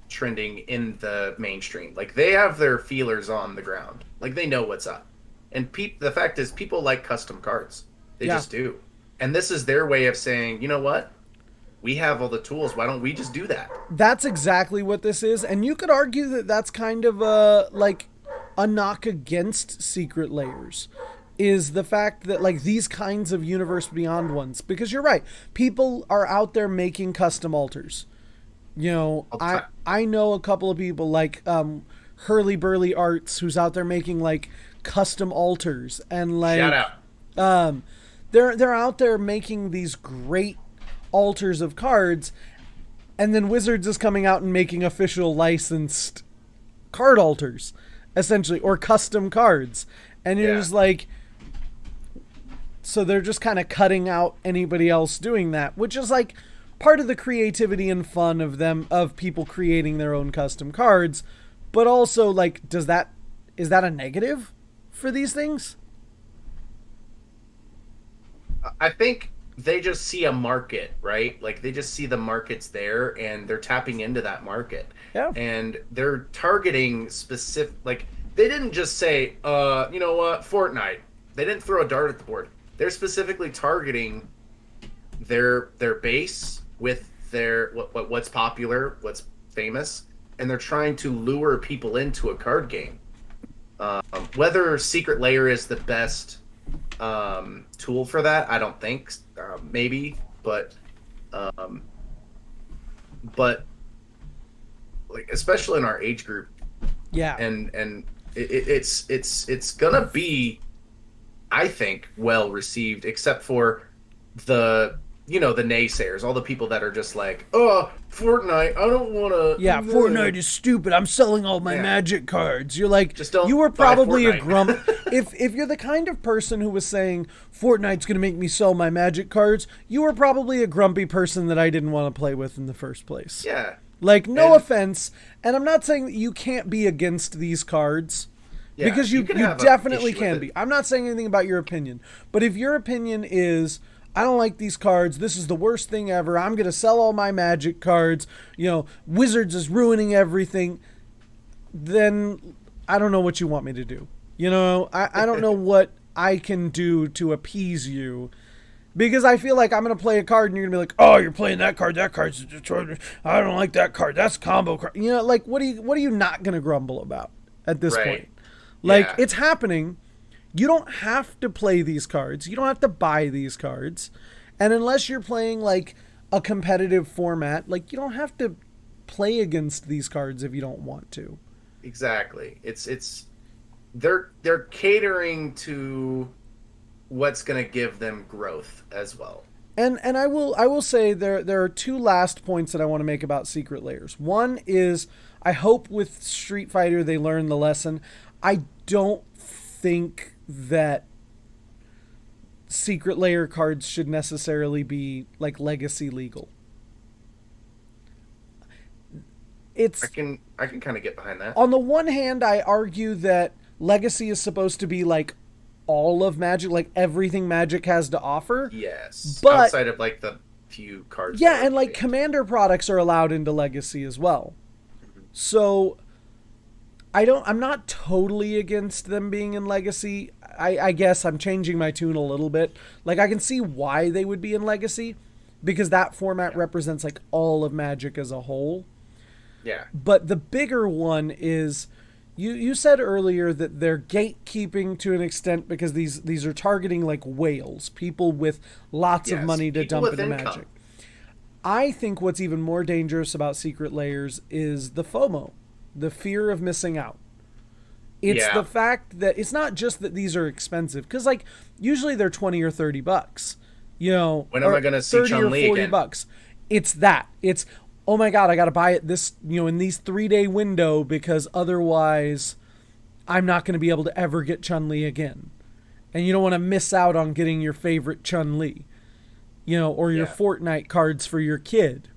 trending in the mainstream. Like, they have their feelers on the ground. Like, they know what's up. And the fact is, people like custom cards. They just do. And this is their way of saying, you know what? We have all the tools. Why don't we just do that? That's exactly what this is. And you could argue that that's kind of a knock against Secret Lairs, is the fact that like these kinds of Universe Beyond ones, because you're right, people are out there making custom altars. You know, I know a couple of people like Hurly Burly Arts who's out there making like custom altars, and like shout out. They're out there making these great altars of cards, and then Wizards is coming out and making official licensed card altars, essentially, or custom cards, and you're just like, so they're just kind of cutting out anybody else doing that, which is like part of the creativity and fun of people creating their own custom cards. But also, like, is that a negative for these things? I think they just see a market, right? Like, they just see the market's there, and they're tapping into that market. Yeah. And they're targeting specific, like, they didn't just say, you know what, Fortnite. They didn't throw a dart at the board. They're specifically targeting their base with their what's popular, what's famous, and they're trying to lure people into a card game. Whether Secret Lair is the best tool for that, I don't think. Maybe, but like, especially in our age group, and it's gonna be, I think, well received, except for the naysayers, all the people that are just like, oh, Fortnite, I don't want to. Yeah, Fortnite is stupid. I'm selling all my Magic cards. You're like, just don't. You were probably a grump. If you're the kind of person who was saying Fortnite's going to make me sell my Magic cards, you were probably a grumpy person that I didn't want to play with in the first place. Yeah. Like, no offense, and I'm not saying that you can't be against these cards. Yeah, because you definitely can be. I'm not saying anything about your opinion. But if your opinion is, I don't like these cards, this is the worst thing ever, I'm going to sell all my Magic cards, Wizards is ruining everything, then I don't know what you want me to do. You know, I don't know what I can do to appease you. Because I feel like I'm going to play a card and you're going to be like, oh, you're playing that card. That card's I don't like that card. That's combo card. You know, like, what are you not going to grumble about at this point? Like, it's happening. You don't have to play these cards. You don't have to buy these cards. And unless you're playing, like, a competitive format, like, you don't have to play against these cards if you don't want to. Exactly. They're catering to what's going to give them growth as well. And I will say there are two last points that I want to make about Secret Lairs. One is I hope with Street Fighter they learn the lesson. I don't think that Secret Lair cards should necessarily be like legacy legal. I can kind of get behind that. On the one hand, I argue that legacy is supposed to be like all of Magic, like everything Magic has to offer. Yes. But outside of like the few cards. Yeah, and like Commander products are allowed into legacy as well. Mm-hmm. So I'm not totally against them being in legacy. I guess I'm changing my tune a little bit. Like I can see why they would be in legacy because that format represents like all of Magic as a whole. Yeah. But the bigger one is you said earlier that they're gatekeeping to an extent because these are targeting like whales, people with lots of money to dump into Magic. I think what's even more dangerous about Secret Lairs is the FOMO, the fear of missing out. It's the fact that it's not just that these are expensive because like usually they're $20 or $30, you know. When am I going to see Chun-Li again? $40. It's that. It's oh my God, I got to buy it this, you know, in these 3-day window because otherwise I'm not going to be able to ever get Chun-Li again. And you don't want to miss out on getting your favorite Chun-Li, you know, or your Fortnite cards for your kid,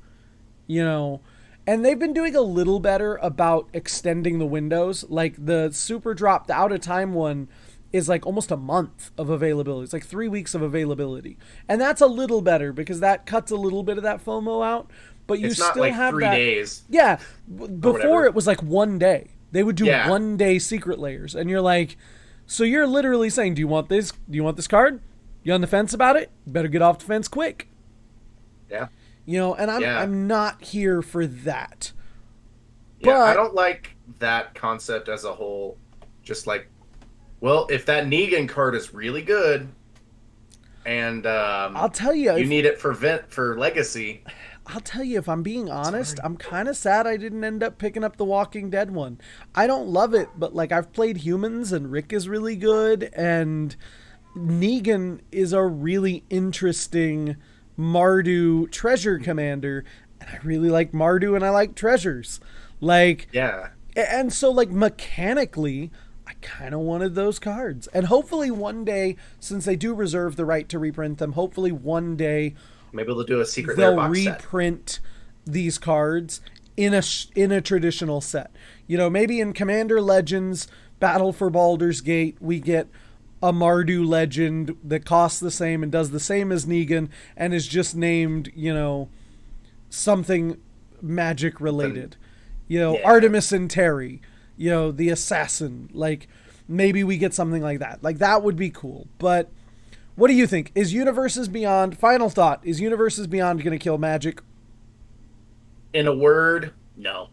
you know. And they've been doing a little better about extending the windows. Like the Super Drop, the Out of Time one is like almost a month of availability. It's like 3 weeks of availability. And that's a little better because that cuts a little bit of that FOMO out. But you still like have 3 that. days. Yeah. Before it was like 1 day. They would do 1 day Secret Lairs. And you're like, so you're literally saying, do you want this? Do you want this card? You on the fence about it? You better get off the fence quick. Yeah. You know, and I'm not here for that. Yeah, I don't like that concept as a whole. Just like, well, if that Negan card is really good, and I'll tell you, you need it for Legacy. I'll tell you, if I'm being honest, I'm kind of sad I didn't end up picking up the Walking Dead one. I don't love it, but like I've played Humans, and Rick is really good, and Negan is a really interesting Mardu treasure commander, and I really like Mardu and I like treasures. Like, yeah. And so like mechanically, I kind of wanted those cards. And hopefully one day, since they do reserve the right to reprint them, hopefully one day maybe they'll do a Secret Lair box set. They'll reprint these cards in a traditional set. You know, maybe in Commander Legends Battle for Baldur's Gate, we get a Mardu legend that costs the same and does the same as Negan and is just named, you know, something magic related. You know, Artemis and Terry, you know, the assassin. Like, maybe we get something like that. Like, that would be cool. But what do you think? Is Universes Beyond, final thought, is Universes Beyond going to kill Magic? In a word, no.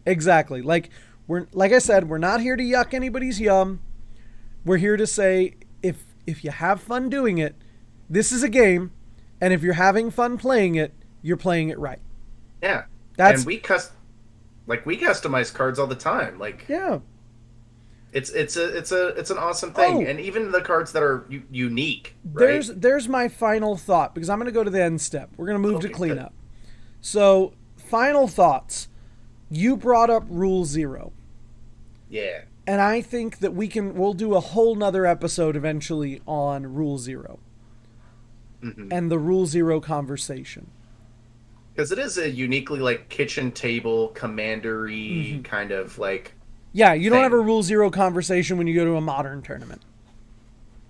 Exactly. Like I said, we're not here to yuck anybody's yum. We're here to say, if you have fun doing it, this is a game, and if you're having fun playing it, you're playing it right. Yeah. And we customize cards all the time. Like, yeah. It's an awesome thing, and even the cards that are unique. Right? There's my final thought, because I'm going to go to the end step. We're going to move to cleanup. So, final thoughts. You brought up Rule 0. Yeah. And I think that we'll do a whole nother episode eventually on Rule 0. Mm-hmm. And the Rule 0 conversation. Because it is a uniquely like kitchen table commandery kind of like. Yeah, you don't have a Rule 0 conversation when you go to a Modern tournament.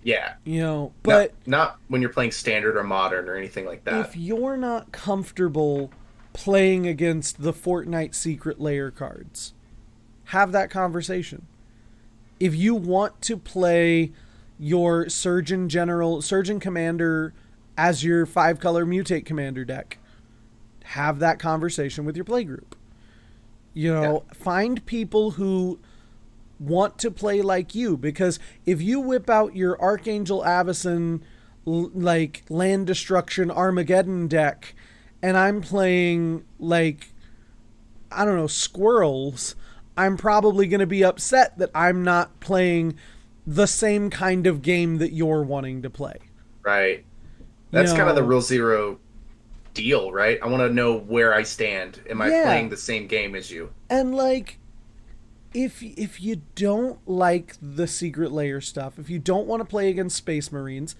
Yeah. You know, but not when you're playing Standard or Modern or anything like that. If you're not comfortable playing against the Fortnite Secret Lair cards, have that conversation. If you want to play your Surgeon Commander as your 5-color Mutate Commander deck, have that conversation with your playgroup. Find people who want to play like you, because if you whip out your Archangel Avacyn like land destruction Armageddon deck and I'm playing like, I don't know, squirrels, I'm probably going to be upset that I'm not playing the same kind of game that you're wanting to play. Right. That's kind of the Real Zero deal, right? I want to know where I stand. Am I playing the same game as you? And like, if you don't like the Secret Lair stuff, if you don't want to play against Space Marines,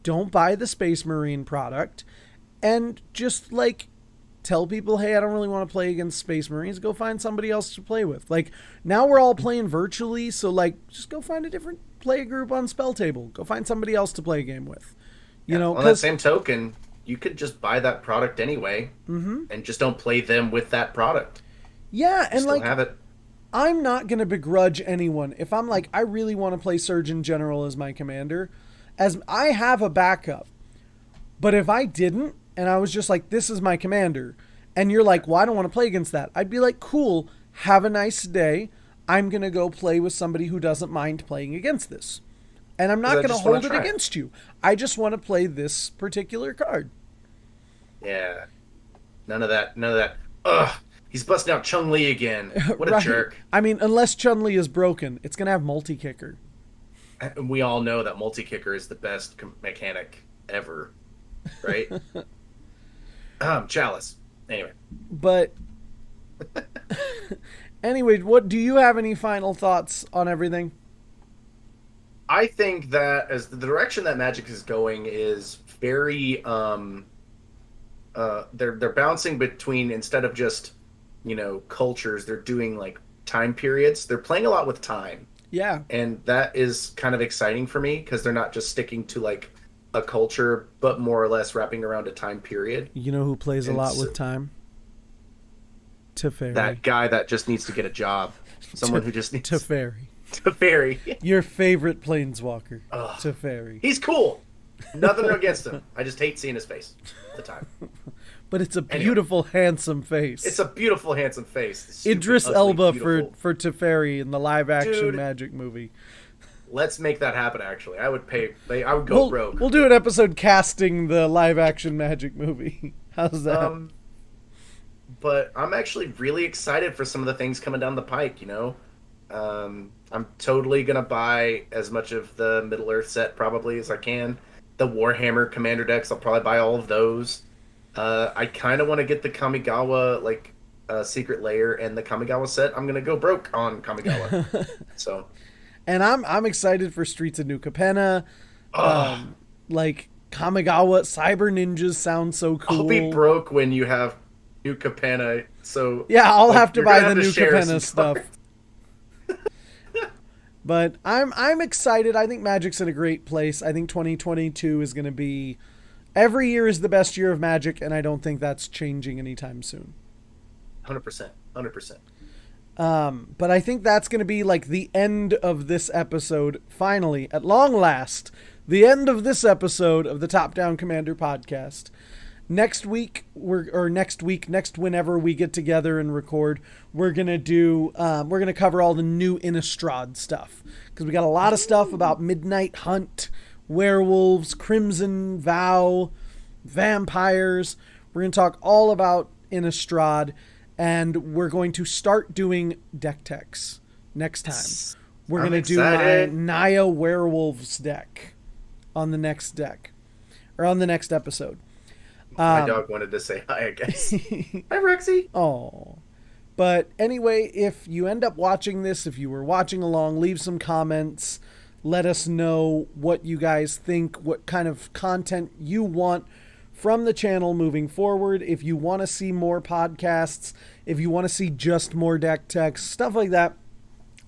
don't buy the Space Marine product, and just like tell people, hey, I don't really want to play against Space Marines. Go find somebody else to play with. Like, now we're all playing virtually, so like just go find a different play group on Spell Table. Go find somebody else to play a game with. On that same token, you could just buy that product anyway, and just don't play them with that product. Yeah, and like have it. I'm not going to begrudge anyone if I'm like, I really want to play Surgeon General as my commander, as I have a backup. But if I didn't, and I was just like, this is my commander, and you're like, well, I don't want to play against that, I'd be like, cool, have a nice day. I'm going to go play with somebody who doesn't mind playing against this. And I'm not going to hold it against you. I just want to play this particular card. Yeah. None of that. Ugh. He's busting out Chun-Li again. What a jerk. I mean, unless Chun-Li is broken, it's going to have multi-kicker. We all know that multi-kicker is the best mechanic ever. Right? Chalice. Anyway. But anyway, what do you have any final thoughts on everything? I think that as the direction that Magic is going is very they're bouncing between, instead of just, cultures, they're doing like time periods. They're playing a lot with time. Yeah. And that is kind of exciting for me, because they're not just sticking to like a culture, but more or less wrapping around a time period. You know who plays a lot with time? Teferi. That guy that just needs to get a job. Someone who just needs Teferi. Teferi. Your favorite planeswalker. Teferi. He's cool. Nothing against him. I just hate seeing his face all the time. But it's a beautiful, handsome face. It's a beautiful, handsome face. Idris Elba for Teferi in the live-action Magic movie. Let's make that happen, actually. I would go broke. We'll do an episode casting the live-action Magic movie. How's that? But I'm actually really excited for some of the things coming down the pike, I'm totally going to buy as much of the Middle-earth set probably as I can. The Warhammer Commander decks, I'll probably buy all of those. I kind of want to get the Kamigawa, Secret Lair and the Kamigawa set. I'm going to go broke on Kamigawa. So, and I'm excited for Streets of New Capenna. Kamigawa Cyber Ninjas sounds so cool. I'll be broke when you have New Capenna. So yeah, I'll have to buy the New Capenna stuff. But I'm excited. I think Magic's in a great place. I think 2022 is going to be... Every year is the best year of Magic, and I don't think that's changing anytime soon. 100%. 100%. But I think that's going to be like the end of this episode. Finally, at long last, the end of this episode of the Top Down Commander podcast. Next whenever we get together and record, we're going to cover all the new Innistrad stuff, because we got a lot of stuff about Midnight Hunt, werewolves, Crimson Vow, vampires. We're going to talk all about Innistrad, and we're going to start doing deck techs next time. We're going to do my Naya Werewolves deck on the next episode. My dog wanted to say hi, I guess. Hi, Rexy. Oh. But anyway, if you end up watching this, if you were watching along, leave some comments. Let us know what you guys think, what kind of content you want from the channel moving forward. If you want to see more podcasts, if you want to see just more deck techs, stuff like that,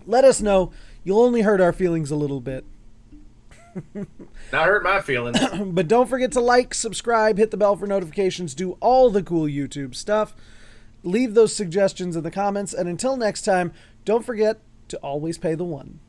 let us know. You'll only hurt our feelings a little bit. Not hurt my feelings. But don't forget to like, subscribe, hit the bell for notifications, do all the cool YouTube stuff. Leave those suggestions in the comments, and until next time, Don't forget to always pay the one.